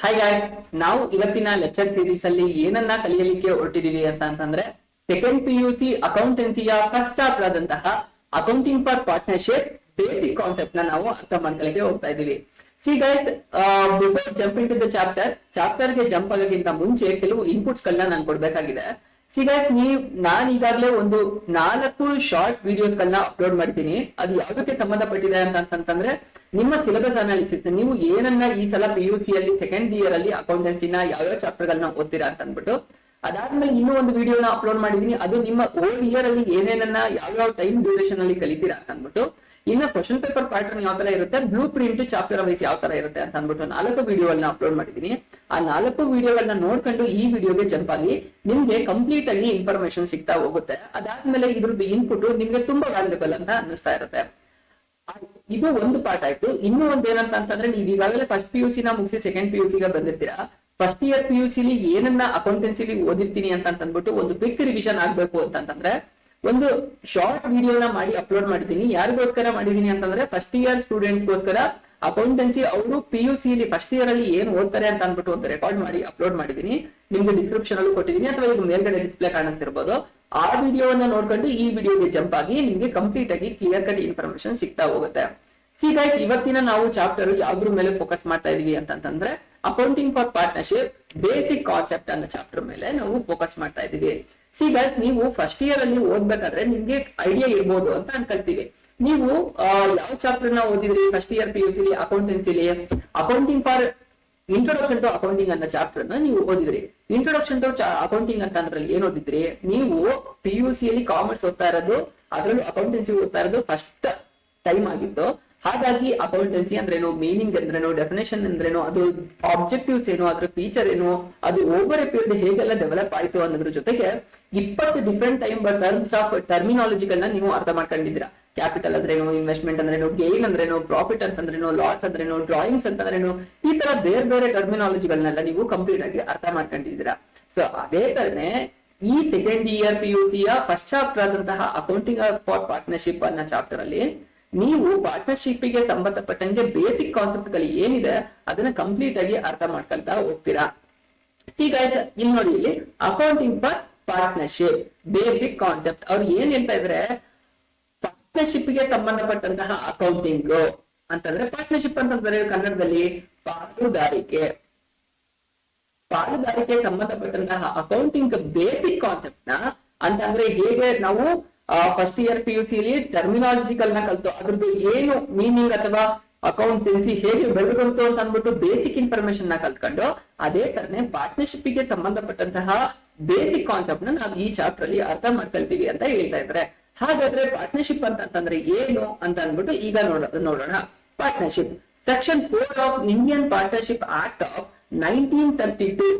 Hi guys, ನಾವು ಇವತ್ತಿನ lecture series ಅಲ್ಲಿ ಏನನ್ನ ಕಲಿಯಲಿಕ್ಕೆ ಹೊರಟಿದೀವಿ ಅಂತಂದ್ರೆ ಸೆಕೆಂಡ್ PUC ಅಕೌಂಟೆನ್ಸಿಯ ಫಸ್ಟ್ ಚಾಪ್ಟರ್ ಆದಂತಹ accounting for partnership basic concept ನ ನಾವು ಅರ್ಥ ಮಾಡ್ಕೊಳ್ಳಕ್ಕೆ ಹೋಗ್ತಾ ಇದೀವಿ. See guys, before jump into the chapter ಗೆ ಜಂಪ್ ಆಗೋಕ್ಕಿಂತ ಮುಂಚೆ ಕೆಲವು ಇನ್ಪುಟ್ಸ್ ಗಳನ್ನ ನಾನು ಕೊಡ್ಬೇಕಾಗಿದೆ. ಸಿ ಗೈಸ್, ನಾನು ಈಗಾಗಲೇ ಒಂದು 4 ಶಾರ್ಟ್ ವಿಡಿಯೋಸ್ ಗಳನ್ನ ಅಪ್ಲೋಡ್ ಮಾಡ್ತೀನಿ. ಅದು ಯಾವುದಕ್ಕೆ ಸಂಬಂಧಪಟ್ಟಿದೆ ಅಂತಂದ್ರೆ ನಿಮ್ಮ ಸಿಲೆಬಸ್ ಅನಾಲಿಸಿಸ್, ನೀವು ಏನನ್ನ ಈ ಸಲ PUC ಅಲ್ಲಿ ಸೆಕೆಂಡ್ ಇಯರ್ ಅಲ್ಲಿ ಅಕೌಂಟೆನ್ಸಿನ ಯಾವ್ಯಾವ ಚಾಪ್ಟರ್ ಗಳನ್ನ ಓದ್ತೀರಾ ಅಂತ ಅಂದ್ಬಿಟ್ಟು, ಅದಾದ್ಮೇಲೆ ಇನ್ನೂ ಒಂದು ವಿಡಿಯೋನ ಅಪ್ಲೋಡ್ ಮಾಡಿದೀನಿ. ಅದು ನಿಮ್ಮ ಓಲ್ಡ್ ಇಯರ್ ಅಲ್ಲಿ ಏನೇನನ್ನ ಯಾವ್ಯಾವ ಟೈಮ್ ಡ್ಯೂರೇಷನ್ ಅಲ್ಲಿ ಕಲಿತೀರಾ ಅಂತ ಅಂದ್ಬಿಟ್ಟು, ಇನ್ನ ಕ್ವಶನ್ ಪೇಪರ್ ಪ್ಯಾಟರ್ನ್ ಯಾವ ತರ ಇರುತ್ತೆ, ಬ್ಲೂ ಪ್ರಿಂಟ್ ಚಾಪ್ಟರ್ ವೈಸ್ ಯಾವ ತರ ಇರುತ್ತೆ ಅಂತ ಅಂದ್ಬಿಟ್ಟು 4 ವಿಡಿಯೋಗಳನ್ನ ಅಪ್ಲೋಡ್ ಮಾಡಿದೀನಿ. ಆ 4 ವಿಡಿಯೋಗಳನ್ನ ನೋಡ್ಕೊಂಡು ಈ ವಿಡಿಯೋಗೆ ಜಂಪ್ ಆಗಿ ನಿಮ್ಗೆ ಕಂಪ್ಲೀಟ್ ಆಗಿ ಇನ್ಫಾರ್ಮೇಶನ್ ಸಿಗ್ತಾ ಹೋಗುತ್ತೆ. ಅದಾದ್ಮೇಲೆ ಇದ್ರದ್ದು ಇನ್ಪುಟ್ ನಿಮ್ಗೆ ತುಂಬಾ ವ್ಯಾಲ್ಯೂಬಲ್ ಅಂತ ಅನ್ನಿಸ್ತಾ ಇರುತ್ತೆ. ಇದು ಒಂದು ಪಾರ್ಟ್ ಆಯ್ತು. ಇನ್ನೂ ಒಂದ್ ಏನಂತ ಅಂತಂದ್ರೆ, ನೀವು ಈಗಾಗಲೇ ಫಸ್ಟ್ PUC ನ ಮುಗಿಸಿ ಸೆಕೆಂಡ್ PUC ಗೆ ಬಂದಿರ್ತೀರಾ. ಫಸ್ಟ್ ಇಯರ್ PUC ಲಿ ಏನನ್ನ ಅಕೌಂಟೆನ್ಸಿಲಿ ಓದಿರ್ತೀನಿ ಅಂತ ಅಂದ್ಬಿಟ್ಟು ಒಂದು ಕ್ವಿಕ್ ರಿವಿಷನ್ ಆಗ್ಬೇಕು ಅಂತಂದ್ರೆ ಒಂದು ಶಾರ್ಟ್ ವಿಡಿಯೋನ ಮಾಡಿ ಅಪ್ಲೋಡ್ ಮಾಡಿದ್ದೀನಿ. ಯಾರಿಗೋಸ್ಕರ ಮಾಡಿದೀನಿ ಅಂತಂದ್ರೆ, ಫಸ್ಟ್ ಇಯರ್ ಸ್ಟೂಡೆಂಟ್ಸ್ ಗೋಸ್ಕರ ಅಕೌಂಟೆನ್ಸಿ ಅವರು PUC ಲಿ ಫಸ್ಟ್ ಇಯರ್ ಅಲ್ಲಿ ಏನ್ ಓದ್ತಾರೆ ಅಂತ ಅಂದ್ಬಿಟ್ಟು ಒಂದು ರೆಕಾರ್ಡ್ ಮಾಡಿ ಅಪ್ಲೋಡ್ ಮಾಡಿದೀನಿ. ನಿಮ್ಗೆ ಡಿಸ್ಕ್ರಿಪ್ಷನ್ ಅಲ್ಲೂ ಕೊಟ್ಟಿದ್ದೀನಿ, ಅಥವಾ ಇದು ಮೇಲ್ಗಡೆ ಡಿಸ್ಪ್ಲೇ ಕಾಣಿಸ್ತಿರ್ಬೋದು. ಆ ವಿಡಿಯೋವನ್ನ ನೋಡ್ಕೊಂಡು ಈ ವಿಡಿಯೋಗೆ ಜಂಪ್ ಆಗಿ ನಿಮ್ಗೆ ಕಂಪ್ಲೀಟ್ ಆಗಿ ಕ್ಲಿಯರ್ ಕಟ್ ಇನ್ಫಾರ್ಮೇಶನ್ ಸಿಗ್ತಾ ಹೋಗುತ್ತೆ. ಸಿ ಗೈಸ್, ಇವತ್ತಿನ ನಾವು ಚಾಪ್ಟರ್ ಯಾವ್ದ್ರ ಮೇಲೆ ಫೋಕಸ್ ಮಾಡ್ತಾ ಇದೀವಿ ಅಂತಂದ್ರೆ accounting for partnership basic concept ಅನ್ನೋ ಚಾಪ್ಟರ್ ಮೇಲೆ ನಾವು ಫೋಕಸ್ ಮಾಡ್ತಾ ಇದೀವಿ. ಸಿ ಗೈಸ್, ನೀವು ಫಸ್ಟ್ ಇಯರ್ ಅಲ್ಲಿ ಓದ್ಬೇಕಾದ್ರೆ ನಿಮ್ಗೆ ಐಡಿಯಾ ಇರ್ಬೋದು ಅಂತ ಅನ್ಕೊಳ್ತೀವಿ. ನೀವು ಯಾವ ಚಾಪ್ಟರ್ ನ ಓದಿದ್ರಿ ಫಸ್ಟ್ ಇಯರ್ PUC ಲಿ ಅಕೌಂಟೆನ್ಸಿಲಿ? Accounting for introduction to accounting ಅನ್ನೋ ಚಾಪ್ಟರ್ ನ ನೀವು ಓದಿದ್ರಿ. ಇಂಟ್ರೊಡಕ್ಷನ್ ಟು ಅಕೌಂಟಿಂಗ್ ಅಂತ ಅದ್ರಲ್ಲಿ ಏನ್ ಓದಿದ್ರಿ? ನೀವು PUC ಅಲ್ಲಿ ಕಾಮರ್ಸ್ ಓದ್ತಾ ಇರೋದು, ಅದರಲ್ಲೂ ಅಕೌಂಟೆನ್ಸಿ ಓದ್ತಾ ಇರೋದು ಫಸ್ಟ್ ಟೈಮ್ ಆಗಿತ್ತು. ಹಾಗಾಗಿ ಅಕೌಂಟೆನ್ಸಿ ಅಂದ್ರೇನು, ಮೀನಿಂಗ್ ಅಂದ್ರೇನು, ಡೆಫಿನೇಷನ್ ಅಂದ್ರೇನು, ಅದು ಆಬ್ಜೆಕ್ಟಿವ್ಸ್ ಏನು, ಅದ್ರ ಫೀಚರ್ ಏನು, ಅದು ಓವರ್ ಎ ಪೀರಿಯಡ್ ಹೇಗೆಲ್ಲ ಡೆವಲಪ್ ಆಯ್ತು ಅನ್ನೋದ್ರ ಜೊತೆಗೆ 20 ಡಿಫ್ರೆಂಟ್ ಟರ್ಮ್ಸ್ ಆಫ್ ಟರ್ಮಿನಾಲಜಿಗಳನ್ನ ನೀವು ಅರ್ಥ ಮಾಡ್ಕೊಂಡಿದ್ದೀರಾ. ಕ್ಯಾಪಿಟಲ್ ಅಂದ್ರೇನು, ಇನ್ವೆಸ್ಟ್ಮೆಂಟ್ ಅಂದ್ರೇನು, ಗೇನ್ ಅಂದ್ರೇನು, ಪ್ರಾಫಿಟ್ ಅಂತಂದ್ರೇನು, ಲಾಸ್ ಅಂದ್ರೇನು, ಡ್ರಾಯಿಂಗ್ಸ್ ಅಂತಂದ್ರೇನು, ಈ ತರ ಬೇರೆ ಬೇರೆ ಟರ್ಮಿನಾಲಜಿಗಳನ್ನೆಲ್ಲ ನೀವು ಕಂಪ್ಲೀಟ್ ಆಗಿ ಅರ್ಥ ಮಾಡ್ಕೊಂಡಿದ್ದೀರಾ. ಸೊ ಅದೇ ತರನೇ ಈ ಸೆಕೆಂಡ್ ಇಯರ್ PUC ಯ ಫಸ್ಟ್ ಚಾಪ್ಟರ್ ಆದಂತಹ ಅಕೌಂಟಿಂಗ್ ಫಾರ್ ಪಾರ್ಟ್ನರ್ಶಿಪ್ ಅನ್ನೋ ಚಾಪ್ಟರ್ ಅಲ್ಲಿ ನೀವು ಪಾರ್ಟ್ನರ್ಶಿಪ್ ಗೆ ಸಂಬಂಧಪಟ್ಟಂಗೆ ಬೇಸಿಕ್ ಕಾನ್ಸೆಪ್ಟ್ ಗಳು ಏನಿದೆ ಅದನ್ನ ಕಂಪ್ಲೀಟ್ ಆಗಿ ಅರ್ಥ ಮಾಡ್ಕೊಳ್ತಾ ಹೋಗ್ತೀರಾ. ಸಿ ಗೈಸ್, ಇಲ್ಲಿ ನೋಡಿ, ಇಲ್ಲಿ accounting for partnership basic concept ಅವ್ರು ಏನ್ ಹೇಳ್ತಾ ಇದ್ರೆ, ಪಾರ್ಟ್ನರ್ಶಿಪ್ ಗೆ ಸಂಬಂಧಪಟ್ಟಂತಹ ಅಕೌಂಟಿಂಗ್ ಅಂತಂದ್ರೆ, ಪಾರ್ಟ್ನರ್ಶಿಪ್ ಅಂತಂದ್ರೆ ಕನ್ನಡದಲ್ಲಿ ಪಾಲುದಾರಿಕೆ ಸಂಬಂಧಪಟ್ಟಂತಹ ಅಕೌಂಟಿಂಗ್ ಬೇಸಿಕ್ ಕಾನ್ಸೆಪ್ಟ್ ನ ಅಂತಂದ್ರೆ, ಹೇಗೆ ನಾವು ಫಸ್ಟ್ ಇಯರ್ PUC ಲಿ ಟರ್ಮಿನಾಲಜಿಗಳನ್ನ ಕಲ್ತು ಅದ್ರದ್ದು ಏನು ಮೀನಿಂಗ್ ಅಥವಾ ಅಕೌಂಟೆನ್ಸಿ ಹೇಗೆ ಬೆಳೆದಂತು ಅಂತ ಅಂದ್ಬಿಟ್ಟು ಬೇಸಿಕ್ ಇನ್ಫಾರ್ಮೇಶನ್ ನ ಕಲ್ತ್ಕೊಂಡು, ಅದೇ ತರನೇ ಪಾರ್ಟ್ನರ್ಶಿಪ್ ಗೆ ಸಂಬಂಧಪಟ್ಟಂತಹ ಬೇಸಿಕ್ ಕಾನ್ಸೆಪ್ಟ್ ನ ನಾವು ಈ ಚಾಪ್ಟರ್ ಅಲ್ಲಿ ಅರ್ಥ ಮಾಡ್ಕೊಳ್ತೀವಿ ಅಂತ ಹೇಳ್ತಾ ಇದ್ದಾರೆ. ಹಾಗಾದ್ರೆ ಪಾರ್ಟ್ನರ್ಶಿಪ್ ಅಂತಂದ್ರೆ ಏನು ಅಂತ ಅಂದ್ಬಿಟ್ಟು ಈಗ ನೋಡೋಣ. Partnership section 4 of Indian partnership act of 1932,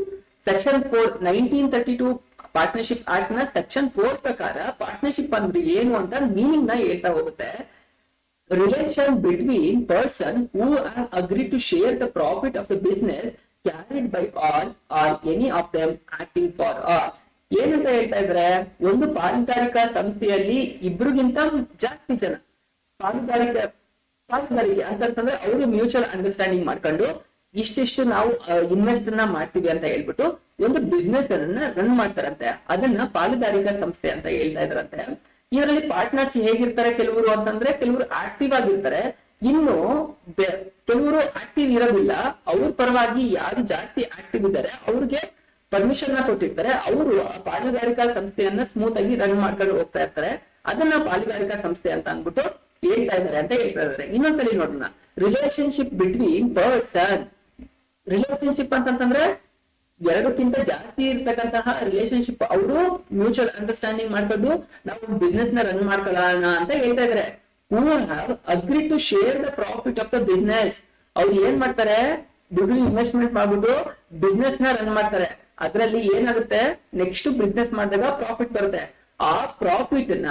section 4 1932 partnership act ನ ಸೆಕ್ಷನ್ 4 ಪ್ರಕಾರ ಪಾರ್ಟ್ನರ್ಶಿಪ್ ಅಂದ್ರೆ ಏನು ಅಂತ ಮೀನಿಂಗ್ ನ ಹೇಳ್ತಾ ಹೋಗುತ್ತೆ. Relation between person who have agree to share the profit of the business carried by all or any of them acting for all. ಏನಂತ ಹೇಳ್ತಾ ಇದ್ರೆ, ಒಂದು ಪಾಲುದಾರಿಕಾ ಸಂಸ್ಥೆಯಲ್ಲಿ ಇಬ್ರಿಗಿಂತ ಜಾಸ್ತಿ ಜನ ಪಾಲುದಾರಿಕೆ ಅಂತಂದ್ರೆ ಅವರು ಮ್ಯೂಚುವಲ್ ಅಂಡರ್ಸ್ಟ್ಯಾಂಡಿಂಗ್ ಮಾಡ್ಕೊಂಡು ಇಷ್ಟಿಷ್ಟು ನಾವು ಇನ್ವೆಸ್ಟ್ ನ ಮಾಡ್ತೀವಿ ಅಂತ ಹೇಳ್ಬಿಟ್ಟು ಒಂದು ಬಿಸ್ನೆಸ್ ಅನ್ನ ರನ್ ಮಾಡ್ತಾರಂತೆ. ಅದನ್ನ ಪಾಲುದಾರಿಕಾ ಸಂಸ್ಥೆ ಅಂತ ಹೇಳ್ತಾ ಇದಾರಂತೆ. ಇದರಲ್ಲಿ ಪಾರ್ಟ್ನರ್ಸ್ ಹೇಗಿರ್ತಾರೆ ಕೆಲವರು ಅಂತಂದ್ರೆ, ಕೆಲವರು ಆಕ್ಟಿವ್ ಆಗಿರ್ತಾರೆ, ಇನ್ನು ಕೆಲವರು ಆಕ್ಟಿವ್ ಇರೋದಿಲ್ಲ. ಅವ್ರ ಪರವಾಗಿ ಯಾರು ಜಾಸ್ತಿ ಆಕ್ಟಿವ್ ಇದ್ದಾರೆ ಅವ್ರಿಗೆ ಪರ್ಮಿಷನ್ ನ ಕೊಟ್ಟಿರ್ತಾರೆ. ಅವರು ಪಾಲುದಾರಿಕಾ ಸಂಸ್ಥೆಯನ್ನ ಸ್ಮೂತ್ ಆಗಿ ರನ್ ಮಾಡ್ಕೊಂಡು ಹೋಗ್ತಾ ಇರ್ತಾರೆ. ಅದನ್ನ ಪಾಲುದಾರಿಕಾ ಸಂಸ್ಥೆ ಅಂತ ಅಂದ್ಬಿಟ್ಟು ಹೇಳ್ತಾ ಇದ್ದಾರೆ ಅಂತ ಹೇಳ್ತಾ ಇದ್ದಾರೆ. ಇನ್ನೊಂದ್ಸಲಿ ನೋಡೋಣ. ರಿಲೇಶನ್ಶಿಪ್ ಬಿಟ್ವೀನ್ ಪರ್ಸನ್, ರಿಲೇಶನ್ಶಿಪ್ ಅಂತಂದ್ರೆ ಎರಡಕ್ಕಿಂತ ಜಾಸ್ತಿ ಇರ್ತಕ್ಕಂತಹ ರಿಲೇಶನ್ಶಿಪ್, ಅವರು ಮ್ಯೂಚುವಲ್ ಅಂಡರ್ಸ್ಟ್ಯಾಂಡಿಂಗ್ ಮಾಡ್ಕೊಂಡು ನಾವು ಬಿಸ್ನೆಸ್ ನ ರನ್ ಮಾಡ್ಕೊಳ್ಳೋಣ ಅಂತ ಹೇಳ್ತಾ ಇದಾರೆ. Who have agree to share the profit of the business, ಅವ್ರು ಏನ್ ಮಾಡ್ತಾರೆ, ದುಡ್ಡು ಇನ್ವೆಸ್ಟ್ಮೆಂಟ್ ಮಾಡ್ಬಿಟ್ಟು ಬಿಸ್ನೆಸ್ ನ ರನ್ ಮಾಡ್ತಾರೆ. ಅದ್ರಲ್ಲಿ ಏನಾಗುತ್ತೆ, ನೆಕ್ಸ್ಟ್ ಬಿಸ್ನೆಸ್ ಮಾಡಿದಾಗ ಪ್ರಾಫಿಟ್ ಬರುತ್ತೆ. ಆ ಪ್ರಾಫಿಟ್ ನ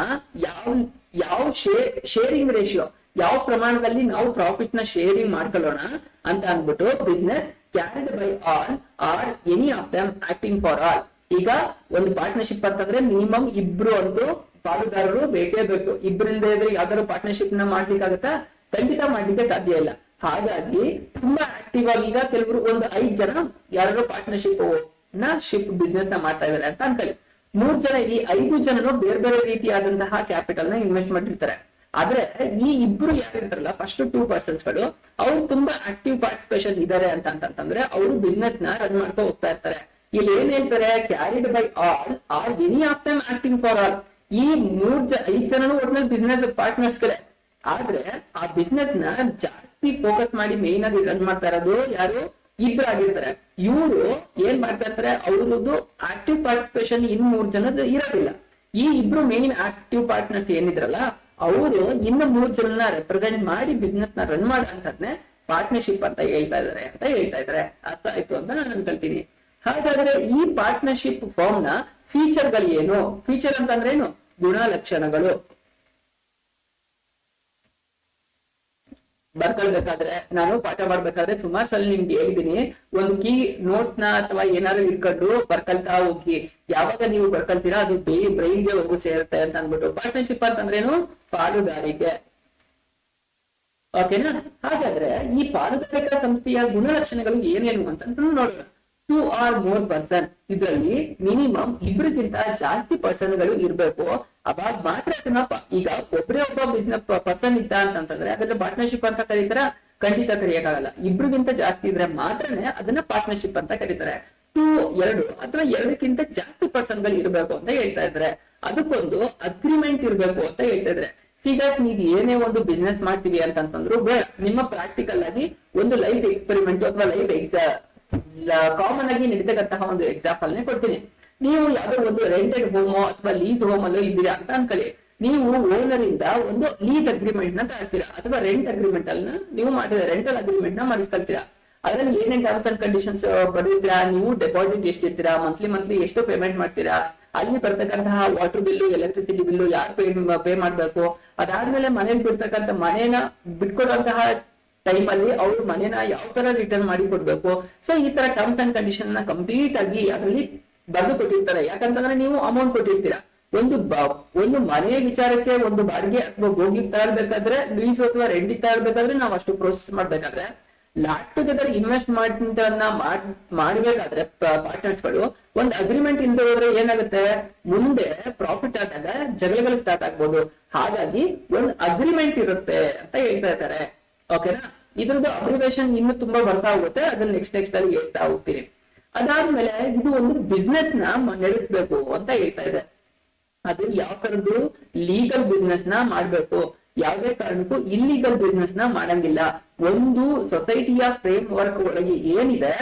ಯಾವ ಶೇರಿಂಗ್ ರೇಷಿಯೋ, ಯಾವ ಪ್ರಮಾಣದಲ್ಲಿ ನಾವು ಪ್ರಾಫಿಟ್ ನ ಶೇರಿಂಗ್ ಮಾಡ್ಕೊಳ್ಳೋಣ ಅಂತ ಅಂದ್ಬಿಟ್ಟು business carried by all or any of them acting for all. ಈಗ ಒಂದು ಪಾರ್ಟ್ನರ್ಶಿಪ್ ಅಂತಂದ್ರೆ ಮಿನಿಮಮ್ ಇಬ್ರು ಅಂತೂ ಪಾಲುದಾರರು ಬೇಕೇ ಬೇಕು. ಇಬ್ಬರಿಂದ ಇದ್ರೆ ಯಾವ್ದಾದ್ರು ಪಾರ್ಟ್ನರ್ಶಿಪ್ ನ ಮಾಡ್ಲಿಕ್ಕಾಗತ್ತಾ? ಖಂಡಿತ ಮಾಡ್ಲಿಕ್ಕೆ ಸಾಧ್ಯ ಇಲ್ಲ. ಹಾಗಾಗಿ ತುಂಬಾ ಆಕ್ಟಿವ್ ಆಗಿ ಈಗ ಕೆಲವರು ಒಂದು 5 ಜನ ಯಾರೋ ಪಾರ್ಟ್ನರ್ಶಿಪ್ ಬಿಸ್ನೆಸ್ ನ ಮಾಡ್ತಾ ಇದಾರೆ ಅಂತ ಅನ್ಕೊಳ್ಳಿ. 3 ಜನ, ಈ 5 ಜನನು ಬೇರೆ ಬೇರೆ ರೀತಿಯಾದಂತಹ ಕ್ಯಾಪಿಟಲ್ ನ ಇನ್ವೆಸ್ಟ್ ಮಾಡಿರ್ತಾರೆ. ಆದ್ರೆ ಈ ಇಬ್ರು ಯಾರಿರ್ತಾರಲ್ಲ ಫಸ್ಟ್ 2 ಪರ್ಸನ್ಸ್ ಗಳು, ಅವ್ರು ತುಂಬಾ ಆಕ್ಟಿವ್ ಪಾರ್ಟಿಸಿಪೇಷನ್ ಇದಾರೆ ಅಂತಂದ್ರೆ ಅವರು ಬಿಸ್ನೆಸ್ ನ ರನ್ ಮಾಡ್ತಾ ಹೋಗ್ತಾ ಇರ್ತಾರೆ. ಇಲ್ಲಿ ಏನ್ ಹೇಳ್ತಾರೆ, carried by all or any of them acting for all. ಈ 5 ಜನನು ಒಟ್ನಲ್ಲಿ ಬಿಸ್ನೆಸ್ ಪಾರ್ಟ್ನರ್ಸ್ ಗಳೇ. ಆದ್ರೆ ಆ ಬಿಸ್ನೆಸ್ ನ ಜಾಸ್ತಿ ಫೋಕಸ್ ಮಾಡಿ ಮೇನ್ ಆಗಿ ರನ್ ಮಾಡ್ತಾ ಇರೋದು ಯಾರು, ಇಬ್ರು ಆಗಿರ್ತಾರೆ. ಇವರು ಏನ್ ಮಾಡ್ತಾ ಇರ್ತಾರೆ, ಅವ್ರದ್ದು ಆಕ್ಟಿವ್ ಪಾರ್ಟಿಸಿಪೇಷನ್ 3 ಜನದ ಇರೋದಿಲ್ಲ. ಈ ಇಬ್ರು ಮೇನ್ ಆಕ್ಟಿವ್ ಪಾರ್ಟ್ನರ್ಸ್ ಏನಿದ್ರಲ್ಲ ಅವರು 3 ಜನನ ರೆಪ್ರೆಸೆಂಟ್ ಮಾಡಿ ಬಿಸ್ನೆಸ್ ನ ರನ್ ಮಾಡಂತದ್ನೇ ಪಾರ್ಟ್ನರ್ಶಿಪ್ ಅಂತ ಹೇಳ್ತಾ ಇದಾರೆ. ಅರ್ಥ ಆಯ್ತು ಅಂತ ನಾನು ಅನ್ಕೊಳ್ತೀನಿ. ಹಾಗಾದ್ರೆ ಈ ಪಾರ್ಟ್ನರ್ಶಿಪ್ ಫಾರ್ಮ್ ನ ಫೀಚರ್ ಗಳು ಏನು? ಫೀಚರ್ ಅಂತಂದ್ರೆ ಏನು? ಗುಣಲಕ್ಷಣಗಳು. ಬರ್ಕೊಳ್ಬೇಕಾದ್ರೆ, ನಾನು ಪಾಠ ಮಾಡ್ಬೇಕಾದ್ರೆ ಸುಮಾರು ಸಲ ನಿಮ್ಗೆ ಹೇಳಿದೀನಿ, ಒಂದು ಕೀ ನೋಟ್ಸ್ ನ ಅಥವಾ ಏನಾದ್ರು ಇಟ್ಕೊಂಡು ಬರ್ಕೊಳ್ತಾ ಹೋಗಿ. ಯಾವಾಗ ನೀವು ಬರ್ಕೊಳ್ತೀರಾ ಅದು ಬ್ರೈನ್ ಗೆ ಹೋಗು ಸೇರುತ್ತೆ ಅಂತ ಅಂದ್ಬಿಟ್ಟು. ಪಾರ್ಟ್ನರ್ಶಿಪ್ ಅಂತಂದ್ರೇನು? ಪಾಲುದಾರಿಕೆ. ಓಕೆನಾ? ಹಾಗಾದ್ರೆ ಈ ಪಾಲುದಾರಿಕಾ ಸಂಸ್ಥೆಯ ಗುಣಲಕ್ಷಣಗಳು ಏನೇನು ಅಂತ ನೋಡೋಣ. 2 or more ಪರ್ಸನ್, ಇದರಲ್ಲಿ ಮಿನಿಮಮ್ ಇಬ್ರಿಗಿಂತ ಜಾಸ್ತಿ ಪರ್ಸನ್ ಗಳು ಇರ್ಬೇಕು. ಅವಾಗ ಮಾತ್ರ ಅದನ್ನ, ಈಗ ಒಬ್ಬರೇ ಒಬ್ಬ ಬಿಸ್ನೆಸ್ ಪರ್ಸನ್ ಇದ್ದ ಅಂತಂದ್ರೆ ಅದನ್ನ ಪಾರ್ಟ್ನರ್ಶಿಪ್ ಅಂತ ಕರೀತಾರ? ಖಂಡಿತ ಕರೆಯಕ್ಕಾಗಲ್ಲ. ಇಬ್ರಿಗಿಂತ ಜಾಸ್ತಿ ಇದ್ರೆ ಮಾತ್ರನೇ ಅದನ್ನ ಪಾರ್ಟ್ನರ್ಶಿಪ್ ಅಂತ ಕರೀತಾರೆ. 2 ಅಥವಾ 2ಕ್ಕಿಂತ ಜಾಸ್ತಿ ಪರ್ಸನ್ ಗಳು ಇರ್ಬೇಕು ಅಂತ ಹೇಳ್ತಾ ಇದ್ರೆ, ಅದಕ್ಕೊಂದು ಅಗ್ರಿಮೆಂಟ್ ಇರ್ಬೇಕು ಅಂತ ಹೇಳ್ತಾ ಇದ್ರೆ. ಈಗ ನೀವು ಏನೇ ಒಂದು ಬಿಸ್ನೆಸ್ ಮಾಡ್ತೀವಿ ಅಂತಂದ್ರು ಬೇಡ, ನಿಮ್ಮ ಪ್ರಾಕ್ಟಿಕಲ್ ಆಗಿ ಒಂದು ಲೈಫ್ ಎಕ್ಸ್ಪೆರಿಮೆಂಟ್ ಅಥವಾ ಲೈಫ್ ಕಾಮನ್ ಆಗಿ ನಡೀತಕ್ಕಂತಹ ಒಂದು ಎಕ್ಸಾಂಪಲ್ ನೇ ಕೊಡ್ತೀನಿ. ನೀವು ಯಾವ್ದೋ ಒಂದು ರೆಂಟೆಡ್ ಹೋಮೋ ಅಥವಾ ಲೀಸ್ ಹೋಮ್ ಅಲ್ಲೋ ಇದ್ದೀರಾ ಅಂತ ಅನ್ಕೊಳ್ಳಿ. ನೀವು ಓನರ್ ಇಂದ ಒಂದು ಲೀಸ್ ಅಗ್ರಿಮೆಂಟ್ ನ ತರ್ತೀರಾ ಅಥವಾ ರೆಂಟ್ ಅಗ್ರಿಮೆಂಟ್ ಅನ್ನ ನೀವು ಮಾಡಿದ್ರೆ ರೆಂಟಲ್ ಅಗ್ರಿಮೆಂಟ್ ನ ಮಾಡಿಸ್ಕೊಳ್ತೀರಾ. ಅದ್ರಲ್ಲಿ ಏನೇನ್ ಟರ್ಮ್ಸ್ ಅಂಡ್ ಕಂಡೀಷನ್ಸ್ ಬರೀತೀರಾ, ನೀವು ಡೆಪಾಸಿಟ್ ಎಷ್ಟಿರ್ತೀರಾ, ಮಂತ್ಲಿ ಎಷ್ಟು ಪೇಮೆಂಟ್ ಮಾಡ್ತೀರಾ, ಅಲ್ಲಿ ಬರ್ತಕ್ಕಂತಹ ವಾಟರ್ ಬಿಲ್ಲು, ಎಲೆಕ್ಟ್ರಿಸಿಟಿ ಬಿಲ್ಲು ಯಾರು ಪೇ ಮಾಡ್ಬೇಕು, ಅದಾದ್ಮೇಲೆ ಮನೇಲಿ ಬಿಡ್ತಕ್ಕಂಥ ಮನೇನ ಬಿಟ್ಕೊಡುವಂತಹ ಟೈಮ್ ಅಲ್ಲಿ ಅವ್ರ ಮನೇನ ಯಾವ ತರ ರಿಟರ್ನ್ ಮಾಡಿ ಕೊಡ್ಬೇಕು. ಸೊ ಈ ತರ ಟರ್ಮ್ಸ್ ಅಂಡ್ ಕಂಡೀಷನ್ ನ ಕಂಪ್ಲೀಟ್ ಆಗಿ ಅದರಲ್ಲಿ ಬರೆದು ಕೊಟ್ಟಿರ್ತಾರೆ. ಯಾಕಂತಂದ್ರೆ ನೀವು ಅಮೌಂಟ್ ಕೊಟ್ಟಿರ್ತೀರಾ. ಒಂದು ಮನೆ ವಿಚಾರಕ್ಕೆ ಒಂದು ಬಾಡಿಗೆ ಅಥವಾ ಗೋಗಿ ತಗೊಳ್ಬೇಕಾದ್ರೆ, ಲೀಸ್ ಅಥವಾ ರೆಂಟ್ ತಗೊಳ್ಬೇಕಾದ್ರೆ ನಾವು ಅಷ್ಟು ಪ್ರೋಸೆಸ್ ಮಾಡ್ಬೇಕಾದ್ರೆ, ಲಾಟ್ ಟುಗೆದರ್ ಇನ್ವೆಸ್ಟ್ಮೆಂಟ್ ಅನ್ನ ಮಾಡ್ಬೇಕಾದ್ರೆ ಪಾರ್ಟ್ನರ್ಸ್ ಗಳು ಒಂದು ಅಗ್ರಿಮೆಂಟ್ ಇಲ್ಲದೆ ಹೋದ್ರೆ ಏನಾಗುತ್ತೆ, ಮುಂದೆ ಪ್ರಾಫಿಟ್ ಆದಾಗ ಜಗಳಗಳು ಸ್ಟಾರ್ಟ್ ಆಗ್ಬೋದು. ಹಾಗಾಗಿ ಒಂದು ಅಗ್ರಿಮೆಂಟ್ ಇರುತ್ತೆ ಅಂತ ಹೇಳ್ತಾ ಇದ್ದಾರೆ. ಓಕೆನಾ? ಇದ್ರದ್ದು ಅಬ್ರಿವೇಶನ್ ಇನ್ನು ತುಂಬಾ ಬರ್ತಾ ಹೋಗುತ್ತೆ, ಅದನ್ನ ನೆಕ್ಸ್ಟ್ ಅಲ್ಲಿ ಹೇಳ್ತಾ ಹೋಗ್ತೀನಿ. ಅದಾದ್ಮೇಲೆ ಇದು ಒಂದು ಬಿಸ್ನೆಸ್ ನ ನಡೆಸಬೇಕು ಅಂತ ಹೇಳ್ತಾ ಇದೆ. ಅದು ಯಾವ ತರದ್ದು ಲೀಗಲ್ ಬಿಸ್ನೆಸ್ ನ ಮಾಡ್ಬೇಕು, ಯಾವುದೇ ಕಾರಣಕ್ಕೂ ಇಲ್ಲಿಗಲ್ ಬಿಸ್ನೆಸ್ ನ ಮಾಡಂಗಿಲ್ಲ. ಒಂದು ಸೊಸೈಟಿಯ ಫ್ರೇಮ್ ವರ್ಕ್ ಒಳಗೆ ಏನಿದೆ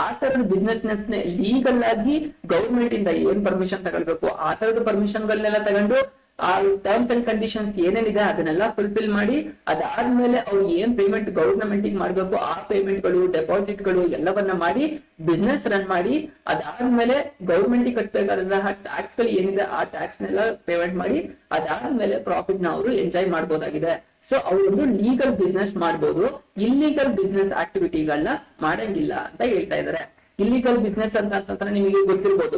ಆ ತರದ ಬಿಸ್ನೆಸ್ ಲೀಗಲ್ ಆಗಿ ಗೌರ್ಮೆಂಟ್ ಇಂದ ಏನ್ ಪರ್ಮಿಷನ್ ತಗೊಳ್ಬೇಕು ಆ ತರದ ಪರ್ಮಿಷನ್ ಗಳನ್ನೆಲ್ಲ ತಗೊಂಡು ಆ ಟರ್ಮ್ಸ್ ಅಂಡ್ ಕಂಡೀಷನ್ಸ್ ಏನೇನಿದೆ ಅದನ್ನೆಲ್ಲ ಫುಲ್ಫಿಲ್ ಮಾಡಿ, ಅದಾದ್ಮೇಲೆ ಅವ್ರು ಏನ್ ಪೇಮೆಂಟ್ ಗವರ್ನಮೆಂಟ್ ಮಾಡ್ಬೇಕು ಆ ಪೇಮೆಂಟ್ ಗಳು, ಡೆಪಾಸಿಟ್ ಗಳು ಎಲ್ಲವನ್ನ ಮಾಡಿ ಬಿಸ್ನೆಸ್ ರನ್ ಮಾಡಿ, ಅದಾದ್ಮೇಲೆ ಗವರ್ಮೆಂಟ್ ಕಟ್ಟಬೇಕಾದಂತಹ ಟ್ಯಾಕ್ಸ್ ಗಳು ಏನಿದೆ ಆ ಟ್ಯಾಕ್ಸ್ ನೆಲ್ಲ ಪೇಮೆಂಟ್ ಮಾಡಿ, ಅದಾದ್ಮೇಲೆ ಪ್ರಾಫಿಟ್ ನ ಅವರು ಎಂಜಾಯ್ ಮಾಡ್ಬೋದಾಗಿದೆ. ಸೊ ಅವರೊಂದು ಲೀಗಲ್ ಬಿಸ್ನೆಸ್ ಮಾಡ್ಬೋದು, ಇಲ್ಲಿಗಲ್ ಬಿಸ್ನೆಸ್ ಆಕ್ಟಿವಿಟಿಗಳನ್ನ ಮಾಡಂಗಿಲ್ಲ ಅಂತ ಹೇಳ್ತಾ ಇದಾರೆ. ಇಲ್ಲಿಗಲ್ ಬಿಸ್ನೆಸ್ ಅಂತಂದ್ರೆ ನಿಮಗೆ ಗೊತ್ತಿರ್ಬೋದು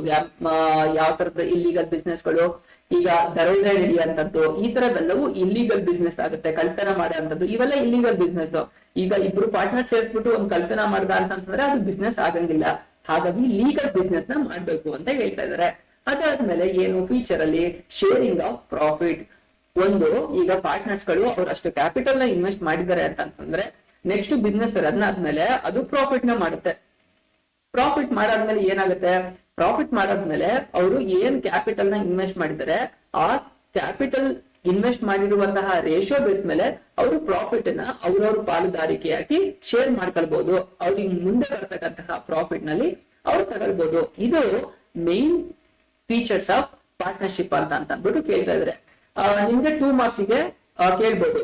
ಯಾವ ತರದ ಇಲ್ಲಿಗಲ್ ಬಿಸ್ನೆಸ್ ಗಳು. ಈಗ ದರೋಡೆ ನಡೆಯುವಂತದ್ದು, ಈ ತರದೆಲ್ಲವೂ ಇಲ್ಲಿಗಲ್ ಬಿಸ್ನೆಸ್ ಆಗುತ್ತೆ. ಕಳ್ತನ ಮಾಡುವಂತದ್ದು ಇವೆಲ್ಲ ಇಲ್ಲಿಗಲ್ ಬಿಸ್ನೆಸ್. ಈಗ ಇಬ್ರು ಪಾರ್ಟ್ನರ್ ಸೇರಿಸ್ಬಿಟ್ಟು ಒಂದು ಕಳ್ತನ ಮಾಡ್ದ ಅಂತಂದ್ರೆ ಅದು ಬಿಸ್ನೆಸ್ ಆಗಂಗಿಲ್ಲ. ಹಾಗಾಗಿ ಲೀಗಲ್ ಬಿಸ್ನೆಸ್ ನ ಮಾಡ್ಬೇಕು ಅಂತ ಹೇಳ್ತಾ ಇದಾರೆ. ಅದಾದ್ಮೇಲೆ ಏನು ಫೀಚರ್ ಅಲ್ಲಿ ಶೇರಿಂಗ್ ಆಫ್ ಪ್ರಾಫಿಟ್. ಒಂದು ಈಗ ಪಾರ್ಟ್ನರ್ಸ್ ಗಳು ಅವ್ರು ಅಷ್ಟು ಕ್ಯಾಪಿಟಲ್ ನ ಇನ್ವೆಸ್ಟ್ ಮಾಡಿದ್ದಾರೆ ಅಂತಂದ್ರೆ ನೆಕ್ಸ್ಟ್ ಬಿಸ್ನೆಸ್ ರನ್ ಆದ್ಮೇಲೆ ಅದು ಪ್ರಾಫಿಟ್ ನ ಮಾಡುತ್ತೆ. ಪ್ರಾಫಿಟ್ ಮಾಡಾದ್ಮೇಲೆ ಏನಾಗುತ್ತೆ, ಪ್ರಾಫಿಟ್ ಮಾಡಾದ್ಮೇಲೆ ಅವರು ಏನ್ ಕ್ಯಾಪಿಟಲ್ ನ ಇನ್ವೆಸ್ಟ್ ಮಾಡಿದ್ದಾರೆ ಆ ಕ್ಯಾಪಿಟಲ್ ಇನ್ವೆಸ್ಟ್ ಮಾಡಿರುವಂತಹ ರೇಷಿಯೋ ಬೇಸ್ ಮೇಲೆ ಅವರು ಪ್ರಾಫಿಟ್ ನ ಅವ್ರವ್ರ ಪಾಲುದಾರಿಕೆಯಾಗಿ ಶೇರ್ ಮಾಡ್ಕೊಳ್ಬಹುದು. ಅವ್ರಿಗೆ ಮುಂದೆ ಬರ್ತಕ್ಕಂತಹ ಪ್ರಾಫಿಟ್ ನಲ್ಲಿ ಅವ್ರು ತಗೊಳ್ಬಹುದು. ಇದು ಮೇನ್ ಫೀಚರ್ಸ್ ಆಫ್ ಪಾರ್ಟ್ನರ್ಶಿಪ್ ಅಂತ ಅಂದ್ಬಿಟ್ಟು ಕೇಳ್ತಾ ಇದ್ರೆ ನಿಮ್ಗೆ 2 ಮಾರ್ಕ್ಸ್ ಗೆ ಕೇಳ್ಬೋದು.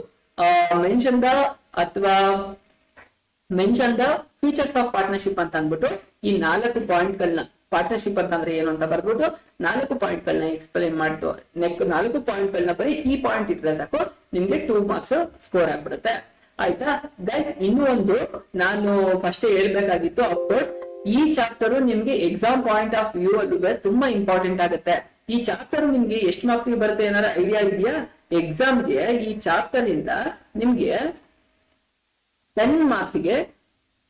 Mention the features of partnership ಅಂತ ಅಂದ್ಬಿಟ್ಟು ಈ 4 ಪಾಯಿಂಟ್ ಗಳನ್ನ, ಪಾರ್ಟ್ನರ್ಶಿಪ್ ಅಂತಂದ್ರೆ ಏನು ಅಂತ ಬರ್ಬಿಟ್ಟು 4 ಪಾಯಿಂಟ್ ಗಳನ್ನ ಎಕ್ಸ್ಪ್ಲೈನ್ ಮಾಡ್ತು. 4 ಪಾಯಿಂಟ್ ಗಳನ್ನ ಬರೀ ಕೀ ಪಾಯಿಂಟ್ ಇಟ್ರೆ ಸಾಕು, ನಿಮ್ಗೆ 2 ಮಾರ್ಕ್ಸ್ ಸ್ಕೋರ್ ಆಗ್ಬಿಡುತ್ತೆ. ಆಯ್ತಾ? ದೆನ್ ಇನ್ನೂ ಒಂದು ನಾನು ಫಸ್ಟ್ ಹೇಳ್ಬೇಕಾಗಿತ್ತು, ಅಫ್ಕೋರ್ಸ್ ಈ ಚಾಪ್ಟರ್ ನಿಮ್ಗೆ ಎಕ್ಸಾಮ್ ಪಾಯಿಂಟ್ ಆಫ್ ವ್ಯೂ ಅಲ್ಲಿ ತುಂಬಾ ಇಂಪಾರ್ಟೆಂಟ್ ಆಗುತ್ತೆ. ಈ ಚಾಪ್ಟರ್ ನಿಮ್ಗೆ ಎಷ್ಟು ಮಾರ್ಕ್ಸ್ ಗೆ ಬರುತ್ತೆ ಏನಾರ ಐಡಿಯಾ ಇದೆಯಾ? ಎಕ್ಸಾಮ್ಗೆ ಈ ಚಾಪ್ಟರ್ ಇಂದ ನಿಮ್ಗೆ 10 ಮಾರ್ಕ್ಸ್ಗೆ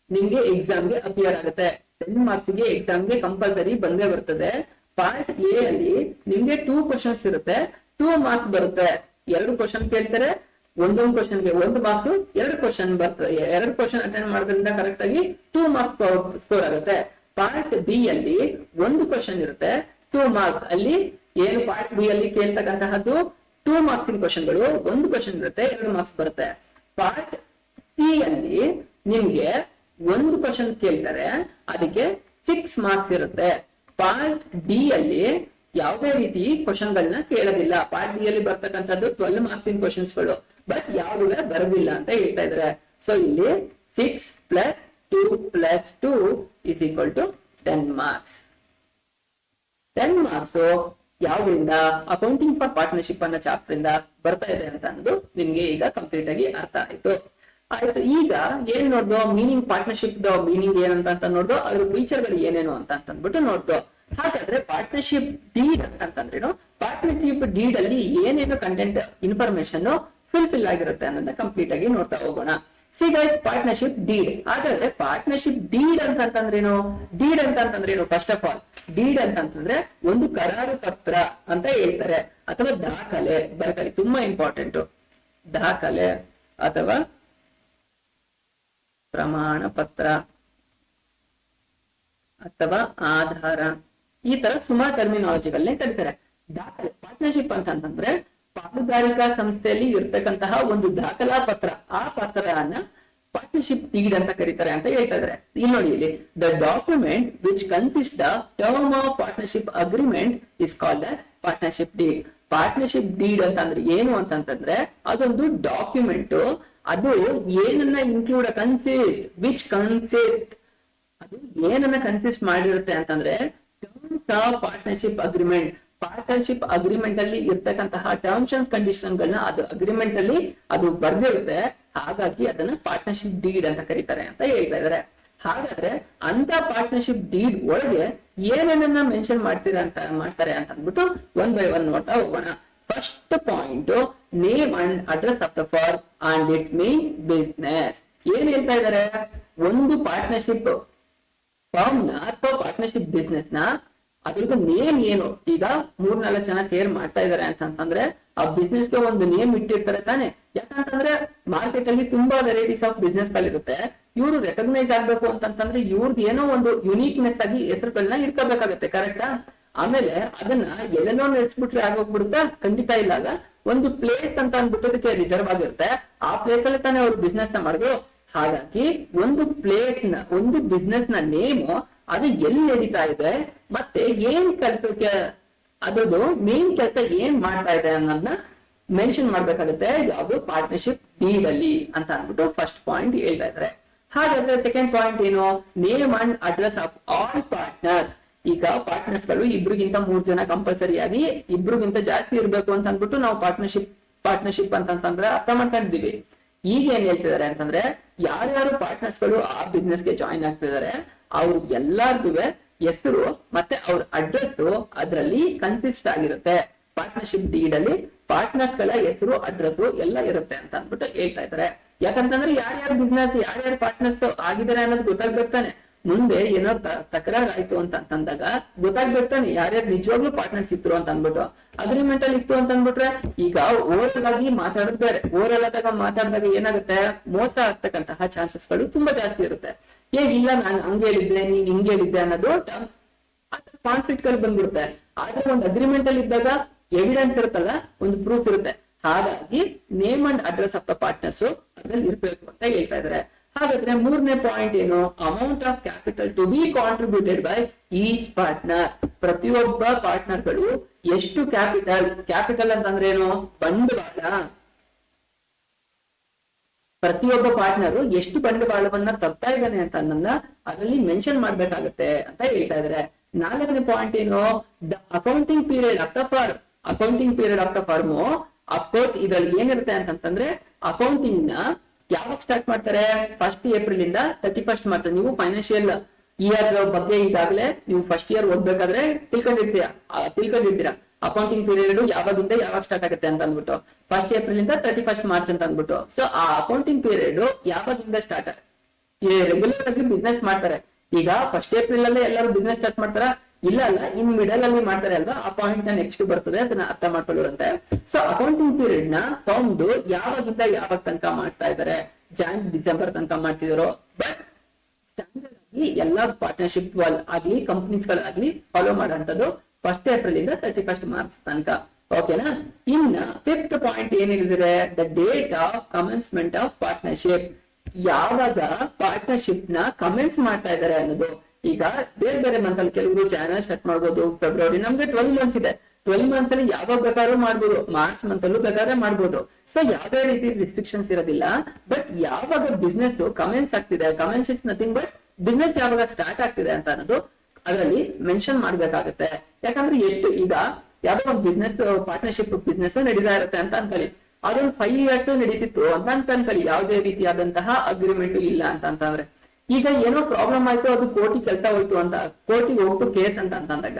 ನಿಮ್ಗೆ ಎಕ್ಸಾಮ್ಗೆ ಅಪಿಯರ್ ಆಗುತ್ತೆ. 10 ಮಾರ್ಕ್ಸ್ಗೆ ಎಕ್ಸಾಮ್ಗೆ ಕಂಪಲ್ಸರಿ ಬಂದೇ ಬರ್ತದೆ. ಪಾರ್ಟ್ ಎ ಅಲ್ಲಿ ನಿಮ್ಗೆ 2 ಕ್ವಶನ್ಸ್ ಇರುತ್ತೆ, 2 ಮಾರ್ಕ್ಸ್ ಬರುತ್ತೆ. 2 ಕ್ವಶನ್ ಕೇಳ್ತಾರೆ, ಒಂದೊಂದು ಕ್ವಶನ್ಗೆ 1 ಮಾರ್ಕ್ಸ್, 2 ಕ್ವಶನ್ ಬರ್ತದೆ. 2 ಕ್ವಶನ್ ಅಟೆಂಡ್ ಮಾಡೋದ್ರಿಂದ ಕರೆಕ್ಟ್ ಆಗಿ 2 ಮಾರ್ಕ್ಸ್ ಸ್ಕೋರ್ ಆಗುತ್ತೆ. ಪಾರ್ಟ್ ಬಿ ಅಲ್ಲಿ 1 ಕ್ವಶನ್ ಇರುತ್ತೆ, 2 ಮಾರ್ಕ್ಸ್. ಅಲ್ಲಿ ಏನು ಪಾರ್ಟ್ ಬಿ ಅಲ್ಲಿ ಕೇಳ್ತಕ್ಕಂತಹದ್ದು 2 ಮಾರ್ಕ್ಸ್ ಇನ್ ಕ್ವಶನ್ಗಳು, 1 ಕ್ವಶನ್ ಇರುತ್ತೆ, 2 ಮಾರ್ಕ್ಸ್ ಬರುತ್ತೆ. ಪಾರ್ಟ್ ಸಿ ಅಲ್ಲಿ ನಿಮ್ಗೆ 1 ಕ್ವಶನ್ ಕೇಳ್ತಾರೆ, ಅದಕ್ಕೆ 6 ಮಾರ್ಕ್ಸ್ ಇರುತ್ತೆ. ಪಾರ್ಟ್ ಡಿ ಅಲ್ಲಿ ಯಾವುದೇ ರೀತಿ ಕ್ವಶನ್ ಗಳನ್ನ ಕೇಳೋದಿಲ್ಲ. ಪಾರ್ಟ್ ಡಿ ಅಲ್ಲಿ ಬರ್ತಕ್ಕಂಥದ್ದು 12 ಮಾರ್ಕ್ಸ್ ಇನ್ ಕ್ವಶನ್ಸ್ ಗಳು, ಬಟ್ ಯಾವುದೇ ಬರೋದಿಲ್ಲ ಅಂತ ಹೇಳ್ತಾ ಇದ್ದಾರೆ. ಸೊ ಇಲ್ಲಿ 6 + 2 + 2 = 10 ಮಾರ್ಕ್ಸ್. 10 ಮಾರ್ಕ್ಸ್ ಯಾವ್ದ್ರಿಂದ? ಅಕೌಂಟಿಂಗ್ ಫಾರ್ ಪಾರ್ಟ್ನರ್ಶಿಪ್ ಅನ್ನೋ ಚಾಪ್ಟರ್ ಇಂದ ಬರ್ತಾ ಇದೆ ಅಂತ ಅನ್ನೋದು ನಿಮ್ಗೆ ಈಗ ಕಂಪ್ಲೀಟ್ ಆಗಿ ಅರ್ಥ ಆಯ್ತು. ಈಗ ಏನ್ ನೋಡ್ದು? ಮೀನಿಂಗ್, ಪಾರ್ಟ್ನರ್ಶಿಪ್ ಮೀನಿಂಗ್ ಏನಂತ ನೋಡ್ದು, ಅದ್ರ ಫೀಚರ್ ಗಳು ಏನೇನು ಅಂತ ಅಂದ್ಬಿಟ್ಟು ನೋಡ್ದು. ಹಾಗಾದ್ರೆ ಪಾರ್ಟ್ನರ್ಶಿಪ್ ಡೀಡ್ ಅಂತಂದ್ರೇನು? ಪಾರ್ಟ್ನರ್ಶಿಪ್ ಡೀಡ್ ಅಲ್ಲಿ ಏನೇನು ಕಂಟೆಂಟ್ ಇನ್ಫಾರ್ಮೇಶನ್ ಫುಲ್ಫಿಲ್ ಆಗಿರುತ್ತೆ ಅನ್ನೋದನ್ನ ಕಂಪ್ಲೀಟ್ ಆಗಿ ನೋಡ್ತಾ ಹೋಗೋಣ. C guys, partnership deed. ಹಾಗಾದ್ರೆ ಪಾರ್ಟ್ನರ್ಶಿಪ್ ಡೀಡ್ ಅಂತಂದ್ರೇನು? ಡೀಡ್ ಅಂತಂದ್ರೇನು? ಫಸ್ಟ್ ಆಫ್ ಆಲ್ ಡೀಡ್ ಅಂತಂದ್ರೆ ಒಂದು ಕರಾರು ಪತ್ರ ಅಂತ ಹೇಳ್ತಾರೆ, ಅಥವಾ ದಾಖಲೆ. ಬರ್ಕಲಿ, ತುಂಬಾ ಇಂಪಾರ್ಟೆಂಟ್. ದಾಖಲೆ ಅಥವಾ ಪ್ರಮಾಣ ಪತ್ರ ಅಥವಾ ಆಧಾರ, ಈ ತರ ಸುಮಾರು ಟರ್ಮಿನಾಲಜಿಗಳನ್ನೇ ಕರೀತಾರೆ. ದಾಖಲೆ. ಪಾರ್ಟ್ನರ್ಶಿಪ್ ಅಂತಂದ್ರೆ ಪಾಲುದಾರಿಕಾ ಸಂಸ್ಥೆಯಲ್ಲಿ ಇರ್ತಕ್ಕಂತಹ ಒಂದು ದಾಖಲಾ ಪತ್ರ, ಆ ಪತ್ರವನ್ನ ಪಾರ್ಟ್ನರ್ಶಿಪ್ ಡೀಡ್ ಅಂತ ಕರೀತಾರೆ ಅಂತ ಹೇಳ್ತಾ ಇದ್ದಾರೆ. ಇಲ್ಲಿ ನೋಡಿ, ಇಲ್ಲಿ the document which consist the term of partnership agreement is called the partnership deed. Partnership deed ಅಂತಂದ್ರೆ ಏನು ಅಂತಂತಂದ್ರೆ ಅದೊಂದು ಡಾಕ್ಯುಮೆಂಟ್. ಅದು ಏನನ್ನ ಇನ್ಕ್ಲೂಡ್ ವಿಚ್ ಕನ್ಸಿಸ್ಟ್, ಅದು ಏನನ್ನ ಕನ್ಸಿಸ್ಟ್ ಮಾಡಿರುತ್ತೆ ಅಂತಂದ್ರೆ terms of partnership agreement. Partnership agreement ಅಲ್ಲಿ ಇರ್ತಕ್ಕಂತಹ ಟರ್ಮ್ಸ್ ಅಂಡ್ ಕಂಡೀಷನ್ ಗಳನ್ನ ಅದು ಅಗ್ರಿಮೆಂಟ್ ಅಲ್ಲಿ ಅದು ಬರ್ದಿರುತ್ತೆ. ಹಾಗಾಗಿ ಅದನ್ನ ಪಾರ್ಟ್ನರ್ಶಿಪ್ ಡೀಡ್ ಅಂತ ಕರೀತಾರೆ ಅಂತ ಹೇಳ್ತಾ ಇದಾರೆ. ಹಾಗಾದ್ರೆ ಅಂತ ಪಾರ್ಟ್ನರ್ಶಿಪ್ ಡೀಡ್ ಒಳಗೆ ಏನೇನನ್ನ ಮೆನ್ಷನ್ ಮಾಡ್ತಾರೆ ಅಂತ ಅಂದ್ಬಿಟ್ಟು 1 by 1 ನೋಡ್ತಾ ಹೋಗೋಣ. First point, name and address of the firm and it's main business. ಏನ್ ಹೇಳ್ತಾ ಇದಾರೆ? ಒಂದು ಪಾರ್ಟ್ನರ್ಶಿಪ್ ಫರ್ಮ್ ನ ಅಥವಾ ಪಾರ್ಟ್ನರ್ಶಿಪ್ ಬಿಸ್ನೆಸ್ ನ ಅದ್ರದ್ದು ನೇಮ್ ಏನು? ಈಗ 3-4 ಜನ ಶೇರ್ ಮಾಡ್ತಾ ಇದಾರೆ ಅಂತಂದ್ರೆ ಆ ಬಿಸ್ನೆಸ್ ಗೆ ಒಂದು ನೇಮ್ ಇಟ್ಟಿರ್ತಾರೆ ತಾನೆ. ಯಾಕಂತಂದ್ರೆ ಮಾರ್ಕೆಟ್ ಅಲ್ಲಿ ತುಂಬಾ ವೆರೈಟೀಸ್ ಆಫ್ ಬಿಸ್ನೆಸ್ ಗಳಿರುತ್ತೆ. ಇವರು ರೆಕಗ್ನೈಸ್ ಆಗ್ಬೇಕು ಅಂತಂದ್ರೆ ಇವ್ರದ್ದು ಏನೋ ಒಂದು ಯುನೀಕ್ನೆಸ್ ಆಗಿ ಹೆಸರುಗಳನ್ನ ಇಟ್ಕೋಬೇಕಾಗತ್ತೆ, ಕರೆಕ್ಟಾ? ಆಮೇಲೆ ಅದನ್ನ ಎಲ್ಲೆಲ್ಲೋ ನಡೆಸ್ಬಿಟ್ರೆ ಆಗೋಗ್ಬಿಡುತ್ತಾ? ಖಂಡಿತ ಇಲ್ಲ. ಒಂದು ಪ್ಲೇಸ್ ಅಂತ ಅಂದ್ಬಿಟ್ಟೋದಕ್ಕೆ ರಿಸರ್ವ್ ಆಗಿರುತ್ತೆ. ಆ ಪ್ಲೇಸ್ ಅಲ್ಲಿ ತಾನೇ ಅವ್ರು ಬಿಸ್ನೆಸ್ ನ ಮಾಡಿದ್ರು. ಹಾಗಾಗಿ ಒಂದು ಪ್ಲೇಸ್ ನ, ಒಂದು ಬಿಸ್ನೆಸ್ ನ ನೇಮ್, ಅದು ಎಲ್ಲಿ ನಡೀತಾ ಇದೆ, ಮತ್ತೆ ಏನ್ ಕೆಲಸಕ್ಕೆ ಅದ್ರದ್ದು ಮೇನ್ ಕೆಲಸ ಏನ್ ಮಾಡ್ತಾ ಇದೆ ಅನ್ನೋದನ್ನ ಮೆನ್ಷನ್ ಮಾಡ್ಬೇಕಾಗುತ್ತೆ ಯಾವ್ದು? ಪಾರ್ಟ್ನರ್ಶಿಪ್ ಡೀಡ್ ಅಲ್ಲಿ ಅಂತ ಅಂದ್ಬಿಟ್ಟು ಫಸ್ಟ್ ಪಾಯಿಂಟ್ ಹೇಳ್ತಾ ಇದ್ದಾರೆ. ಹಾಗಾದ್ರೆ ಸೆಕೆಂಡ್ ಪಾಯಿಂಟ್ ಏನು? Name and address of all partners. ಈಗ ಪಾರ್ಟ್ನರ್ಸ್ ಗಳು 2-3 ಜನ ಕಂಪಲ್ಸರಿ ಆಗಿ, 2 ಜಾಸ್ತಿ ಇರ್ಬೇಕು ಅಂತ ಅಂದ್ಬಿಟ್ಟು ನಾವು ಪಾರ್ಟ್ನರ್ಶಿಪ್ ಅಂತಂದ್ರೆ ಅರ್ಥ ಮಾಡ್ಕೊಂಡಿದೀವಿ. ಈಗ ಏನ್ ಹೇಳ್ತಿದ್ದಾರೆ ಅಂತಂದ್ರೆ ಯಾರ್ಯಾರು ಪಾರ್ಟ್ನರ್ಸ್ ಗಳು ಆ ಬಿಸ್ನೆಸ್ ಗೆ ಜಾಯಿನ್ ಆಗ್ತಿದ್ದಾರೆ ಅವ್ರು ಎಲ್ಲಾರ್ಗು ಹೆಸರು ಮತ್ತೆ ಅವ್ರ ಅಡ್ರೆಸ್ ಅದ್ರಲ್ಲಿ ಕನ್ಸಿಸ್ಟ್ ಆಗಿರುತ್ತೆ. ಪಾರ್ಟ್ನರ್ಶಿಪ್ ಡೀಡ್ ಅಲ್ಲಿ ಪಾರ್ಟ್ನರ್ಸ್ ಗಳ ಹೆಸರು, ಅಡ್ರೆಸ್ ಎಲ್ಲ ಇರುತ್ತೆ ಅಂತ ಅಂದ್ಬಿಟ್ಟು ಹೇಳ್ತಾ ಇದ್ದಾರೆ. ಯಾಕಂತಂದ್ರೆ ಯಾರ್ಯಾರು ಬಿಸ್ನೆಸ್, ಯಾರ್ಯಾರು ಪಾರ್ಟ್ನರ್ಸ್ ಆಗಿದ್ದಾರೆ ಅನ್ನೋದು ಗೊತ್ತಾಗ್ಬೇಕಾನೆ. ಮುಂದೆ ಏನೋ ತಕರಾರು ಆಯ್ತು ಅಂತಂದಾಗ ಗೊತ್ತಾಗ್ಬೇಕಾನೆ ಯಾರ್ಯಾರು ನಿಜವಾಗ್ಲೂ ಪಾರ್ಟ್ನರ್ಸ್ ಇತ್ತು ಅಂತ ಅಂದ್ಬಿಟ್ಟು. ಅಗ್ರಿಮೆಂಟ್ ಅಲ್ಲಿ ಇತ್ತು ಅಂತ ಅಂದ್ಬಿಟ್ರೆ ಈಗ ಓವರ್ ಆಗಿ ಮಾತಾಡೋದು ಬೇರೆ. ಓವರ್ ಆದಾಗ ಮಾತಾಡಿದಾಗ ಏನಾಗುತ್ತೆ? ಮೋಸ ಆಗ್ತಕ್ಕಂತಹ ಚಾನ್ಸಸ್ ಗಳು ತುಂಬಾ ಜಾಸ್ತಿ ಇರುತ್ತೆ. ಇಲ್ಲ ನಾನು ಹಂಗ ಹೇಳಿದ್ದೆ, ನೀನ್ ಹಿಂಗ್ ಹೇಳಿದ್ದೆ ಅನ್ನೋದು ಕಾನ್ಫ್ಲಿಕ್ಟ್ ಗಳು ಬಂದ್ಬಿಡುತ್ತೆ. ಆದ್ರೆ ಒಂದು ಅಗ್ರಿಮೆಂಟ್ ಅಲ್ಲಿ ಇದ್ದಾಗ ಎವಿಡೆನ್ಸ್ ಇರುತ್ತಲ್ಲ, ಒಂದು ಪ್ರೂಫ್ ಇರುತ್ತೆ. ಹಾಗಾಗಿ name and address of the partners ಅದ್ರಲ್ಲಿ ಇರ್ಬೇಕು ಅಂತ ಹೇಳ್ತಾ ಇದಾರೆ. ಹಾಗಾದ್ರೆ 3ನೇ ಪಾಯಿಂಟ್ ಏನು? Amount of capital to be contributed by each partner. ಪ್ರತಿಯೊಬ್ಬ ಪಾರ್ಟ್ನರ್ ಗಳು ಎಷ್ಟು ಕ್ಯಾಪಿಟಲ್ ಅಂತಂದ್ರೆ ಏನು? ಬಂಡವಾಳ. ಪ್ರತಿಯೊಬ್ಬ ಪಾರ್ಟ್ನರ್ ಎಷ್ಟು ಬಂಡವಾಳವನ್ನ ತರ್ತಾ ಇದ್ದಾನೆ ಅಂತ ಅನ್ನೋದನ್ನ ಅದರಲ್ಲಿ ಮೆನ್ಷನ್ ಮಾಡ್ಬೇಕಾಗತ್ತೆ ಅಂತ ಹೇಳ್ತಾ ಇದಾರೆ. 4ನೇ ಪಾಯಿಂಟ್ ಏನು? The accounting period of the firm. Accounting period of the firm of course ಇದ್ರಲ್ಲಿ ಏನಿರುತ್ತೆ ಅಂತಂದ್ರೆ ಅಕೌಂಟಿಂಗ್ ನ ಯಾವಾಗ ಸ್ಟಾರ್ಟ್ ಮಾಡ್ತಾರೆ? 1st ಏಪ್ರಿಲ್ ಇಂದ 31st ಮಾರ್ಚ್. ನೀವು ಫೈನಾನ್ಷಿಯಲ್ ಇಯರ್ ಬಗ್ಗೆ ಈಗಾಗಲೇ ನೀವು ಫಸ್ಟ್ ಇಯರ್ ಓದ್ಬೇಕಾದ್ರೆ ತಿಳ್ಕೊಂಡಿರ್ತೀರಾ. ಅಕೌಂಟಿಂಗ್ ಪೀರಿಯಡ್ ಯಾವಾಗಿಂದ ಯಾವಾಗ ಸ್ಟಾರ್ಟ್ ಆಗುತ್ತೆ ಅಂತ ಅಂದ್ಬಿಟ್ಟು 1st ಏಪ್ರಿಲ್ ಇಂದ 31st ಮಾರ್ಚ್ ಅಂತ ಅಂದ್ಬಿಟ್ಟು. ಸೊ ಆ ಅಕೌಂಟಿಂಗ್ ಪೀರಿಯಡ್ ಯಾವಾಗಿಂದ ಸ್ಟಾರ್ಟ್ ರೆಗ್ಯುಲರ್ ಆಗಿ ಬಿಸ್ನೆಸ್ ಮಾಡ್ತಾರೆ. ಈಗ 1st ಏಪ್ರಿಲ್ ಅಲ್ಲೇ ಎಲ್ಲರೂ ಬಿಸ್ನೆಸ್ ಸ್ಟಾರ್ಟ್ ಮಾಡ್ತಾರ? ಇಲ್ಲ ಅಲ್ಲ, ಇನ್ ಮಿಡಲ್ ಅಲ್ಲಿ ಮಾಡ್ತಾರೆ ಅಲ್ವಾ, ಆ ಪಾಯಿಂಟ್ ನ ನೆಕ್ಸ್ಟ್ ಬರ್ತದೆ, ಅದನ್ನ ಅರ್ಥ ಮಾಡ್ಕೊಳ್ಳುವಂತೆ. ಸೊ ಅಕೌಂಟಿಂಗ್ ಪೀರಿಯಡ್ ನ ತಗೊಂಡು ಯಾವಾಗಿಂದ ಯಾವಾಗ ತನಕ ಮಾಡ್ತಾ ಇದಾರೆ, ಜಾನ್ ಡಿಸೆಂಬರ್ ತನಕ ಮಾಡ್ತಿದಾರೋ. ಬಟ್ ಸ್ಟ್ಯಾಂಡರ್ಡ್ ಆಗಿ ಎಲ್ಲಾ ಪಾರ್ಟ್ನರ್ಶಿಪ್ ಆಗ್ಲಿ ಕಂಪನೀಸ್ ಗಳಾಗ್ಲಿ ಫಾಲೋ ಮಾಡುವಂತದ್ದು 1st ಏಪ್ರಿಲ್ ಇಂದ 31st ಮಾರ್ಚ್ ತನಕ. ಓಕೆನಾ? ಇನ್ನ 5th ಪಾಯಿಂಟ್ ಏನ್ ಹೇಳಿದ್ರೆ, the date of commencement of partnership, ಯಾವಾಗ ಪಾರ್ಟ್ನರ್ಶಿಪ್ ನ ಕಮೆನ್ಸ್ ಮಾಡ್ತಾ ಇದಾರೆ ಅನ್ನೋದು. ಈಗ ಬೇರೆ ಬೇರೆ ಮಂತ್ ಅಲ್ಲಿ ಕೆಲವರು ಜಾನ್ವರಿ ಸ್ಟಾರ್ಟ್ ಮಾಡ್ಬೋದು, ಫೆಬ್ರವರಿ, ನಮ್ಗೆ 12 ಮಂತ್ಸ್ ಇದೆ. 12 ಮಂತ್ಸ್ ಅಲ್ಲಿ ಯಾವಾಗ ಬೇಕಾದ್ರೂ ಮಾಡ್ಬೋದು, ಮಾರ್ಚ್ ಮಂತ್ ಅಲ್ಲೂ ಬೇಕಾದ್ರೆ ಮಾಡ್ಬೋದು. ಸೊ ಯಾವ್ದೇ ರೀತಿ ರಿಸ್ಟ್ರಿಕ್ಷನ್ಸ್ ಇರೋದಿಲ್ಲ. ಬಟ್ ಯಾವಾಗ ಬಿಸ್ನೆಸ್ ಕಮೆನ್ಸ್ ಆಗ್ತಿದೆ, commence is nothing but business ಯಾವಾಗ ಸ್ಟಾರ್ಟ್ ಆಗ್ತಿದೆ ಅಂತ ಅನ್ನೋದು ಅದರಲ್ಲಿ ಮೆನ್ಷನ್ ಮಾಡ್ಬೇಕಾಗತ್ತೆ. ಯಾಕಂದ್ರೆ ಎಷ್ಟು ಈಗ ಯಾವ್ದೋ ಒಂದು ಬಿಸ್ನೆಸ್ ಪಾರ್ಟ್ನರ್ಶಿಪ್ ಬಿಸ್ನೆಸ್ ನಡೀತಾ ಇರುತ್ತೆ ಅಂತ ಅನ್ಕೊಳ್ಳಿ, ಅದೊಂದು 5 years ನಡೀತಿತ್ತು ಅಂತ ಅನ್ಕೊಳ್ಳಿ, ಯಾವುದೇ ರೀತಿಯಾದಂತಹ ಅಗ್ರಿಮೆಂಟ್ ಇಲ್ಲ ಅಂತಂದ್ರೆ, ಈಗ ಏನೋ ಪ್ರಾಬ್ಲಮ್ ಆಯ್ತು, ಅದು ಕೋರ್ಟಿಗೆ ಕೆಲಸ ಹೋಯ್ತು ಅಂತ, ಕೋರ್ಟಿಗೆ ಹೋಗ್ತು ಕೇಸ್ ಅಂತ ಅಂದಾಗ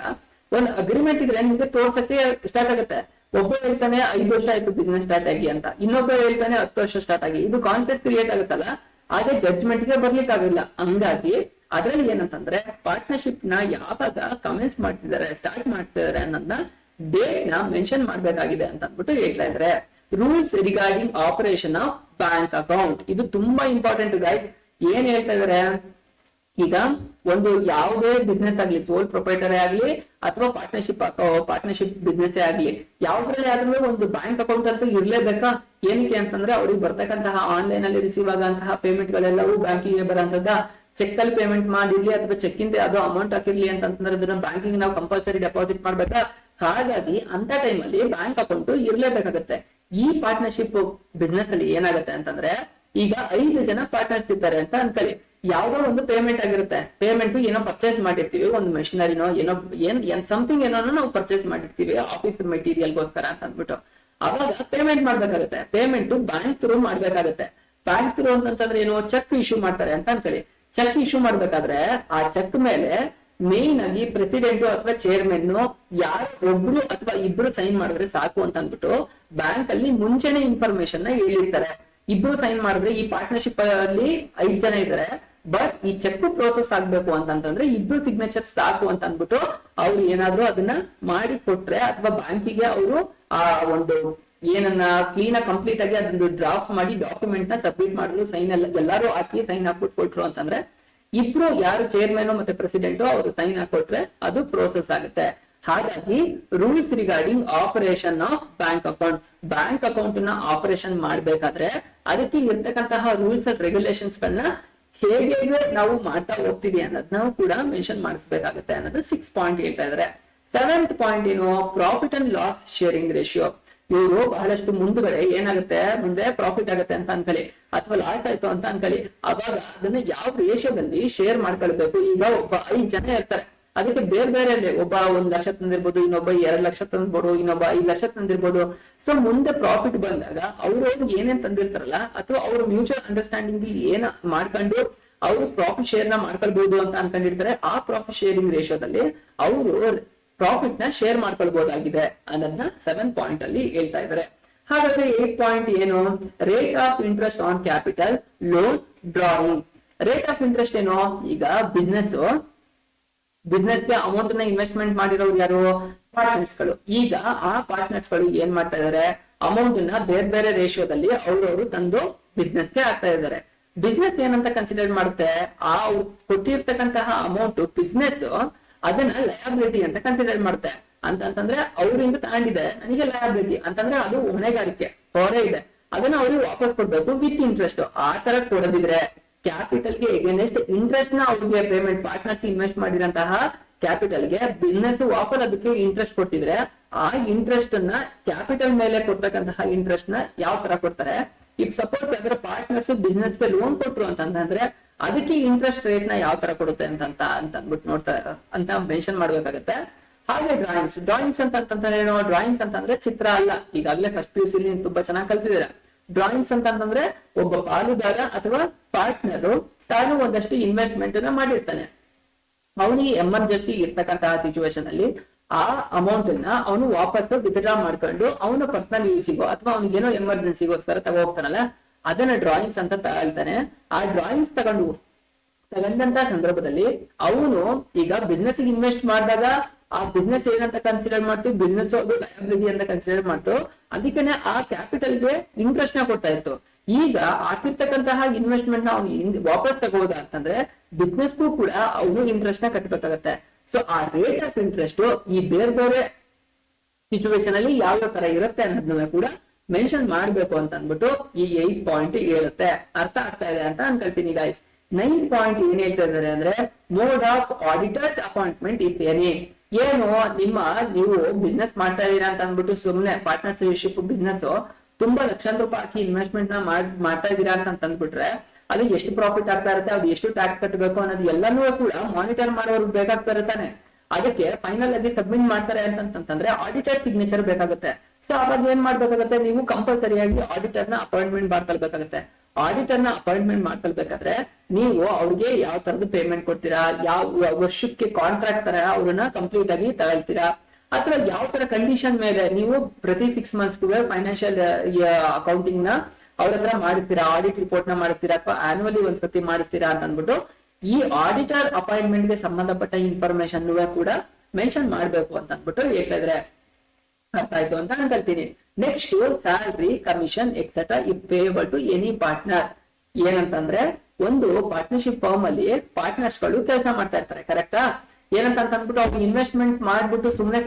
ಒಂದು ಅಗ್ರಿಮೆಂಟ್ ಇದ್ರೆ ನಿಮ್ಗೆ ತೋರ್ಸಕ್ಕೆ ಸ್ಟಾರ್ಟ್ ಆಗುತ್ತೆ. ಒಬ್ಬ ಹೇಳ್ತಾನೆ 5 ವರ್ಷ ಆಯ್ತು ಬಿಸ್ನೆಸ್ ಸ್ಟಾರ್ಟ್ ಆಗಿ ಅಂತ, ಇನ್ನೊಬ್ಬ ಹೇಳ್ತಾನೆ 10 ವರ್ಷ ಸ್ಟಾರ್ಟ್ ಆಗಿ. ಇದು ಕಾನ್ಫ್ಲಿಕ್ಟ್ ಕ್ರಿಯೇಟ್ ಆಗುತ್ತಲ್ಲ, ಹಾಗೆ ಜಡ್ಜ್ಮೆಂಟ್ ಗೆ ಬರ್ಲಿಕ್ಕೆ ಆಗಿಲ್ಲ. ಹಂಗಾಗಿ ಅದ್ರಲ್ಲಿ ಏನಂತಂದ್ರೆ ಪಾರ್ಟ್ನರ್ಶಿಪ್ ನ ಯಾವಾಗ ಕಮೆನ್ಸ್ ಮಾಡ್ತಿದ್ದಾರೆ, ಸ್ಟಾರ್ಟ್ ಮಾಡ್ತಿದ್ದಾರೆ ಅನ್ನೋದನ್ನ ಡೇಟ್ ನ ಮೆನ್ಷನ್ ಮಾಡ್ಬೇಕಾಗಿದೆ ಅಂತ ಅಂದ್ಬಿಟ್ಟು ಹೇಳ್ತಾ ಇದ್ದಾರೆ. Rules regarding operation of bank account, ಇದು ತುಂಬಾ ಇಂಪಾರ್ಟೆಂಟ್ ಗೈಸ್. ಏನ್ ಹೇಳ್ತಾ ಇದಾರೆ, ಈಗ ಒಂದು ಯಾವುದೇ ಬಿಸ್ನೆಸ್ ಆಗ್ಲಿ, ಸೋಲ್ ಪ್ರೊಪರೈಟರೇ ಆಗ್ಲಿ ಅಥವಾ ಪಾರ್ಟ್ನರ್ಶಿಪ್ ಬಿಸ್ನೆಸ್ ಆಗ್ಲಿ, ಯಾವ್ದ್ರಲ್ಲಿ ಆದ್ರೂ ಒಂದು ಬ್ಯಾಂಕ್ ಅಕೌಂಟ್ ಅಂತೂ ಇರ್ಲೇಬೇಕಾ. ಏನಕ್ಕೆ ಅಂತಂದ್ರೆ ಅವ್ರಿಗೆ ಬರ್ತಕ್ಕಂತಹ ಆನ್ಲೈನ್ ಅಲ್ಲಿ ರಿಸೀವ್ ಆಗಂತಹ ಪೇಮೆಂಟ್ ಗಳೆಲ್ಲವೂ ಬ್ಯಾಂಕಿಗೆ ಬರೋಂತದ್ದ. ಚೆಕ್ ಅಲ್ಲಿ ಪೇಮೆಂಟ್ ಮಾಡಿರ್ಲಿ ಅಥವಾ ಚೆಕ್ ಇಂದ ಅದು ಅಮೌಂಟ್ ಹಾಕಿರ್ಲಿ ಅಂತಂದ್ರೆ ಅದನ್ನ ಬ್ಯಾಂಕಿಗೆ ನಾವು ಕಂಪಲ್ಸರಿ ಡೆಪಾಸಿಟ್ ಮಾಡ್ಬೇಕಾ. ಹಾಗಾಗಿ ಅಂತ ಟೈಮ್ ಅಲ್ಲಿ ಬ್ಯಾಂಕ್ ಅಕೌಂಟ್ ಇರ್ಲೇಬೇಕಾಗತ್ತೆ. ಈ ಪಾರ್ಟ್ನರ್ಶಿಪ್ ಬಿಸ್ನೆಸ್ ಅಲ್ಲಿ ಏನಾಗುತ್ತೆ ಅಂತಂದ್ರೆ, ಈಗ 5 ಜನ ಪಾರ್ಟ್ನರ್ಸ್ ಇರ್ತಾರೆ ಅಂತ ಅನ್ಕೊಳ್ಳಿ, ಯಾವ್ದೋ ಒಂದು ಪೇಮೆಂಟ್ ಆಗಿರುತ್ತೆ. ಪೇಮೆಂಟ್ ಏನೋ ಪರ್ಚೇಸ್ ಮಾಡಿರ್ತೀವಿ, ಒಂದು ಮೆಷಿನರಿನೋ ಏನೋ ಸಮಥಿಂಗ್ ಏನೋ ನಾವು ಪರ್ಚೇಸ್ ಮಾಡಿರ್ತೀವಿ ಆಫೀಸ್ ಮೆಟೀರಿಯಲ್ಗೋಸ್ಕರ ಅಂತ ಅಂದ್ಬಿಟ್ಟು. ಅವಾಗ ಪೇಮೆಂಟ್ ಮಾಡ್ಬೇಕಾಗುತ್ತೆ. ಪೇಮೆಂಟ್ ಬ್ಯಾಂಕ್ ಥ್ರೂ ಮಾಡ್ಬೇಕಾಗುತ್ತೆ. ಬ್ಯಾಂಕ್ ಥ್ರೂ ಅಂತಂದ್ರೆ ಏನು, ಚೆಕ್ ಇಶ್ಯೂ ಮಾಡ್ತಾರೆ ಅಂತ ಅನ್ಕೊಳ್ಳಿ. ಚೆಕ್ ಇಶ್ಯೂ ಮಾಡ್ಬೇಕಾದ್ರೆ ಆ ಚೆಕ್ ಮೇಲೆ ಮೇನ್ ಆಗಿ ಪ್ರೆಸಿಡೆಂಟ್ ಅಥವಾ ಚೇರ್ಮನ್ ಯಾರು ಒಬ್ರು ಅಥವಾ ಇಬ್ರು ಸೈನ್ ಮಾಡಿದ್ರೆ ಸಾಕು ಅಂತ ಅಂದ್ಬಿಟ್ಟು ಬ್ಯಾಂಕ್ ಅಲ್ಲಿ ಮುಂಚೆನೆ ಇನ್ಫಾರ್ಮೇಶನ್ ನ ಹೇಳಿರ್ತಾರೆ. ಇಬ್ರು ಸೈನ್ ಮಾಡಿದ್ರೆ, ಈ ಪಾರ್ಟ್ನರ್ಶಿಪ್ ಅಲ್ಲಿ 5 ಜನ ಇದಾರೆ, ಬಟ್ ಈ ಚೆಕ್ ಪ್ರೋಸೆಸ್ ಆಗ್ಬೇಕು ಅಂತಂದ್ರೆ ಇಬ್ರು ಸಿಗ್ನೇಚರ್ ಸಾಕು ಅಂತ ಅಂದ್ಬಿಟ್ಟು ಅವ್ರು ಏನಾದ್ರು ಅದನ್ನ ಮಾಡಿ ಕೊಟ್ರೆ, ಅಥವಾ ಬ್ಯಾಂಕಿಗೆ ಅವರು ಆ ಒಂದು ಏನನ್ನ ಕ್ಲೀನ್ ಆಗಿ ಕಂಪ್ಲೀಟ್ ಆಗಿ ಅದನ್ನ ಡ್ರಾಫ್ಟ್ ಮಾಡಿ ಡಾಕ್ಯುಮೆಂಟ್ ನ ಸಬ್ಮಿಟ್ ಮಾಡಿದ್ರು, ಸೈನ್ ಎಲ್ಲಾರು ಹಾಕಿ ಸೈನ್ ಹಾಕ್ಬಿಟ್ಟು ಕೊಟ್ರು ಅಂತಂದ್ರೆ, ಇಬ್ರು ಯಾರು ಚೇರ್ಮನ್ ಮತ್ತೆ ಪ್ರೆಸಿಡೆಂಟ್ ಅವರು ಸೈನ್ ಹಾಕೊಟ್ರೆ ಅದು ಪ್ರೋಸೆಸ್ ಆಗುತ್ತೆ. ಹಾಗಾಗಿ rules regarding operation of bank account ನ ಆಪರೇಷನ್ ಮಾಡ್ಬೇಕಾದ್ರೆ ಅದಕ್ಕೆ ಇರ್ತಕ್ಕಂತಹ ರೂಲ್ಸ್ ಅಂಡ್ ರೆಗ್ಯುಲೇಷನ್ಸ್ ಗಳನ್ನ ಹೇಗೆ ನಾವು ಮಾಡ್ತಾ ಹೋಗ್ತೀವಿ ಅನ್ನೋದನ್ನ ಕೂಡ ಮೆನ್ಷನ್ ಮಾಡಿಸ್ಬೇಕಾಗುತ್ತೆ ಅನ್ನೋದು 6 ಪಾಯಿಂಟ್ ಹೇಳ್ತಾ ಇದಾರೆ. 7th ಪಾಯಿಂಟ್ ಏನು, profit and loss sharing ratio. ಇವರು ಬಹಳಷ್ಟು ಮುಂದುಗಡೆ ಏನಾಗುತ್ತೆ, ಮುಂದೆ ಪ್ರಾಫಿಟ್ ಆಗುತ್ತೆ ಅಂತ ಅನ್ಕೊಳ್ಳಿ ಅಥವಾ ಲಾಸ್ ಆಯ್ತು ಅಂತ ಅನ್ಕೊಳ್ಳಿ, ಅವಾಗ ಅದನ್ನ ಯಾವ ರೇಷಿಯೋದಲ್ಲಿ ಶೇರ್ ಮಾಡ್ಕೊಳ್ಬೇಕು. ಈಗ ಒಬ್ಬ 5 ಜನ ಇರ್ತಾರೆ, ಅದಕ್ಕೆ ಬೇರೆ ಬೇರೆ ಒಬ್ಬ 1 ಲಕ್ಷ ತಂದಿರ್ಬೋದು, ಇನ್ನೊಬ್ಬ 2 ಲಕ್ಷ ತಂದ್ಬೋದು, ಇನ್ನೊಬ್ಬ 5 ಲಕ್ಷ ತಂದಿರ್ಬೋದು. ಸೊ ಮುಂದೆ ಪ್ರಾಫಿಟ್ ಬಂದಾಗ ಅವ್ರು ಏನೇನ್ ತಂದಿರ್ತಾರಲ್ಲ, ಅಥವಾ ಅವ್ರ ಮ್ಯೂಚುವಲ್ ಅಂಡರ್ಸ್ಟ್ಯಾಂಡಿಂಗ್ ಏನ ಮಾಡ್ಕೊಂಡು ಅವರು ಪ್ರಾಫಿಟ್ ಶೇರ್ ನ ಮಾಡ್ಕೊಳ್ಬಹುದು ಅಂತ ಅನ್ಕೊಂಡಿರ್ತಾರೆ. ಆ ಪ್ರಾಫಿಟ್ ಶೇರಿಂಗ್ ರೇಷಿಯೋದಲ್ಲಿ ಅವರು ಪ್ರಾಫಿಟ್ ನ ಶೇರ್ ಮಾಡ್ಕೊಳ್ಬಹುದಾಗಿದೆ ಅನ್ನೋದನ್ನ 7 ಪಾಯಿಂಟ್ ಅಲ್ಲಿ ಹೇಳ್ತಾ ಇದ್ದಾರೆ. ಹಾಗಾದ್ರೆ 8 ಪಾಯಿಂಟ್ ಏನು, rate of interest on capital loan drawing. Rate of interest ಏನು, ಈಗ ಬಿಸ್ನೆಸ್ ಗೆ ಅಮೌಂಟ್ ನ ಇನ್ವೆಸ್ಟ್ಮೆಂಟ್ ಮಾಡಿರೋರು ಯಾರು, ಪಾರ್ಟ್ನರ್ಸ್ ಗಳು. ಈಗ ಆ ಪಾರ್ಟ್ನರ್ಸ್ ಗಳು ಏನ್ ಮಾಡ್ತಾ ಇದಾರೆ, ಅಮೌಂಟ್ ನ ಬೇರೆ ಬೇರೆ ರೇಷಿಯೋದಲ್ಲಿ ಅವ್ರವರು ತಂದು ಬಿಸ್ನೆಸ್ ಗೆ ಹಾಕ್ತಾ ಇದ್ದಾರೆ. ಬಿಸ್ನೆಸ್ ಏನಂತ ಕನ್ಸಿಡರ್ ಮಾಡುತ್ತೆ, ಆ ಕೊಟ್ಟಿರ್ತಕ್ಕಂತಹ ಅಮೌಂಟ್ ಬಿಸ್ನೆಸ್ ಅದನ್ನ ಲಯಬಿಲಿಟಿ ಅಂತ ಕನ್ಸಿಡರ್ ಮಾಡುತ್ತೆ. ಅಂತಂದ್ರೆ ಅವರಿಂದ ತಗೊಂಡಿದೆ, ನನಗೆ ಲಯಬಿಲಿಟಿ ಅಂತಂದ್ರೆ ಅದು ಹೊಣೆಗಾರಿಕೆ ಹೊರೆ ಇದೆ, ಅದನ್ನ ಅವ್ರಿಗೆ ವಾಪಸ್ ಕೊಡ್ಬೇಕು ವಿತ್ ಇಂಟ್ರೆಸ್ಟ್. ಆ ತರ ಕೊಡದಿದ್ರೆ ಕ್ಯಾಪಿಟಲ್ ಗೆ ಎಗೇನೆಸ್ಟ್ ಇಂಟ್ರೆಸ್ಟ್ ನ ಅವ್ರಿಗೆ ಪೇಮೆಂಟ್, ಪಾರ್ಟ್ನರ್ಸ್ ಇನ್ವೆಸ್ಟ್ ಮಾಡಿರಂತಹ ಕ್ಯಾಪಿಟಲ್ ಗೆ ಬಿಸ್ನೆಸ್ ವಾಪಸ್ ಅದಕ್ಕೆ ಇಂಟ್ರೆಸ್ಟ್ ಕೊಡ್ತಿದ್ರೆ, ಆ ಇಂಟ್ರೆಸ್ಟ್ ನ ಕ್ಯಾಪಿಟಲ್ ಮೇಲೆ ಕೊಡ್ತಕ್ಕಂತಹ ಇಂಟ್ರೆಸ್ಟ್ ನ ಯಾವ ತರ ಕೊಡ್ತಾರೆ. ಇಫ್ ಸಪೋಸ್ ಅದರ ಪಾರ್ಟ್ನರ್ಸ್ ಬಿಸ್ನೆಸ್ ಗೆ ಲೋನ್ ಕೊಟ್ರು ಅಂತಂದ್ರೆ ಅದಕ್ಕೆ ಇಂಟ್ರೆಸ್ಟ್ ರೇಟ್ ನ ಯಾವ ತರ ಕೊಡುತ್ತೆ ಅಂತ ಅಂದ್ಬಿಟ್ಟು ನೋಡ್ತಾ ಅಂತ ಮೆನ್ಷನ್ ಮಾಡ್ಬೇಕಾಗತ್ತೆ. ಹಾಗೆ ಡ್ರಾಯಿಂಗ್ಸ್ ಅಂತಂದ್ರೆ ಏನು, ಡ್ರಾಯಿಂಗ್ಸ್ ಅಂತಂದ್ರೆ ಚಿತ್ರ ಅಲ್ಲ. ಈಗಾಗಲೇ ಫಸ್ಟ್ PUC ತುಂಬಾ ಚೆನ್ನಾಗಿ ಕಲ್ತಿದ್ದೀರಾ. ಡ್ರಾಯಿಂಗ್ಸ್ ಅಂತಂದ್ರೆ ಒಬ್ಬ ಪಾಲುದಾರ ಅಥವಾ ಪಾರ್ಟ್ನರ್ ತಾನು ಒಂದಷ್ಟು ಇನ್ವೆಸ್ಟ್ಮೆಂಟ್ ಅನ್ನ ಮಾಡಿರ್ತಾನೆ. ಅವನಿಗೆ ಎಮರ್ಜೆನ್ಸಿ ಇರ್ತಕ್ಕಂತಹ ಸಿಚುವೇಶನ್ ಅಲ್ಲಿ ಆ ಅಮೌಂಟ್ ಅನ್ನ ಅವನು ವಾಪಸ್ ವಿತ್ಡ್ರಾ ಮಾಡ್ಕೊಂಡು ಅವನ ಪರ್ಸನಲ್ ಯೂಸಿಗೋ ಅಥವಾ ಅವನಿಗೇನೋ ಎಮರ್ಜೆನ್ಸಿಗೋಸ್ಕರ ತಗೋಗ್ತಾನಲ್ಲ ಅದನ್ನ ಡ್ರಾಯಿಂಗ್ಸ್ ಅಂತ ತಗೊಳ್ತಾನೆ. ಆ ಡ್ರಾಯಿಂಗ್ಸ್ ತಗೊಂಡಂತ ಸಂದರ್ಭದಲ್ಲಿ ಅವನು ಈಗ ಬಿಸ್ನೆಸ್ ಇನ್ವೆಸ್ಟ್ ಮಾಡಿದಾಗ ಆ ಬಿಸ್ನೆಸ್ ಏನಂತ ಕನ್ಸಿಡರ್ ಮಾಡ್ತು, ಬಿಸ್ನೆಸ್ ಲಯಬಿಲಿಟಿ ಅಂತ ಕನ್ಸಿಡರ್ ಮಾಡ್ತು, ಅದಕ್ಕೆ ಆ ಕ್ಯಾಪಿಟಲ್ಗೆ ಇಂಟ್ರೆಸ್ಟ್ ನ ಕೊಡ್ತಾ ಇತ್ತು. ಈಗ ಹಾಕಿರ್ತಕ್ಕಂತಹ ಇನ್ವೆಸ್ಟ್ಮೆಂಟ್ ನ ಅವ್ನು ವಾಪಸ್ ತಗೋದ ಅಂತಂದ್ರೆ ಬಿಸ್ನೆಸ್ಗೂ ಕೂಡ ಅವನು ಇಂಟ್ರೆಸ್ಟ್ ನ ಕಟ್ಟಬೇಕಾಗತ್ತೆ. ಸೊ ಆ ರೇಟ್ ಆಫ್ ಇಂಟ್ರೆಸ್ಟ್ ಈ ಬೇರೆ ಬೇರೆ ಸಿಚುವೇಶನ್ ಅಲ್ಲಿ ಯಾವ ತರ ಇರುತ್ತೆ ಅನ್ನೋದನ್ನ ಕೂಡ ಮೆನ್ಷನ್ ಮಾಡ್ಬೇಕು ಅಂತ ಅಂದ್ಬಿಟ್ಟು ಈ 8 ಪಾಯಿಂಟ್ ಹೇಳುತ್ತೆ. ಅರ್ಥ ಆಗ್ತಾ ಇದೆ ಅಂತ ಅನ್ಕೊಳ್ತೀನಿ ಗೈಸ್. 9th ಪಾಯಿಂಟ್ ಏನ್ ಹೇಳ್ತಾ ಇದ್ದಾರೆ ಅಂದ್ರೆ mode of auditors appointment if any. ಏನು ನೀವು ಬಿಸ್ನೆಸ್ ಮಾಡ್ತಾ ಇದೀರಾ ಅಂತ ಅಂದ್ಬಿಟ್ಟು ಸುಮ್ನೆ ಪಾರ್ಟ್ನರ್ಶಿಪ್ ಬಿಸ್ನೆಸ್ ತುಂಬಾ ಲಕ್ಷಾಂತರ ರೂಪಾಯಿ ಹಾಕಿ ಇನ್ವೆಸ್ಟ್ಮೆಂಟ್ ನ ಮಾಡ್ತಾ ಇದೀರಾ ಅಂತ ಅಂದ್ಬಿಟ್ರೆ ಅದು ಎಷ್ಟು ಪ್ರಾಫಿಟ್ ಆಗ್ತಾ ಇರುತ್ತೆ, ಅದು ಎಷ್ಟು ಟ್ಯಾಕ್ಸ್ ಕಟ್ಟಬೇಕು ಅನ್ನೋದು ಎಲ್ಲಾನು ಕೂಡ ಮಾನಿಟರ್ ಮಾಡೋರು ಬೇಕಾಗ್ತಾ ಇರ್ತಾನೆ. ಅದಕ್ಕೆ ಫೈನಲ್ ಆಗಿ ಸಬ್ಮಿಟ್ ಮಾಡ್ತಾರೆ ಅಂತಂತಂದ್ರೆ ಆಡಿಟರ್ ಸಿಗ್ನೇಚರ್ ಬೇಕಾಗುತ್ತೆ. ಸೊ ಅವಾಗ ಏನ್ ಮಾಡ್ಬೇಕಾಗುತ್ತೆ, ನೀವು ಕಂಪಲ್ಸರಿಯಾಗಿ ಆಡಿಟರ್ ನ ಅಪಾಯಿಂಟ್ಮೆಂಟ್ ಮಾಡ್ಕೊಳ್ಬೇಕಾಗುತ್ತೆ. ಆಡಿಟರ್ ನ ಅಪಾಯಿಂಟ್ಮೆಂಟ್ ಮಾಡ್ಕೊಳ್ಬೇಕಾದ್ರೆ ನೀವು ಅವ್ರಿಗೆ ಯಾವ ತರದ ಪೇಮೆಂಟ್ ಕೊಡ್ತೀರಾ, ಯಾವ ವರ್ಷಕ್ಕೆ ಕಾಂಟ್ರಾಕ್ಟ್ ತರ ಅವ್ರನ್ನ ಕಂಪ್ಲೀಟ್ ಆಗಿ ತಗೊಳ್ತೀರಾ, ಅಥವಾ ಯಾವ ತರ ಕಂಡೀಷನ್ ಮೇಲೆ ನೀವು ಪ್ರತಿ 6 months ಫೈನಾನ್ಷಿಯಲ್ ಅಕೌಂಟಿಂಗ್ ನ ಅವ್ರ ಹತ್ರ ಮಾಡಿಸ್ತೀರಾ, ಆಡಿಟ್ ರಿಪೋರ್ಟ್ ನ ಮಾಡಿಸ್ತೀರಾ ಅಥವಾ ಆನ್ಯುವಲಿ ಒಂದ್ಸತಿ ಮಾಡಿಸ್ತೀರಾ ಅಂತ ಅಂದ್ಬಿಟ್ಟು ಈ ಆಡಿಟರ್ ಅಪಾಯಿಂಟ್ಮೆಂಟ್ ಗೆ ಸಂಬಂಧಪಟ್ಟ ಇನ್ಫಾರ್ಮೇಶನ್ ಕೂಡ ಮೆನ್ಷನ್ ಮಾಡ್ಬೇಕು ಅಂತ ಅಂದ್ಬಿಟ್ಟು ಹೇಳ್ತಾ ಇದ್ರೆ. ಅರ್ಥ ಆಯ್ತು ಅಂತ ಅನ್ಕೊಳ್ತೀನಿ. Next salary, commission etcetera if payable to any partner. ಏನಂತಂದ್ರೆ ಒಂದು ಪಾರ್ಟ್ನರ್ಶಿಪ್ ಫರ್ಮ್ ಅಲ್ಲಿ ಪಾರ್ಟ್ನರ್ಸ್ ಗಳು ಕೆಲಸ ಮಾಡ್ತಾ ಇರ್ತಾರೆ, ಕರೆಕ್ಟಾ? ಏನಂತ ಅಂದ್ಬಿಟ್ಟು ಅವ್ರು ಇನ್ವೆಸ್ಟ್ಮೆಂಟ್ ಮಾಡ್ಬಿಟ್ಟು ಸುಮ್ನೆ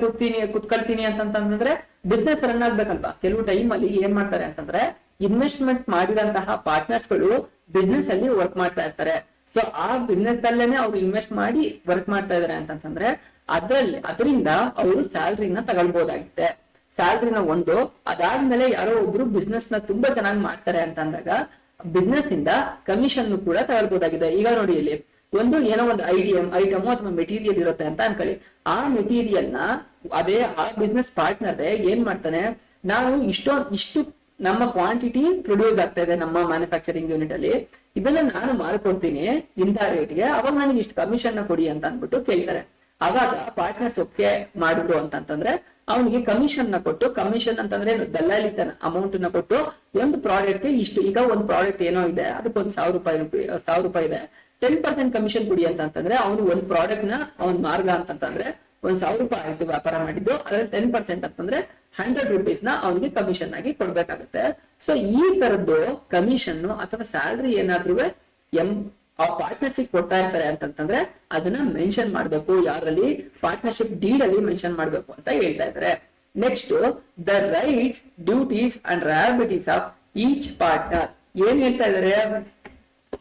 ಕೂತ್ಕೊಳ್ತೀನಿ ಅಂತಂದ್ರೆ ಬಿಸ್ನೆಸ್ ರನ್ ಆಗ್ಬೇಕಲ್ವಾ. ಕೆಲವು ಟೈಮ್ ಅಲ್ಲಿ ಏನ್ ಮಾಡ್ತಾರೆ ಅಂತಂದ್ರೆ ಇನ್ವೆಸ್ಟ್ಮೆಂಟ್ ಮಾಡಿದಂತಹ ಪಾರ್ಟ್ನರ್ಸ್ ಗಳು ಬಿಸ್ನೆಸ್ ಅಲ್ಲಿ ವರ್ಕ್ ಮಾಡ್ತಾ ಇರ್ತಾರೆ. ಸೊ ಆ ಬಿಸ್ನೆಸ್ ಅಲ್ಲೇನೆ ಅವ್ರು ಇನ್ವೆಸ್ಟ್ ಮಾಡಿ ವರ್ಕ್ ಮಾಡ್ತಾ ಇದಾರೆ ಅಂತಂದ್ರೆ ಅದರಿಂದ ಅವರು ಸ್ಯಾಲ್ರಿನ ತಗೊಳ್ಬಹುದಾಗಿದೆ. ಸ್ಯಾಲ್ರಿನ ಅದಾದ್ಮೇಲೆ ಯಾರೋ ಒಬ್ರು ಬಿಸ್ನೆಸ್ ನ ತುಂಬಾ ಚೆನ್ನಾಗಿ ಮಾಡ್ತಾರೆ ಅಂತ ಅಂದಾಗ ಬಿಸ್ನೆಸ್ ಇಂದ ಕಮಿಷನ್ ಕೂಡ ತಗೊಳ್ಬಹುದಾಗಿದೆ. ಈಗ ನೋಡಿ ಇಲ್ಲಿ ಏನೋ ಒಂದು ಐಟಮ್ ಅಥವಾ ಮೆಟೀರಿಯಲ್ ಇರುತ್ತೆ ಅಂತ ಅನ್ಕೊಳ್ಳಿ. ಆ ಮೆಟೀರಿಯಲ್ ನ ಆ ಬಿಸ್ನೆಸ್ ಪಾರ್ಟ್ನರ್ ಏನ್ ಮಾಡ್ತಾನೆ, ನಾವು ಇಷ್ಟು ನಮ್ಮ ಕ್ವಾಂಟಿಟಿ ಪ್ರೊಡ್ಯೂಸ್ ಆಗ್ತಾ ಇದೆ ನಮ್ಮ ಮ್ಯಾನುಫ್ಯಾಕ್ಚರಿಂಗ್ ಯೂನಿಟ್ ಅಲ್ಲಿ, ಇದನ್ನ ನಾನು ಮಾರ್ಕೊಡ್ತೀನಿ ಇಂಥ ರೇಟ್ಗೆ, ಅವಾಗ ನನಗೆ ಇಷ್ಟು ಕಮಿಷನ್ ನ ಕೊಡಿ ಅಂತ ಅಂದ್ಬಿಟ್ಟು ಕೇಳ್ತಾರೆ. ಅವಾಗ ಪಾರ್ಟ್ನರ್ಸ್ ಒಪ್ಪಿಗೆ ಮಾಡಿದ್ರು ಅಂತಂದ್ರೆ ಅವನಿಗೆ ಕಮಿಷನ್ ನ ಕೊಟ್ಟು, ಕಮಿಷನ್ ಅಂತಂದ್ರೆ ದಲ್ಲಾಳಿ ಅಮೌಂಟ್ ನ ಕೊಟ್ಟು ಒಂದು ಪ್ರಾಡಕ್ಟ್ ಗೆ ಇಷ್ಟು, ಈಗ ಒಂದು ಪ್ರಾಡಕ್ಟ್ ಏನೋ ಇದೆ ಅದಕ್ಕೊಂದು 1,000 ರೂಪಾಯಿ ಇದೆ, 10% ಕಮಿಷನ್ ಕೊಡಿ ಅಂತಂದ್ರೆ ಅವನು ಒಂದು ಪ್ರಾಡಕ್ಟ್ ನ ಅವ್ನ್ ಮಾರ್ಗ ಅಂತಂದ್ರೆ 1,000 ರೂಪಾಯಿ ಆಯ್ತು ವ್ಯಾಪಾರ ಮಾಡಿದ್ದು, ಅದ್ರಲ್ಲಿ 10% ಅಂತಂದ್ರೆ 100 rupees ನ ಅವನಿಗೆ ಕಮಿಷನ್ ಆಗಿ ಕೊಡ್ಬೇಕಾಗುತ್ತೆ. ಸೊ ಈ ತರದ್ದು ಕಮಿಷನ್ ಅಥವಾ ಸ್ಯಾಲ್ರಿ ಏನಾದ್ರೂ ಆ ಪಾರ್ಟ್ನರ್ಶಿಪ್ ಕೊಡ್ತಾ ಇರ್ತಾರೆ ಅಂತಂದ್ರೆ ಅದನ್ನ ಮೆನ್ಷನ್ ಮಾಡ್ಬೇಕು, ಯಾರಲ್ಲಿ ಪಾರ್ಟ್ನರ್ಶಿಪ್ ಡೀಡ್ ಅಲ್ಲಿ ಮೆನ್ಷನ್ ಮಾಡ್ಬೇಕು ಅಂತ ಹೇಳ್ತಾ ಇದ್ದಾರೆ. Next the rights, duties and liabilities of each partner. ಏನ್ ಹೇಳ್ತಾ ಇದಾರೆ,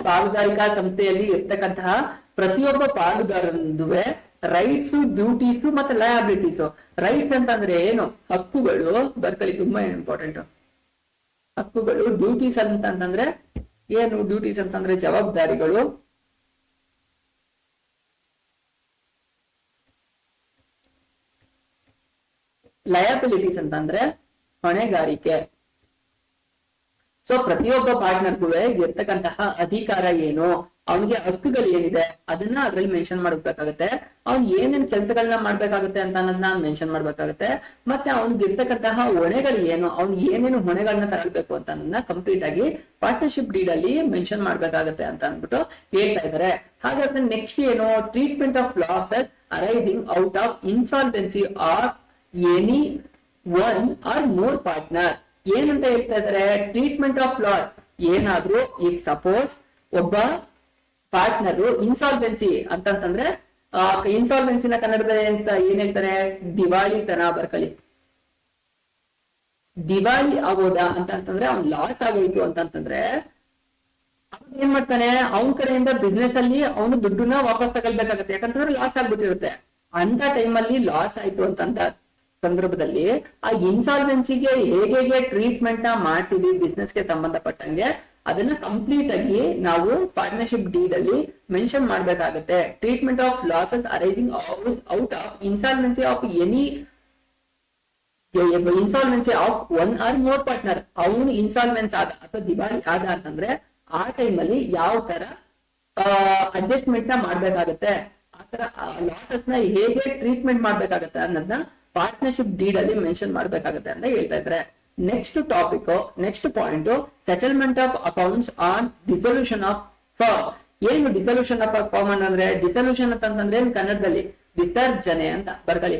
ಪಾಲುದಾರಿಕಾ ಸಂಸ್ಥೆಯಲ್ಲಿ ಇರ್ತಕ್ಕಂತಹ ಪ್ರತಿಯೊಬ್ಬ ಪಾಲುದಾರನದುವೆ ರೈಟ್ಸ್, ಡ್ಯೂಟೀಸ್ ಮತ್ತೆ ಲಯಬಿಲಿಟೀಸ್. ರೈಟ್ಸ್ ಅಂತಂದ್ರೆ ಏನು, ಹಕ್ಕುಗಳು, ಬರ್ಕಳಿ ತುಂಬಾ ಇಂಪಾರ್ಟೆಂಟ್ ಹಕ್ಕುಗಳು. ಡ್ಯೂಟೀಸ್ ಅಂತಂದ್ರೆ ಏನು, ಡ್ಯೂಟೀಸ್ ಅಂತಂದ್ರೆ ಜವಾಬ್ದಾರಿಗಳು. ಲಯಬಿಲಿಟೀಸ್ ಅಂತಂದ್ರೆ ಹೊಣೆಗಾರಿಕೆ. ಸೊ ಪ್ರತಿಯೊಬ್ಬ ಪಾರ್ಟ್ನರ್ಗೂ ಇರ್ತಕ್ಕಂತಹ ಅಧಿಕಾರ ಏನು, ಅವನಿಗೆ ಹಕ್ಕುಗಳು ಏನಿದೆ ಅದನ್ನ ಅದ್ರಲ್ಲಿ ಮೆನ್ಷನ್ ಮಾಡ್ಬೇಕಾಗುತ್ತೆ. ಅವ್ನ್ ಏನೇನ್ ಕೆಲಸಗಳನ್ನ ಮಾಡ್ಬೇಕಾಗುತ್ತೆ ಅಂತ ಅನ್ನೋದನ್ನ ಮೆನ್ಷನ್ ಮಾಡ್ಬೇಕಾಗುತ್ತೆ. ಮತ್ತೆ ಅವ್ನಿಗೆ ಇರ್ತಕ್ಕಂತಹ ಹೊಣೆಗಳು ಏನು, ಅವ್ನ್ ಏನೇನು ಹೊಣೆಗಳನ್ನ ತಗೊಳ್ಬೇಕು ಅಂತ ಅನ್ನೋದನ್ನ ಕಂಪ್ಲೀಟ್ ಆಗಿ ಪಾರ್ಟ್ನರ್ಶಿಪ್ ಡೀಡ್ ಅಲ್ಲಿ ಮೆನ್ಷನ್ ಮಾಡ್ಬೇಕಾಗುತ್ತೆ ಅಂತ ಅಂದ್ಬಿಟ್ಟು ಹೇಳ್ತಾ ಇದ್ದಾರೆ. ಹಾಗಾದ್ರೆ ನೆಕ್ಸ್ಟ್ ಏನು, treatment of losses arising out of insolvency or any one or more partner. ಏನಂತ ಹೇಳ್ತಾ ಇದ್ದಾರೆ, ಟ್ರೀಟ್ಮೆಂಟ್ ಆಫ್ ಲಾಸ್. ಏನಾದ್ರೂ ಈಗ ಸಪೋಸ್ ಒಬ್ಬ ಪಾರ್ಟ್ನರ್ ಇನ್ಸಾಲ್ವೆನ್ಸಿ ಅಂತಂದ್ರೆ ಇನ್ಸಾಲ್ವೆನ್ಸಿನ ಕನ್ನಡದಲ್ಲಿ ಅಂತ ಏನ್ ಹೇಳ್ತಾರೆ, ದಿವಾಳಿತನ. ಬರ್ಕಳಿ ದಿವಾಳಿ ಆಗೋದಾ ಅಂತಂದ್ರೆ ಅವ್ನ್ ಲಾಸ್ ಆಗೋಯ್ತು ಅಂತಂದ್ರೆ ಏನ್ ಮಾಡ್ತಾನೆ, ಅವನ ಕಡೆಯಿಂದ ಬಿಸ್ನೆಸ್ ಅಲ್ಲಿ ಅವನು ದುಡ್ಡನ್ನ ವಾಪಸ್ ತಗೊಳ್ಬೇಕಾಗತ್ತೆ, ಯಾಕಂತಂದ್ರೆ ಲಾಸ್ ಆಗ್ಬಿಟ್ಟಿರುತ್ತೆ. ಅಂತ ಟೈಮ್ ಅಲ್ಲಿ ಲಾಸ್ ಆಯ್ತು ಅಂತಂದ ಸಂದರ್ಭದಲ್ಲಿ ಆ ಇನ್ಸಾಲ್ವೆನ್ಸಿಗೆ ಹೇಗೆ ಟ್ರೀಟ್ಮೆಂಟ್ ನ ಮಾಡ್ತೀವಿ ಬಿಸ್ನೆಸ್ ಗೆ ಸಂಬಂಧಪಟ್ಟಂಗೆ ಅದನ್ನ ಕಂಪ್ಲೀಟ್ ಆಗಿ ನಾವು ಪಾರ್ಟ್ನರ್ಶಿಪ್ ಡೀಡ್ ಅಲ್ಲಿ ಮೆನ್ಷನ್ ಮಾಡ್ಬೇಕಾಗುತ್ತೆ. Treatment of losses arising out of insolvency of any insolvency of one or more partner. ಅವನು ಇನ್ಸಾಲ್ವೆನ್ಸ್ ಆದ ಅಥವಾ ದಿವಾಳಿ ಆದ ಅಂತಂದ್ರೆ ಆ ಟೈಮ್ ಅಲ್ಲಿ ಯಾವ ತರ ಅಡ್ಜಸ್ಟ್ಮೆಂಟ್ ನ ಮಾಡ್ಬೇಕಾಗತ್ತೆ, ಆ ಆತರ ಲಾಸಸ್ ನ ಹೇಗೆ ಟ್ರೀಟ್ಮೆಂಟ್ ಮಾಡ್ಬೇಕಾಗತ್ತೆ ಅನ್ನೋದನ್ನ ಪಾರ್ಟ್ನರ್ಶಿಪ್ ಡೀಡ್ ಅಲ್ಲಿ ಮೆನ್ಷನ್ ಮಾಡ್ಬೇಕಾಗತ್ತೆ ಅಂತ ಹೇಳ್ತಾ ಇದ್ದಾರೆ. Next topic, next point, settlement of accounts on dissolution of firm. ಏನು ಡಿಸೊಲ್ಯೂಷನ್ ಆಫ್ ಫರ್ಮ್ ಅಂದ್ರೆ, ಡಿಸೊಲ್ಯೂಷನ್ ಅಂತಂದ್ರೆ ಕನ್ನಡದಲ್ಲಿ ವಿಸರ್ಜನೆ ಅಂತ ಬರ್ಕೊಳ್ಳಿ.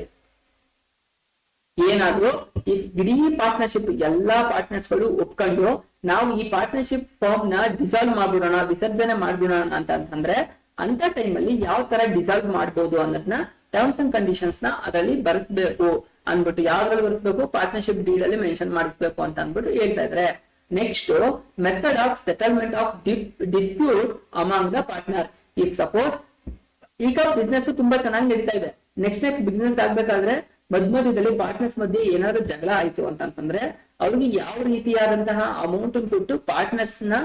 ಏನಾದ್ರೂ ಈ ಇಡೀ ಪಾರ್ಟ್ನರ್ಶಿಪ್ ಎಲ್ಲಾ ಪಾರ್ಟ್ನರ್ಸ್ ಗಳು ಒಪ್ಕೊಂಡು ನಾವು ಈ ಪಾರ್ಟ್ನರ್ಶಿಪ್ ಫಾರ್ಮ್ ನ ಡಿಸಾಲ್ವ್ ಮಾಡ್ಬಿಡೋಣ, ವಿಸರ್ಜನೆ ಮಾಡ್ಬಿಡೋಣ ಅಂತಂದ್ರೆ ಅಂತ ಟೈಮ್ ಅಲ್ಲಿ ಯಾವ ತರ ಡಿಸಾಲ್ವ್ ಮಾಡ್ಬೋದು ಅನ್ನೋದನ್ನ ಟರ್ಮ್ಸ್ ಅಂಡ್ ಕಂಡೀಷನ್ಸ್ ನ ಅದರಲ್ಲಿ ಬರೆಸ್ಬೇಕು ಅನ್ಬಿಟ್ಟು, ಯಾವ್ದ್ರಲ್ಲಿ ಬರೆಸ್ಬೇಕು, ಪಾರ್ಟ್ನರ್ಶಿಪ್ ಡೀಡ್ ಅಲ್ಲಿ ಮೆನ್ಷನ್ ಮಾಡಿಸ್ಬೇಕು ಅಂತ ಅನ್ಬಿಟ್ಟು ಹೇಳ್ತಾ ಇದ್ರೆ. Next method of settlement of dispute among the partner. If suppose ಈಗ ಬಿಸ್ನೆಸ್ ತುಂಬಾ ಚೆನ್ನಾಗಿ ನಡೀತಾ ಇದೆ, ನೆಕ್ಸ್ಟ್ ಬಿಸ್ನೆಸ್ ಆಗ್ಬೇಕಾದ್ರೆ ಮಧ್ಯದಲ್ಲಿ ಪಾರ್ಟ್ನರ್ಸ್ ಮಧ್ಯೆ ಏನಾದ್ರು ಜಗಳ ಆಯ್ತು ಅಂತಂದ್ರೆ ಅವ್ರಿಗೆ ಯಾವ ರೀತಿಯಾದಂತಹ ಅಮೌಂಟ್ ಕೊಟ್ಟು ಪಾರ್ಟ್ನರ್ಸ್ ನ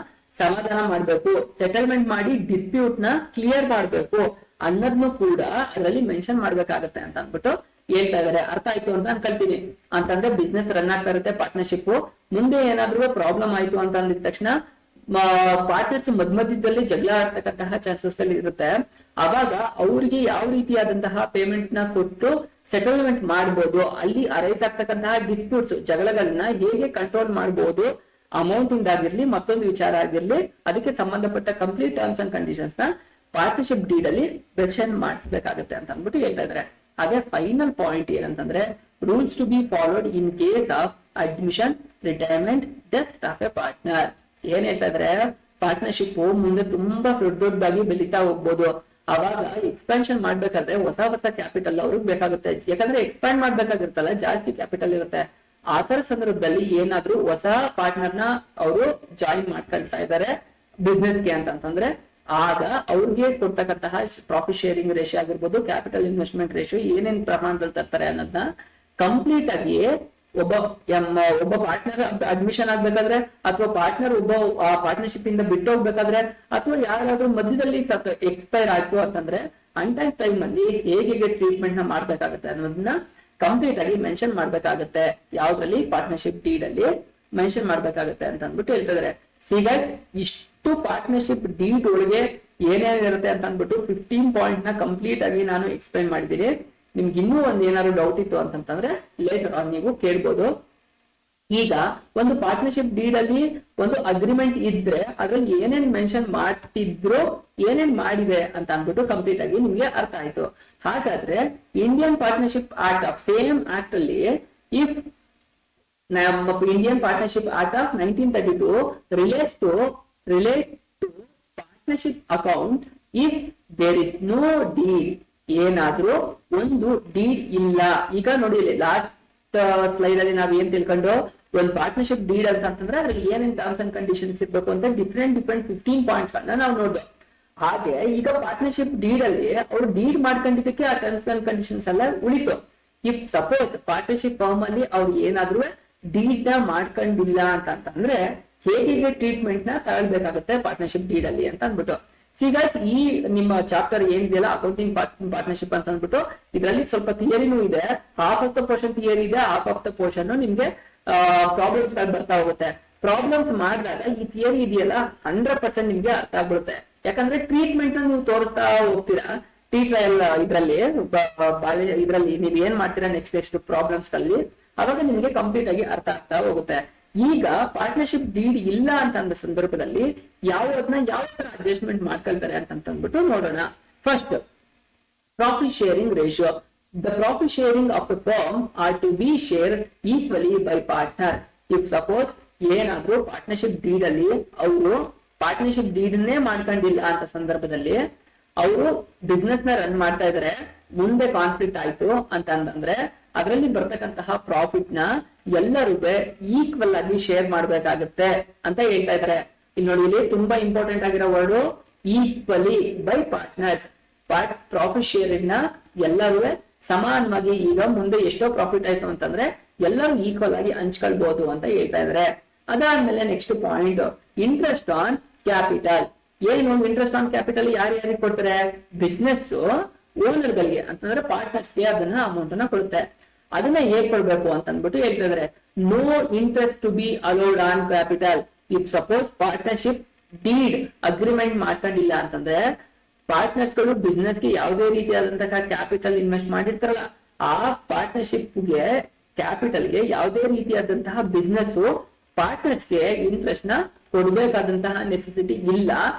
ಸಮಾಧಾನ ಮಾಡ್ಬೇಕು, ಸೆಟಲ್ಮೆಂಟ್ ಮಾಡಿ ಡಿಸ್ಪ್ಯೂಟ್ ನ ಕ್ಲಿಯರ್ ಮಾಡ್ಬೇಕು ಅನ್ನೋದ್ನು ಕೂಡ ಅದರಲ್ಲಿ ಮೆನ್ಷನ್ ಮಾಡ್ಬೇಕಾಗತ್ತೆ ಅಂತ ಅಂದ್ಬಿಟ್ಟು ಹೇಳ್ತಾ ಇದಾರೆ. ಅರ್ಥ ಆಯ್ತು ಅಂತ ಅನ್ಕೊಳ್ತೀನಿ. ಅಂತಂದ್ರೆ ಬಿಸ್ನೆಸ್ ರನ್ ಆಗ್ತಾ ಇರುತ್ತೆ ಪಾರ್ಟ್ನರ್ಶಿಪ್, ಮುಂದೆ ಏನಾದ್ರೂ ಪ್ರಾಬ್ಲಮ್ ಆಯ್ತು ಅಂತ ಅಂದಿದ ತಕ್ಷಣ ಪಾರ್ಟ್ನರ್ಸ್ ಮಧ್ಯದಲ್ಲಿ ಜಗಳ ಆಡ್ತಕ್ಕಂತಹ ಚಾನ್ಸಸ್ ಗಳು ಇರುತ್ತೆ. ಅವಾಗ ಅವ್ರಿಗೆ ಯಾವ ರೀತಿಯಾದಂತಹ ಪೇಮೆಂಟ್ ನ ಕೊಟ್ಟು ಸೆಟಲ್ಮೆಂಟ್ ಮಾಡ್ಬೋದು, ಅಲ್ಲಿ ಅರೈಸ್ ಆಗ್ತಕ್ಕಂತಹ ಡಿಸ್ಪ್ಯೂಟ್ಸ್ ಜಗಳಗಳನ್ನ ಹೇಗೆ ಕಂಟ್ರೋಲ್ ಮಾಡ್ಬೋದು, ಅಮೌಂಟ್ ಇಂದಾಗಿರ್ಲಿ ಮತ್ತೊಂದು ವಿಚಾರ ಆಗಿರ್ಲಿ, ಅದಕ್ಕೆ ಸಂಬಂಧಪಟ್ಟ ಕಂಪ್ಲೀಟ್ ಟರ್ಮ್ಸ್ ಅಂಡ್ ಕಂಡೀಷನ್ಸ್ ನ ಪಾರ್ಟ್ನರ್ಶಿಪ್ ಡೀಡ್ ಅಲ್ಲಿ ಮೆನ್ಷನ್ ಮಾಡಿಸ್ಬೇಕಾಗುತ್ತೆ ಅಂತ ಅಂದ್ಬಿಟ್ಟು ಹೇಳ್ತಾ ಇದ್ದಾರೆ. ಅದೇ ಫೈನಲ್ ಪಾಯಿಂಟ್ ಏನಂತಂದ್ರೆ rules to be followed in case of admission, retirement, death of a partner. ಏನ್ ಹೇಳ್ತಾ ಇದ್ರೆ, ಪಾರ್ಟ್ನರ್ಶಿಪ್ ಮುಂದೆ ತುಂಬಾ ದೊಡ್ಡದಾಗಿ ಬೆಳೀತಾ ಹೋಗ್ಬೋದು. ಅವಾಗ ಎಕ್ಸ್ಪಾನ್ಷನ್ ಮಾಡ್ಬೇಕಾದ್ರೆ ಹೊಸ ಕ್ಯಾಪಿಟಲ್ ಅವ್ರಿಗೆ ಬೇಕಾಗುತ್ತೆ. ಯಾಕಂದ್ರೆ ಎಕ್ಸ್ಪ್ಯಾಂಡ್ ಮಾಡ್ಬೇಕಾಗಿರ್ತಲ್ಲ, ಜಾಸ್ತಿ ಕ್ಯಾಪಿಟಲ್ ಇರುತ್ತೆ. ಆ ತರ ಸಂದರ್ಭದಲ್ಲಿ ಏನಾದ್ರೂ ಹೊಸ ಪಾರ್ಟ್ನರ್ ನ ಅವರು ಜಾಯಿನ್ ಮಾಡ್ಕೊಳ್ತಾ ಇದ್ದಾರೆ ಬಿಸ್ನೆಸ್ಗೆ ಅಂತಂದ್ರೆ ಆಗ ಅವ್ರಿಗೆ ಕೊಡ್ತಕ್ಕಂತಹ ಪ್ರಾಫಿಟ್ ಶೇರಿಂಗ್ ರೇಷಿಯೋ ಆಗಿರ್ಬೋದು, ಕ್ಯಾಪಿಟಲ್ ಇನ್ವೆಸ್ಟ್ಮೆಂಟ್ ರೇಷಿಯೋ ಏನೇನ್ ಪ್ರಮಾಣದಲ್ಲಿ ತರ್ತಾರೆ ಅನ್ನೋದನ್ನ ಕಂಪ್ಲೀಟ್ ಆಗಿ ಒಬ್ಬ ಪಾರ್ಟ್ನರ್ ಅಡ್ಮಿಷನ್ ಆಗ್ಬೇಕಾದ್ರೆ ಅಥವಾ ಪಾರ್ಟ್ನರ್ ಒಬ್ಬ ಪಾರ್ಟ್ನರ್ಶಿಪ್ ಇಂದ ಬಿಟ್ಟು ಹೋಗ್ಬೇಕಾದ್ರೆ ಅಥವಾ ಯಾರಾದ್ರೂ ಮಧ್ಯದಲ್ಲಿ ಎಕ್ಸ್ಪೈರ್ ಆಯ್ತು ಅಂತಂದ್ರೆ ಅಂತ ಟೈಮ್ ಅಲ್ಲಿ ಹೇಗೆ ಟ್ರೀಟ್ಮೆಂಟ್ ನ ಮಾಡ್ಬೇಕಾಗತ್ತೆ ಅನ್ನೋದನ್ನ ಕಂಪ್ಲೀಟ್ ಆಗಿ ಮೆನ್ಷನ್ ಮಾಡ್ಬೇಕಾಗತ್ತೆ. ಯಾವ್ದ್ರಲ್ಲಿ, ಪಾರ್ಟ್ನರ್ಶಿಪ್ ಡೀಡ್ ಅಲ್ಲಿ ಮೆನ್ಷನ್ ಮಾಡ್ಬೇಕಾಗತ್ತೆ ಅಂತ ಅಂದ್ಬಿಟ್ಟು ಹೇಳ್ತಿದಾರೆ. ಸೀಗೈಸ್ ಇಷ್ಟು ಪಾರ್ಟ್ನರ್ಶಿಪ್ ಡೀಡ್ ಒಳಗೆ ಏನೇನಿರುತ್ತೆ ಅಂತ ಅಂದ್ಬಿಟ್ಟು 15 ಪಾಯಿಂಟ್ ನ ಕಂಪ್ಲೀಟ್ ಆಗಿ ನಾನು ಎಕ್ಸ್ಪ್ಲೈನ್ ಮಾಡಿದ್ದೀನಿ. ನಿಮ್ಗೆ ಇನ್ನೂ ಒಂದ್ ಏನಾದ್ರು ಡೌಟ್ ಇತ್ತು ಅಂತಂದ್ರೆ ಲೇಟರ್ ಆನ್ ನೀವು ಕೇಳ್ಬೋದು. ಈಗ ಒಂದು ಪಾರ್ಟ್ನರ್ಶಿಪ್ ಡೀಡ್ ಅಲ್ಲಿ ಒಂದು ಅಗ್ರಿಮೆಂಟ್ ಇದ್ರೆ ಅದ್ರಲ್ಲಿ ಏನೇನ್ ಮೆನ್ಷನ್ ಮಾಡ್ತಿದ್ರು, ಏನೇನ್ ಮಾಡಿದೆ ಅಂತ ಅಂದ್ಬಿಟ್ಟು ಕಂಪ್ಲೀಟ್ ಆಗಿ ನಿಮ್ಗೆ ಅರ್ಥ ಆಯ್ತು. ಹಾಗಾದ್ರೆ Indian partnership act of same act ಅಲ್ಲಿ if Indian partnership act of 1932 relate to partnership account if there is no deed. ಏನಾದ್ರೂ ಒಂದು ಡೀಡ್ ಇಲ್ಲ. ಈಗ ನೋಡಿ ಲಾಸ್ಟ್ ಸ್ಲೈಡ್ ಅಲ್ಲಿ ನಾವ್ ಏನ್ ತಿಳ್ಕೊಂಡು ಒಂದು ಪಾರ್ಟ್ನರ್ಶಿಪ್ ಡೀಡ್ ಅಂತಂದ್ರೆ ಅದ್ರಲ್ಲಿ ಏನೇನ್ ಟರ್ಮ್ಸ್ ಅಂಡ್ ಕಂಡೀಷನ್ಸ್ ಇರ್ಬೇಕು ಅಂತ ಡಿಫ್ರೆಂಟ್ 15 ಪಾಯಿಂಟ್ಸ್ ಗಳನ್ನ ನಾವು ನೋಡ್ಬೇಕು. ಹಾಗೆ ಈಗ ಪಾರ್ಟ್ನರ್ಶಿಪ್ ಡೀಡ್ ಅಲ್ಲಿ ಅವ್ರು ಡೀಡ್ ಮಾಡ್ಕೊಂಡಿದ್ದಕ್ಕೆ ಆ ಟರ್ಮ್ಸ್ ಅಂಡ್ ಕಂಡೀಷನ್ಸ್ ಎಲ್ಲ ಉಳಿತು. ಇಫ್ ಸಪೋಸ್ ಪಾರ್ಟ್ನರ್ಶಿಪ್ ಫರ್ಮ್ ಅಲ್ಲಿ ಅವ್ರು ಏನಾದ್ರೂ ಡೀಡ್ ನ ಮಾಡ್ಕೊಂಡಿಲ್ಲ ಅಂತಂದ್ರೆ ಹೇಗೆ ಟ್ರೀಟ್ಮೆಂಟ್ ನ ತಗೊಳ್ಬೇಕಾಗುತ್ತೆ ಪಾರ್ಟ್ನರ್ಶಿಪ್ ಡೀಡ್ ಅಲ್ಲಿ ಅಂತ ಅಂದ್ಬಿಟ್ಟು. ಸಿಗಾಸ್ ಈ ನಿಮ್ಮ ಚಾಪ್ಟರ್ ಏನಿದೆಯಲ್ಲ ಅಕೌಂಟಿಂಗ್ ಪಾರ್ಟ್ನರ್ಶಿಪ್ ಅಂತ ಅಂದ್ಬಿಟ್ಟು ಇದರಲ್ಲಿ ಸ್ವಲ್ಪ ಥಿಯರಿನೂ ಇದೆ. Half of the portion theory ಇದೆ, ಹಾಫ್ ಆಫ್ ದ ಪೋರ್ಷನ್ ನಿಮ್ಗೆ ಪ್ರಾಬ್ಲಮ್ಸ್ ಗಳು ಬರ್ತಾ ಹೋಗುತ್ತೆ. ಪ್ರಾಬ್ಲಮ್ಸ್ ಮಾಡಿದಾಗ ಈ ಥಿಯರಿ ಇದೆಯಲ್ಲ 100% ನಿಮ್ಗೆ ಅರ್ಥ ಆಗ್ಬಿಡುತ್ತೆ. ಯಾಕಂದ್ರೆ ಟ್ರೀಟ್ಮೆಂಟ್ ನೀವು ತೋರಿಸ್ತಾ ಹೋಗ್ತೀರಾ. ಟಿ ಟ್ರಯಲ್ ಇದ್ರಲ್ಲಿ ನೀವ್ ಏನ್ ಮಾಡ್ತೀರಾ ನೆಕ್ಸ್ಟ್ ಪ್ರಾಬ್ಲಮ್ಸ್ ಗಳಲ್ಲಿ, ಅವಾಗ ನಿಮ್ಗೆ ಕಂಪ್ಲೀಟ್ ಆಗಿ ಅರ್ಥ ಆಗ್ತಾ ಹೋಗುತ್ತೆ. ಈಗ ಪಾರ್ಟ್ನರ್ಶಿಪ್ ಡೀಡ್ ಇಲ್ಲ ಅಂತ ಅಂದ ಸಂದರ್ಭದಲ್ಲಿ ಯಾವ ತರ ಅಡ್ಜಸ್ಟ್ಮೆಂಟ್ ಮಾಡ್ಕೊಳ್ತಾರೆ ಅಂತಂದ್ಬಿಟ್ಟು ನೋಡೋಣ. First, profit sharing ratio. The profit sharing of the firm are to be share equally by partner. If suppose ಏನಾದ್ರೂ ಪಾರ್ಟ್ನರ್ಶಿಪ್ ಡೀಡ್ ಅಲ್ಲಿ ಅವರು ಪಾರ್ಟ್ನರ್ಶಿಪ್ ಡೀಡ್ ನೇ ಮಾಡ್ಕೊಂಡಿಲ್ಲ ಅಂತ ಸಂದರ್ಭದಲ್ಲಿ ಅವರು ಬಿಸ್ನೆಸ್ ನ ರನ್ ಮಾಡ್ತಾ ಇದಾರೆ, ಮುಂದೆ ಕಾನ್ಫ್ಲಿಕ್ಟ್ ಆಯ್ತು ಅಂತಂದ್ರೆ ಅದರಲ್ಲಿ ಬರ್ತಕ್ಕಂತಹ ಪ್ರಾಫಿಟ್ ನ ಎಲ್ಲರೂ ಈಕ್ವಲ್ ಆಗಿ ಶೇರ್ ಮಾಡ್ಬೇಕಾಗತ್ತೆ ಅಂತ ಹೇಳ್ತಾ ಇದಾರೆ. ಇಲ್ಲಿ ನೋಡಿ, ಇಲ್ಲಿ ತುಂಬಾ ಇಂಪಾರ್ಟೆಂಟ್ ಆಗಿರೋ word equally by partners. Profit share ನ ಎಲ್ಲರೂ ಸಮಾನವಾಗಿ, ಈಗ ಮುಂದೆ ಎಷ್ಟೋ ಪ್ರಾಫಿಟ್ ಆಯ್ತು ಅಂತಂದ್ರೆ ಎಲ್ಲರೂ ಈಕ್ವಲ್ ಆಗಿ ಹಂಚ್ಕೊಳ್ಬಹುದು ಅಂತ ಹೇಳ್ತಾ ಇದಾರೆ. ಅದಾದ್ಮೇಲೆ next point, interest on capital. ಏನು ಇಂಟ್ರೆಸ್ಟ್ ಆನ್ ಕ್ಯಾಪಿಟಲ್ ಯಾರ್ಯಾರಿಗೆ ಕೊಡ್ತಾರೆ? ಬಿಸ್ನೆಸ್ ಓನರ್ ಗಳಿಗೆ ಅಂತಂದ್ರೆ ಪಾರ್ಟ್ನರ್ಸ್ಗೆ ಅದನ್ನ ಅಮೌಂಟ್ ಅನ್ನ ಕೊಡುತ್ತೆ. ಅದನ್ನ ಹೇಗ್ ಕೊಡ್ಬೇಕು ಅಂತ ಅಂದ್ಬಿಟ್ಟು ಹೇಳ್ತಾ ಇದಾರೆ. No interest to be allowed on capital if suppose partnership deed agreement ಮಾಡ್ಕೊಂಡಿಲ್ಲ ಅಂತಂದ್ರೆ ಪಾರ್ಟ್ನರ್ಸ್ ಗಳು ಬಿಸ್ನೆಸ್ ಗೆ ಯಾವುದೇ ರೀತಿಯಾದಂತಹ ಕ್ಯಾಪಿಟಲ್ ಇನ್ವೆಸ್ಟ್ ಮಾಡಿರ್ತಾರಲ್ಲ, ಆ ಪಾರ್ಟ್ನರ್ಶಿಪ್ ಗೆ ಕ್ಯಾಪಿಟಲ್ ಗೆ ಯಾವುದೇ ರೀತಿಯಾದಂತಹ ಬಿಸ್ನೆಸ್ ಪಾರ್ಟ್ನರ್ಸ್ ಗೆ ಇಂಟ್ರೆಸ್ಟ್ ನ ಕೊಡ್ಬೇಕಾದಂತಹ ನೆಸೆಸಿಟಿ ಇಲ್ಲ.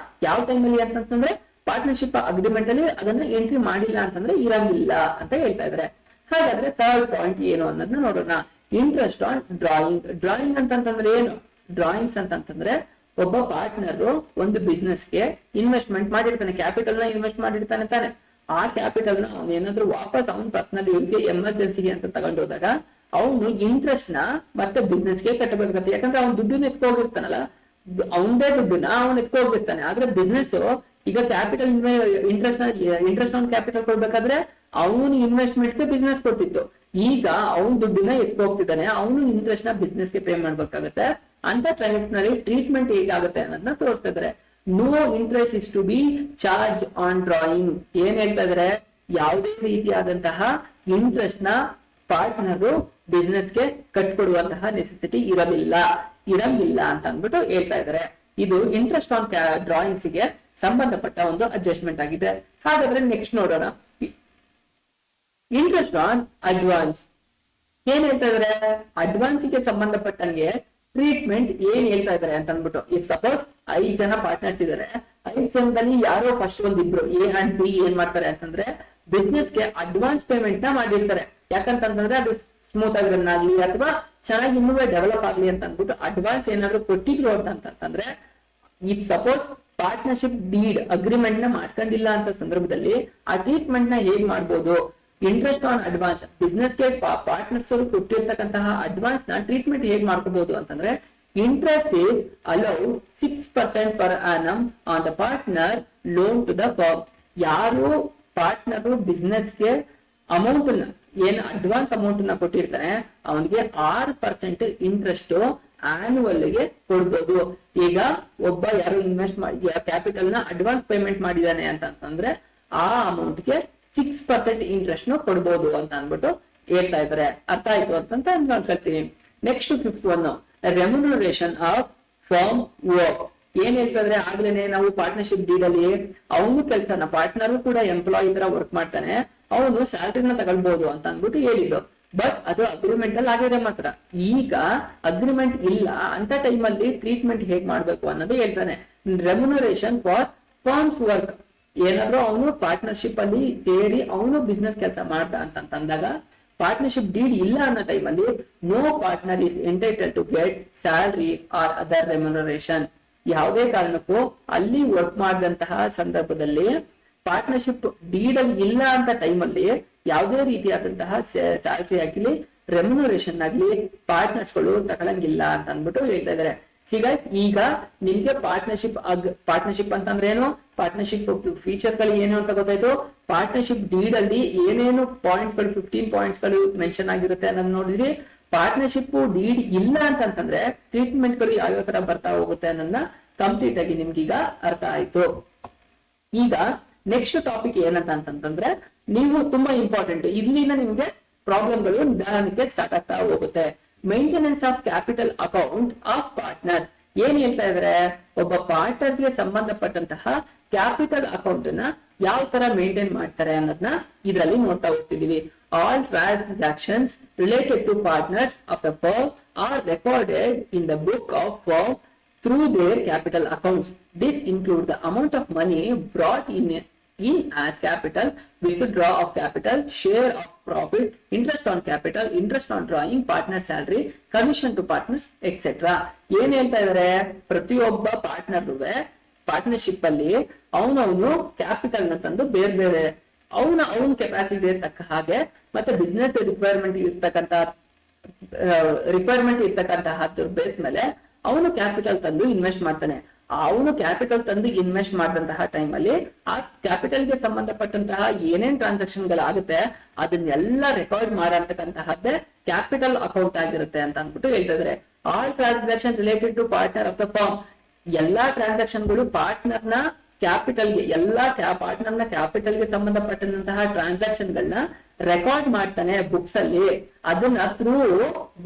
ಯಾವ ಟೈಮಲ್ಲಿ ಅಂತಂದ್ರೆ ಪಾರ್ಟ್ನರ್ಶಿಪ್ ಅಗ್ರಿಮೆಂಟ್ ಅಲ್ಲಿ ಅದನ್ನ ಎಂಟ್ರಿ ಮಾಡಿಲ್ಲ ಅಂತಂದ್ರೆ ಇರಂಗಿಲ್ಲ ಅಂತ ಹೇಳ್ತಾ ಇದ್ದಾರೆ. ಹಾಗಾದ್ರೆ ಥರ್ಡ್ ಪಾಯಿಂಟ್ ಏನು ಅನ್ನೋದನ್ನ ನೋಡೋಣ. Interest on drawing. ಡ್ರಾಯಿಂಗ್ ಅಂತಂತಂದ್ರೆ ಏನು? ಡ್ರಾಯಿಂಗ್ಸ್ ಅಂತಂತಂದ್ರೆ ಒಬ್ಬ ಪಾರ್ಟ್ನರ್ ಒಂದು ಬಿಸ್ನೆಸ್ ಗೆ ಇನ್ವೆಸ್ಟ್ಮೆಂಟ್ ಮಾಡಿರ್ತಾನೆ, ಕ್ಯಾಪಿಟಲ್ ನ ಇನ್ವೆಸ್ಟ್ ಮಾಡಿರ್ತಾನೆ ತಾನೆ. ಆ ಕ್ಯಾಪಿಟಲ್ ನ ಅವ್ನು ಏನಾದ್ರು ವಾಪಸ್ ಅವ್ನ ಪರ್ಸನಲ್ ಇವ್ರಿಗೆ ಎಮರ್ಜೆನ್ಸಿಗೆ ಅಂತ ತಗೊಂಡೋದಾಗ ಅವನು ಇಂಟ್ರೆಸ್ಟ್ ನ ಮತ್ತೆ ಬಿಸ್ನೆಸ್ ಗೆ ಕಟ್ಟಬೇಕಾಗತ್ತೆ. ಯಾಕಂದ್ರೆ ಅವ್ನು ದುಡ್ಡನ್ನ ಎತ್ಕೋಗಿರ್ತಾನಲ್ಲ, ಅವನದೇ ದುಡ್ಡನ್ನ ಅವ್ನು ಎತ್ಕೋಗಿರ್ತಾನೆ. ಆದ್ರೆ ಬಿಸ್ನೆಸ್ ಈಗ ಕ್ಯಾಪಿಟಲ್ ಇಂಟ್ರೆಸ್ಟ್ ಆನ್ ಕ್ಯಾಪಿಟಲ್ ಕೊಡ್ಬೇಕಾದ್ರೆ ಅವನು ಇನ್ವೆಸ್ಟ್ಮೆಂಟ್ ಗೆ ಬಿಸ್ನೆಸ್ ಕೊಡ್ತಿತ್ತು. ಈಗ ಅವನ್ ದುಡ್ಡನ್ನ ಎತ್ಕೋಗ್ತಿದ್ದಾನೆ, ಅವನು ಇಂಟ್ರೆಸ್ಟ್ ನ ಬಿಸ್ನೆಸ್ ಗೆ ಪೇ ಮಾಡ್ಬೇಕಾಗತ್ತೆ. ಅಂತ ಟೈಮ್ಸ್ ನಲ್ಲಿ ಟ್ರೀಟ್ಮೆಂಟ್ ಹೇಗಾಗುತ್ತೆ ಅನ್ನೋದನ್ನ ತೋರಿಸ್ತಾ ಇದಾರೆ. No interest is to be charge on drawing. ಏನ್ ಹೇಳ್ತಾ ಇದಾರೆ? ಯಾವುದೇ ರೀತಿಯಾದಂತಹ ಇಂಟ್ರೆಸ್ಟ್ ನ ಪಾರ್ಟ್ನರ್ ಬಿಸ್ನೆಸ್ ಗೆ ಕಟ್ಕೊಡುವಂತಹ ನೆಸೆಸಿಟಿ ಇರಂಗಿಲ್ಲ ಅಂತ ಅಂದ್ಬಿಟ್ಟು ಹೇಳ್ತಾ ಇದಾರೆ. ಇದು ಇಂಟ್ರೆಸ್ಟ್ ಆನ್ ಡ್ರಾಯಿಂಗ್ಸ್ ಗೆ ಸಂಬಂಧಪಟ್ಟ ಒಂದು ಅಡ್ಜಸ್ಟ್ಮೆಂಟ್ ಆಗಿದೆ. ಹಾಗಾದ್ರೆ ನೆಕ್ಸ್ಟ್ ನೋಡೋಣ, ಇಂಟ್ರೆಸ್ಟ್ ಆನ್ ಅಡ್ವಾನ್ಸ್. ಏನ್ ಹೇಳ್ತಾ ಇದಾರೆ? ಅಡ್ವಾನ್ಸ್ ಗೆ ಸಂಬಂಧಪಟ್ಟಂಗೆ ಟ್ರೀಟ್ಮೆಂಟ್ ಏನ್ ಹೇಳ್ತಾ ಇದಾರೆ ಅಂತ ಅಂದ್ಬಿಟ್ಟು, ಈಗ ಸಪೋಸ್ 5 ಜನ ಪಾರ್ಟ್ನರ್ಸ್ ಇದಾರೆ. 5 ಜನದಲ್ಲಿ ಯಾರೋ ಫಸ್ಟ್ ಒಂದಿಬ್ರು ಎ ಅಂಡ್ ಬಿ ಏನ್ ಮಾಡ್ತಾರೆ ಅಂತಂದ್ರೆ ಬಿಸ್ನೆಸ್ ಗೆ ಅಡ್ವಾನ್ಸ್ ಪೇಮೆಂಟ್ ನ ಮಾಡಿರ್ತಾರೆ. ಯಾಕಂತಂದ್ರೆ ಅದು ಸ್ಮೂತ್ ಆಗಿ ರನ್ ಆಗ್ಲಿ ಅಥವಾ ಚೆನ್ನಾಗಿ ಇನ್ನೂ ಡೆವಲಪ್ ಆಗ್ಲಿ ಅಂತ ಅಂದ್ಬಿಟ್ಟು ಅಡ್ವಾನ್ಸ್ ಏನಾದ್ರು ಕೊಟ್ಟಿದ್ರು ಅಂತಂದ್ರೆ, ಈಗ ಸಪೋಸ್ ಪಾರ್ಟ್ನರ್ಶಿಪ್ ಡೀಡ್ ಅಗ್ರಿಮೆಂಟ್ ನ ಮಾಡ್ಕೊಂಡಿಲ್ಲ ಅಂತ ಸಂದರ್ಭದಲ್ಲಿ ಆ ಟ್ರೀಟ್ಮೆಂಟ್ ನ ಹೇಗ್ ಮಾಡ್ಬೋದು? ಇಂಟ್ರೆಸ್ಟ್ ಆನ್ ಅಡ್ವಾನ್ಸ್, ಬಿಸ್ನೆಸ್ ಗೆ ಪಾರ್ಟ್ನರ್ಸ್ ಅವರು ಕೊಟ್ಟಿರ್ತಕ್ಕಂತಹ ಅಡ್ವಾನ್ಸ್ ನ ಟ್ರೀಟ್ಮೆಂಟ್ ಹೇಗ್ ಮಾಡ್ಕೋಬಹುದು ಅಂತಂದ್ರೆ, interest is allowed 6% per annum on the partner loan to the firm. ಯಾರು ಪಾರ್ಟ್ನರ್ ಬಿಸ್ನೆಸ್ ಗೆ ಅಮೌಂಟ್ ಏನ್ ಅಡ್ವಾನ್ಸ್ ಅಮೌಂಟ್ ನ ಕೊಟ್ಟಿರ್ತಾನೆ ಅವನಿಗೆ 6% ಇಂಟ್ರೆಸ್ಟ್ ಆನ್ಯುವಲ್ ಗೆ ಕೊಡ್ಬೋದು. ಈಗ ಒಬ್ಬ ಯಾರು ಇನ್ವೆಸ್ಟ್ ಮಾಡಿ ಕ್ಯಾಪಿಟಲ್ ನ ಅಡ್ವಾನ್ಸ್ ಪೇಮೆಂಟ್ ಮಾಡಿದಾನೆ ಅಂತಂದ್ರೆ ಆ ಅಮೌಂಟ್ ಗೆ 6% ಇಂಟ್ರೆಸ್ಟ್ ನ ಕೊಡ್ಬೋದು ಅಂತ ಅಂದ್ಬಿಟ್ಟು ಹೇಳ್ತಾ ಇದ್ದಾರೆ. ಅರ್ಥ ಆಯ್ತು ಅಂತ ಅನ್ಕೊಳ್ತೀನಿ. Next 5th one, remuneration of firm work. ಏನ್ ಹೇಳ್ತಾ ಇದ್ರೆ, ಆಗ್ಲೇನೆ ನಾವು ಪಾರ್ಟ್ನರ್ಶಿಪ್ ಡೀಡ್ ಅಲ್ಲಿ ಅವನು ಕೆಲಸನ ಪಾರ್ಟ್ನರ್ ಕೂಡ ಎಂಪ್ಲಾಯಿ ತರ ವರ್ಕ್ ಮಾಡ್ತಾನೆ, ಅವನು ಸ್ಯಾಲರಿನ ತಗೊಳ್ಬಹುದು ಅಂತ ಅಂದ್ಬಿಟ್ಟು ಹೇಳಿದ್ದು. ಬಟ್ ಅದು ಅಗ್ರಿಮೆಂಟ್ ಅಲ್ಲಿ ಆಗಿದೆ ಮಾತ್ರ. ಈಗ ಅಗ್ರಿಮೆಂಟ್ ಇಲ್ಲ ಅಂತ ಟೈಮ್ ಅಲ್ಲಿ ಟ್ರೀಟ್ಮೆಂಟ್ ಹೇಗ್ ಮಾಡ್ಬೇಕು ಅನ್ನೋದು ಹೇಳ್ತಾನೆ. Remuneration for firms work. ಏನಾದ್ರೂ ಅವನು ಪಾರ್ಟ್ನರ್ಶಿಪ್ ಅಲ್ಲಿ ಸೇರಿ ಅವನು ಬಿಸ್ನೆಸ್ ಕೆಲಸ ಮಾಡ್ದ ಅಂತಂದಾಗ ಪಾರ್ಟ್ನರ್ಶಿಪ್ ಡೀಡ್ ಇಲ್ಲ ಅನ್ನೋ ಟೈಮ್ ಅಲ್ಲಿ no partner is entitle to get salary or other remuneration. ಯಾವುದೇ ಕಾರಣಕ್ಕೂ ಅಲ್ಲಿ ವರ್ಕ್ ಮಾಡಿದಂತಹ ಸಂದರ್ಭದಲ್ಲಿ ಪಾರ್ಟ್ನರ್ಶಿಪ್ ಡೀಡ್ ಅಲ್ಲಿ ಇಲ್ಲ ಅಂತ ಟೈಮ್ ಅಲ್ಲಿ ಯಾವುದೇ ರೀತಿಯಾದಂತಹ ಸ್ಯಾಲರಿ ಆಗ್ಲಿ ರೆಮ್ಯುನರೇಷನ್ ಆಗ್ಲಿ ಪಾರ್ಟ್ನರ್ಸ್ ಗಳು ತಗೊಳಂಗಿಲ್ಲ ಅಂತ ಅಂದ್ಬಿಟ್ಟು ಹೇಳ್ತಾ ಇದಾರೆ. ಈಗ ನಿಮ್ಗೆ ಪಾರ್ಟ್ನರ್ಶಿಪ್ ಅಂತಂದ್ರೆ ಏನು, ಪಾರ್ಟ್ನರ್ಶಿಪ್ ಫೀಚರ್ ಗಳು ಏನು ಅಂತ ಗೊತ್ತಾಯ್ತು. ಪಾರ್ಟ್ನರ್ಶಿಪ್ ಡೀಡ್ ಅಲ್ಲಿ ಏನೇನು ಪಾಯಿಂಟ್ಸ್ ಗಳು 15 ಪಾಯಿಂಟ್ಸ್ ಗಳು ಮೆನ್ಷನ್ ಆಗಿರುತ್ತೆ ಅನ್ನೋದು ನೋಡಿದ್ರಿ. ಪಾರ್ಟ್ನರ್ಶಿಪ್ ಡೀಡ್ ಇಲ್ಲ ಅಂತಂದ್ರೆ ಟ್ರೀಟ್ಮೆಂಟ್ ಗಳು ಯಾವ್ಯಾವ ತರ ಬರ್ತಾ ಹೋಗುತ್ತೆ ಅನ್ನೋದನ್ನ ಕಂಪ್ಲೀಟ್ ಆಗಿ ನಿಮ್ಗೀಗ ಅರ್ಥ ಆಯ್ತು. ಈಗ ನೆಕ್ಸ್ಟ್ ಟಾಪಿಕ್ ಏನಂತ ಅಂತಂದ್ರೆ, ನೀವು ತುಂಬಾ ಇಂಪಾರ್ಟೆಂಟ್, ಇಲ್ಲಿಂದ ನಿಮ್ಗೆ ಪ್ರಾಬ್ಲಮ್ ಗಳು ನಿಧಾನಕ್ಕೆ ಸ್ಟಾರ್ಟ್ ಆಗ್ತಾ ಹೋಗುತ್ತೆ. Maintenance of capital account of partners. ಏನ್ ಹೇಳ್ತಾ ಇದಾರೆ? ಒಬ್ಬ ಪಾರ್ಟ್ನರ್ಸ್ ಗೆ ಸಂಬಂಧಪಟ್ಟಂತಹ ಕ್ಯಾಪಿಟಲ್ ಅಕೌಂಟ್ ನ ಯಾವ ತರ ಮೇಂಟೈನ್ ಮಾಡ್ತಾರೆ ಅನ್ನೋದನ್ನ ಇದರಲ್ಲಿ ನೋಡ್ತಾ ಹೋಗ್ತಿದೀವಿ. All transactions related to partners of the firm are recorded in the book of firm through their capital accounts. This includes the amount of money brought in as capital, withdraw of capital, share of profit, interest on capital, interest on drawing, partner salary, commission to partners, etc. ಏನ್ ಹೇಳ್ತಾ ಇದಾರೆ? ಪ್ರತಿಯೊಬ್ಬ partnership ಅಲ್ಲಿ ಅವನವನು capital ನ ತಂದು ಬೇರೆ ಬೇರೆ ಅವನ ಕೆಪಾಸಿಟಿ ತಕ್ಕ ಹಾಗೆ ಮತ್ತೆ ಬಿಸ್ನೆಸ್ ರಿಕ್ವೈರ್ಮೆಂಟ್ ಇರ್ತಕ್ಕಂತಹ ಬೇಸ್ ಮೇಲೆ ಅವನು ಕ್ಯಾಪಿಟಲ್ ತಂದು ಇನ್ವೆಸ್ಟ್ ಮಾಡ್ತಾನೆ. ಅವನು ಕ್ಯಾಪಿಟಲ್ ತಂದು ಇನ್ವೆಸ್ಟ್ ಮಾಡಿದಂತಹ ಟೈಮ್ ಅಲ್ಲಿ ಆ ಕ್ಯಾಪಿಟಲ್ ಗೆ ಸಂಬಂಧಪಟ್ಟಂತಹ ಏನೇನ್ ಟ್ರಾನ್ಸಾಕ್ಷನ್ ಗಳಾಗುತ್ತೆ ಅದನ್ನೆಲ್ಲ ರೆಕಾರ್ಡ್ ಮಾಡತಕ್ಕಂತಹದ್ದೇ ಕ್ಯಾಪಿಟಲ್ ಅಕೌಂಟ್ ಆಗಿರುತ್ತೆ ಅಂತ ಅಂದ್ಬಿಟ್ಟು ಹೇಳ್ತಾ ಇದಾರೆ. All transaction related to partner of the firm. ಎಲ್ಲಾ ಟ್ರಾನ್ಸಾಕ್ಷನ್ ಗಳು ಪಾರ್ಟ್ನರ್ ನ ಕ್ಯಾಪಿಟಲ್ ಗೆ ಸಂಬಂಧಪಟ್ಟಂತಹ ಟ್ರಾನ್ಸಾಕ್ಷನ್ ಗಳನ್ನ ರೆಕಾರ್ಡ್ ಮಾಡ್ತಾನೆ ಬುಕ್ಸ್ ಅಲ್ಲಿ. ಅದನ್ನ ಥ್ರೂ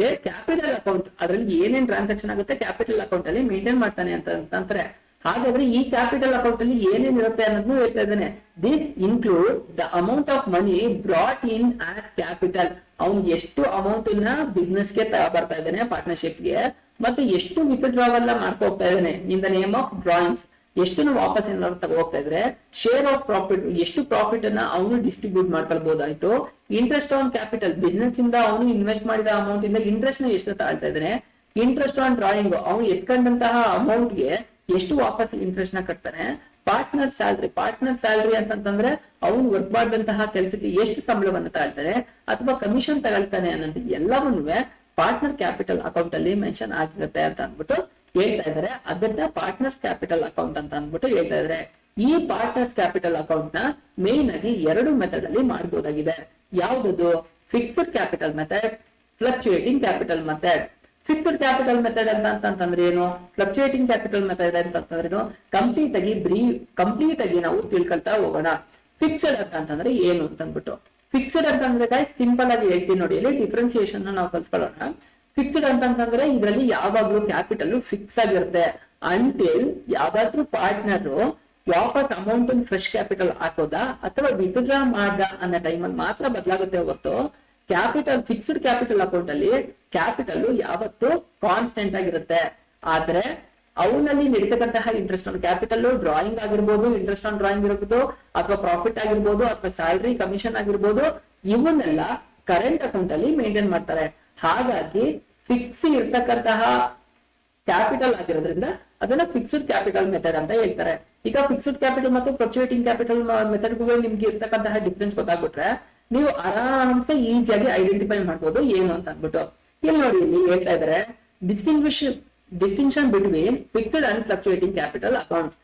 ದೇ ಕ್ಯಾಪಿಟಲ್ ಅಕೌಂಟ್, ಅದ್ರಲ್ಲಿ ಏನೇನ್ ಟ್ರಾನ್ಸಾಕ್ಷನ್ ಆಗುತ್ತೆ ಕ್ಯಾಪಿಟಲ್ ಅಕೌಂಟ್ ಅಲ್ಲಿ ಮೇಂಟೈನ್ ಮಾಡ್ತಾನೆ ಅಂತಂದ್ರೆ ಹಾಗಾದ್ರೆ ಈ ಕ್ಯಾಪಿಟಲ್ ಅಕೌಂಟ್ ಅಲ್ಲಿ ಏನೇನಿರುತ್ತೆ ಅನ್ನೋದನ್ನು ಹೇಳ್ತಾ ಇದ್ದಾನೆ. This include the amount of money brought in as capital. ಅವ್ನು ಎಷ್ಟು ಅಮೌಂಟ್ ನ ಬಿಸ್ನೆಸ್ ಗೆ ಬರ್ತಾ ಇದ್ದಾನೆ, ಪಾರ್ಟ್ನರ್ಶಿಪ್ ಗೆ, ಮತ್ತೆ ಎಷ್ಟು ವಿತ್ಡ್ರಾವಲ್ ಮಾಡ್ಕೊ ಹೋಗ್ತಾ ಇದ್ದಾನೆ in the name of drawings, ಎಷ್ಟು ವಾಪಸ್ ಏನಾದ್ರು ತಗೋ ಹೋಗ್ತಾ ಇದ್ರೆ, ಶೇರ್ ಆಫ್ ಪ್ರಾಫಿಟ್, ಎಷ್ಟು ಪ್ರಾಫಿಟ್ ಅನ್ನ ಅವನು ಡಿಸ್ಟ್ರಿಬ್ಯೂಟ್ ಮಾಡ್ಕೊಳ್ಬಹುದಾಯ್ತು, ಇಂಟ್ರೆಸ್ಟ್ ಆನ್ ಕ್ಯಾಪಿಟಲ್, ಬಿಸ್ನೆಸ್ ಇಂದ ಅವನು ಇನ್ವೆಸ್ಟ್ ಮಾಡಿದ ಅಮೌಂಟ್ ಇಂದ ಇಂಟ್ರೆಸ್ಟ್ ನ ಎಷ್ಟು ತಾಳ್ತಾ ಇದ್ದಾನೆ, ಇಂಟ್ರೆಸ್ಟ್ ಆನ್ ಡ್ರಾಯಿಂಗ್, ಅವನು ಎತ್ಕೊಂಡಂತಹ ಅಮೌಂಟ್ ಗೆ ಎಷ್ಟು ವಾಪಸ್ ಇಂಟ್ರೆಸ್ಟ್ ನ ಕಟ್ತಾನೆ, ಪಾರ್ಟ್ನರ್ ಸ್ಯಾಲ್ರಿ ಅಂತಂದ್ರೆ ಅವನು ವರ್ಕ್ ಮಾಡಿದಂತಹ ಕೆಲಸಕ್ಕೆ ಎಷ್ಟು ಸಂಬಳವನ್ನು ತಾಳ್ತಾನೆ ಅಥವಾ ಕಮಿಷನ್ ತಗೊಳ್ತಾನೆ ಅನ್ನೋದು ಎಲ್ಲವನ್ನೂ ಪಾರ್ಟ್ನರ್ ಕ್ಯಾಪಿಟಲ್ ಅಕೌಂಟ್ ಅಲ್ಲಿ ಮೆನ್ಷನ್ ಆಗಿರುತ್ತೆ ಅಂತ ಅಂದ್ಬಿಟ್ಟು ಹೇಳ್ತಾ ಇದಾರೆ. ಅದನ್ನ ಪಾರ್ಟ್ನರ್ಸ್ ಕ್ಯಾಪಿಟಲ್ ಅಕೌಂಟ್ ಅಂತ ಅಂದ್ಬಿಟ್ಟು ಹೇಳ್ತಾ ಇದಾರೆ. ಈ ಪಾರ್ಟ್ನರ್ಸ್ ಕ್ಯಾಪಿಟಲ್ ಅಕೌಂಟ್ ನ ಮೇನ್ ಆಗಿ 2 ಮೆಥಡ್ ಅಲ್ಲಿ ಮಾಡಬಹುದಾಗಿದೆ. ಯಾವ್ದು? Fixed capital method, fluctuating capital method. Fixed capital method ಅಂತಂದ್ರೆ ಏನು, ಫ್ಲಕ್ಚುಯೇಟಿಂಗ್ ಕ್ಯಾಪಿಟಲ್ ಮೆಥಡ್ ಅಂತಂದ್ರೆ ಏನು, ಕಂಪ್ಲೀಟ್ ಆಗಿ ನಾವು ತಿಳ್ಕೊಳ್ತಾ ಹೋಗೋಣ. ಫಿಕ್ಸ್ಡ್ ಅಂತಂದ್ರೆ ಏನು ಅಂತ ಅಂದ್ಬಿಟ್ಟು. ಫಿಕ್ಸ್ಡ್ ಅಂತಂದ್ರೆ ಸಿಂಪಲ್ ಆಗಿ ಹೇಳ್ತೀನಿ ನೋಡಿ, ಇಲ್ಲಿ ಡಿಫ್ರೆನ್ಸಿಯೇಷನ್ ನಾವು ಕಲ್ತ್ಕೊಳ್ಳೋಣ. ಫಿಕ್ಸ್ಡ್ ಅಂತಂದ್ರೆ ಇದರಲ್ಲಿ ಯಾವಾಗ್ಲೂ ಕ್ಯಾಪಿಟಲ್ ಫಿಕ್ಸ್ ಆಗಿರುತ್ತೆ ಅಂಟಿಲ್ ಯಾವ್ದಾದ್ರು ಪಾರ್ಟ್ನರ್ ವಾಪಸ್ ಅಮೌಂಟ್ ಫ್ರೆಶ್ ಕ್ಯಾಪಿಟಲ್ ಹಾಕೋದಾ ಅಥವಾ ವಿತ್ಡ್ರಾ ಮಾಡ್ದ ಅನ್ನೋ ಟೈಮಲ್ಲಿ ಮಾತ್ರ ಬದಲಾಗುತ್ತೆ ಹೊರತು ಕ್ಯಾಪಿಟಲ್ ಫಿಕ್ಸ್ಡ್ ಕ್ಯಾಪಿಟಲ್ ಅಕೌಂಟ್ ಅಲ್ಲಿ ಕ್ಯಾಪಿಟಲ್ ಯಾವತ್ತು ಕಾನ್ಸ್ಟೆಂಟ್ ಆಗಿರುತ್ತೆ. ಆದ್ರೆ ಅವನಲ್ಲಿ ನಡೀತಕ್ಕಂತಹ ಇಂಟ್ರೆಸ್ಟ್ ಆನ್ ಕ್ಯಾಪಿಟಲ್, ಡ್ರಾಯಿಂಗ್ ಆಗಿರ್ಬೋದು, ಇಂಟ್ರೆಸ್ಟ್ ಆನ್ ಡ್ರಾಯಿಂಗ್ ಇರ್ಬೋದು, ಅಥವಾ ಪ್ರಾಫಿಟ್ ಆಗಿರ್ಬೋದು, ಅಥವಾ ಸ್ಯಾಲರಿ ಕಮಿಷನ್ ಆಗಿರ್ಬೋದು, ಇವನ್ನೆಲ್ಲ ಕರೆಂಟ್ ಅಕೌಂಟ್ ಅಲ್ಲಿ ಮೇಂಟೈನ್ ಮಾಡ್ತಾರೆ. ಹಾಗಾಗಿ ಫಿಕ್ಸ್ ಇರ್ತಕ್ಕಂತಹ ಕ್ಯಾಪಿಟಲ್ ಆಗಿರೋದ್ರಿಂದ ಅದನ್ನ ಫಿಕ್ಸ್ಡ್ ಕ್ಯಾಪಿಟಲ್ ಮೆಥಡ್ ಅಂತ ಹೇಳ್ತಾರೆ. ಈಗ ಫಿಕ್ಸ್ಡ್ ಕ್ಯಾಪಿಟಲ್ ಮತ್ತು ಫ್ಲಕ್ಚುಯೇಟಿಂಗ್ ಕ್ಯಾಪಿಟಲ್ ಮೆಥಡ್ಗೂ ನಿಮ್ಗೆ ಇರ್ತಕ್ಕಂತಹ ಡಿಫ್ರೆನ್ಸ್ ಗೊತ್ತಾಗ್ಬಿಟ್ರೆ ನೀವು ಆರಾಮ್ಸೆ ಈಸಿಯಾಗಿ ಐಡೆಂಟಿಫೈ ಮಾಡ್ಬೋದು ಏನು ಅಂತ ಅಂದ್ಬಿಟ್ಟು. ಇಲ್ಲಿ ನೋಡಿ, ಇಲ್ಲಿ ಹೇಳ್ತಾ ಇದಾರೆ distinction between fixed and fluctuating capital accounts.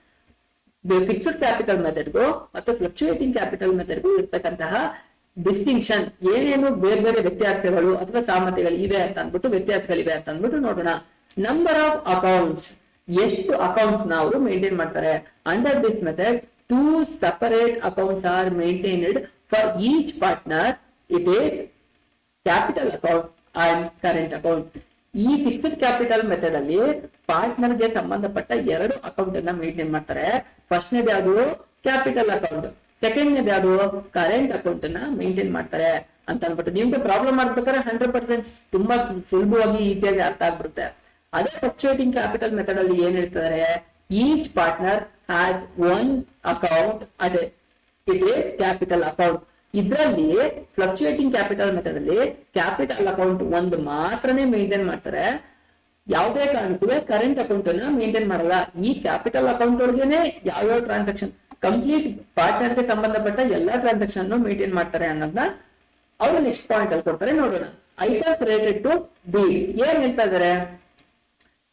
Fixed capital ಮೆಥಡ್ಗೂ ಮತ್ತು ಫ್ಲಕ್ಚುಯೇಟಿಂಗ್ ಕ್ಯಾಪಿಟಲ್ ಮೆಥಡ್ಗೂ ಇರ್ತಕ್ಕಂತಹ ಡಿಸ್ಟಿಂಕ್ಷನ್ ಏನೇನು ಬೇರೆ ಬೇರೆ ವ್ಯತ್ಯಾಸಗಳು ಅಥವಾ ಸಾಮರ್ಥ್ಯಗಳು ಇವೆ ಅಂತ ಅಂದ್ಬಿಟ್ಟು ವ್ಯತ್ಯಾಸಗಳಿವೆ ಅಂತ ಅಂದ್ಬಿಟ್ಟು ನೋಡೋಣ. ನಂಬರ್ ಆಫ್ ಅಕೌಂಟ್ಸ್, ಎಷ್ಟು ಅಕೌಂಟ್ಸ್ ಅವರು ಮೇಂಟೈನ್ ಮಾಡ್ತಾರೆ. Under this method 2 separate accounts are maintained for each partner. It is capital account and current account. ಈ ಫಿಕ್ಸ್ಡ್ ಕ್ಯಾಪಿಟಲ್ ಮೆಥಡ್ ಅಲ್ಲಿ ಪಾರ್ಟ್ನರ್ ಗೆ ಸಂಬಂಧಪಟ್ಟ 2 ಅಕೌಂಟ್ ಅನ್ನ ಮೇಂಟೈನ್ ಮಾಡ್ತಾರೆ. ಫಸ್ಟ್ನೇದು ಯಾವುದು? Capital account. ಸೆಕೆಂಡ್ನೇದು ಯಾವುದು? ಕರೆಂಟ್ ಅಕೌಂಟ್ ಅನ್ನ ಮೇಂಟೈನ್ ಮಾಡ್ತಾರೆ ಅಂತ ಅಂದ್ಬಿಟ್ಟು ನಿಮ್ಗೆ ಪ್ರಾಬ್ಲಮ್ ಮಾಡ್ಬೇಕಾದ್ರೆ 100% ತುಂಬಾ ಸುಲಭವಾಗಿ ಈಸಿಯಾಗಿ ಅರ್ಥ ಆಗ್ಬಿಡುತ್ತೆ. ಅದೇ ಫ್ಲಕ್ಚುಯೇಟಿಂಗ್ ಕ್ಯಾಪಿಟಲ್ ಮೆಥಡ್ ಅಲ್ಲಿ ಏನ್ ಹೇಳ್ತಾರೆ, each partner has 1 account at it is capital account. ಇದರಲ್ಲಿ ಫ್ಲಕ್ಚುಯೇಟಿಂಗ್ ಕ್ಯಾಪಿಟಲ್ ಮೆಥಡ್ ಅಲ್ಲಿ ಕ್ಯಾಪಿಟಲ್ ಅಕೌಂಟ್ ಒಂದು ಮಾತ್ರನೇ ಮೇಂಟೈನ್ ಮಾಡ್ತಾರೆ. ಯಾವುದೇ ಕಾರಣಕ್ಕೂ ಕರೆಂಟ್ ಅಕೌಂಟ್ ಅನ್ನ ಮೇಂಟೈನ್ ಮಾಡಲ್ಲ. ಈ ಕ್ಯಾಪಿಟಲ್ ಅಕೌಂಟ್ ಒಳಗೇನೆ ಯಾವ್ಯಾವ ಟ್ರಾನ್ಸಾಕ್ಷನ್ ಕಂಪ್ಲೀಟ್ ಪಾರ್ಟ್ನರ್ ಗೆ ಸಂಬಂಧಪಟ್ಟ ಎಲ್ಲಾ ಟ್ರಾನ್ಸಾಕ್ಷನ್ ಮೇಂಟೈನ್ ಮಾಡ್ತಾರೆ ಅನ್ನೋದನ್ನ ಅವರು ನೆಕ್ಸ್ಟ್ ಪಾಯಿಂಟ್ ಅಲ್ಲಿ ಕೊಡ್ತಾರೆ. ನೋಡೋಣ. ಐಟಮ್ಸ್ ರಿಲೇಟೆಡ್ ಟು ಡೀಡ್ ಏನ್ ಹೇಳ್ತಾ ಇದಾರೆ,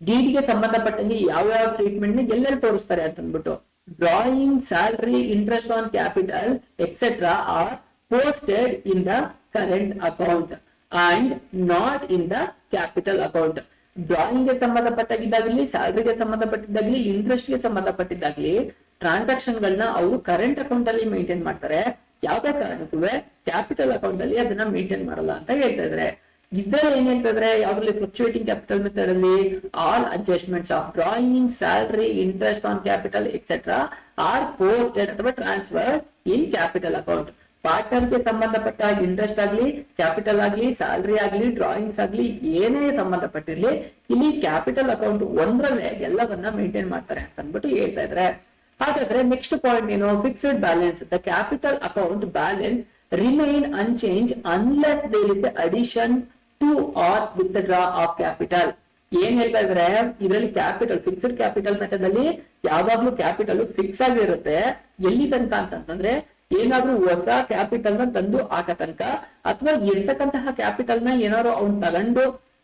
ಡೀಡ್ ಗೆ ಸಂಬಂಧಪಟ್ಟಂಗೆ ಯಾವ ಟ್ರೀಟ್ಮೆಂಟ್ ಎಲ್ಲೆಲ್ಲಿ ತೋರಿಸ್ತಾರೆ ಅಂತ ಅಂದ್ಬಿಟ್ಟು. Drawing, salary, interest on capital etcetera are posted in the current account and not in the capital account. Drawing ಗೆ ಸಂಬಂಧಪಟ್ಟಾಗಿದ್ದಾಗಲಿ, ಸ್ಯಾಲರಿಗೆ ಸಂಬಂಧಪಟ್ಟಿದ್ದಾಗ್ಲಿ, ಇಂಟ್ರೆಸ್ಟ್ ಗೆ ಸಂಬಂಧಪಟ್ಟಿದ್ದಾಗ್ಲಿ ಟ್ರಾನ್ಸಾಕ್ಷನ್ ಗಳನ್ನ ಅವರು ಕರೆಂಟ್ ಅಕೌಂಟ್ ಅಲ್ಲಿ ಮೇಂಟೈನ್ ಮಾಡ್ತಾರೆ. ಯಾವ್ದೇ ಕಾರಣಕ್ಕೂ ಕ್ಯಾಪಿಟಲ್ ಅಕೌಂಟ್ ಅಲ್ಲಿ ಅದನ್ನ ಮೇಂಟೈನ್ ಮಾಡಲ್ಲ ಅಂತ ಹೇಳ್ತಾ ಇದಾರೆ. ಇದ್ರಲ್ಲಿ ಏನ್ ಹೇಳ್ತಾ ಇದ್ರೆ, ಯಾವ್ದ್ರಲ್ಲಿ ಫ್ಲಕ್ಚುಯೇಟಿಂಗ್ ಕ್ಯಾಪಿಟಲ್ ಮೆಥಡ್ ಅಲ್ಲಿ all adjustments of drawing, salary, interest on capital etcetera are posted ಅಥವಾ transfer in capital account. Partner ಗೆ ಸಂಬಂಧಪಟ್ಟ ಇಂಟ್ರೆಸ್ಟ್ ಆಗ್ಲಿ, ಕ್ಯಾಪಿಟಲ್ ಆಗ್ಲಿ, ಸ್ಯಾಲರಿ ಆಗ್ಲಿ, ಡ್ರಾಯಿಂಗ್ಸ್ ಆಗ್ಲಿ, ಏನೇ ಸಂಬಂಧಪಟ್ಟಿರ್ಲಿ ಇಲ್ಲಿ ಕ್ಯಾಪಿಟಲ್ ಅಕೌಂಟ್ ಒಂದ್ರಲ್ಲೇ ಎಲ್ಲವನ್ನ ಮೇಂಟೈನ್ ಮಾಡ್ತಾರೆ ಅಂತ ಅಂದ್ಬಿಟ್ಟು ಹೇಳ್ತಾ ಇದ್ರೆ. ಹಾಗಾದ್ರೆ ನೆಕ್ಸ್ಟ್ ಪಾಯಿಂಟ್ ಏನು, fixed balance. The capital account balance remain unchange unless there is the addition to or withdraw of capital. ಏನ್ ಹೇಳ್ತಾ ಇದ್ರೆ, ಇದರಲ್ಲಿ ಕ್ಯಾಪಿಟಲ್ ಫಿಕ್ಸ್ಡ್ ಕ್ಯಾಪಿಟಲ್ ಮೆಥಡ್ ಅಲ್ಲಿ ಯಾವಾಗ್ಲೂ ಕ್ಯಾಪಿಟಲ್ ಫಿಕ್ಸ್ ಆಗಿರುತ್ತೆ. ಎಲ್ಲಿ ತನಕ ಅಂತಂದ್ರೆ ಏನಾದ್ರೂ ಹೊಸ ಕ್ಯಾಪಿಟಲ್ ನ ತಂದು ಹಾಕ ತನಕ, ಅಥವಾ ಇರ್ತಕ್ಕಂತಹ ಕ್ಯಾಪಿಟಲ್ ನ ಏನಾದ್ರು ಅವ್ನು ತಗೊಂಡು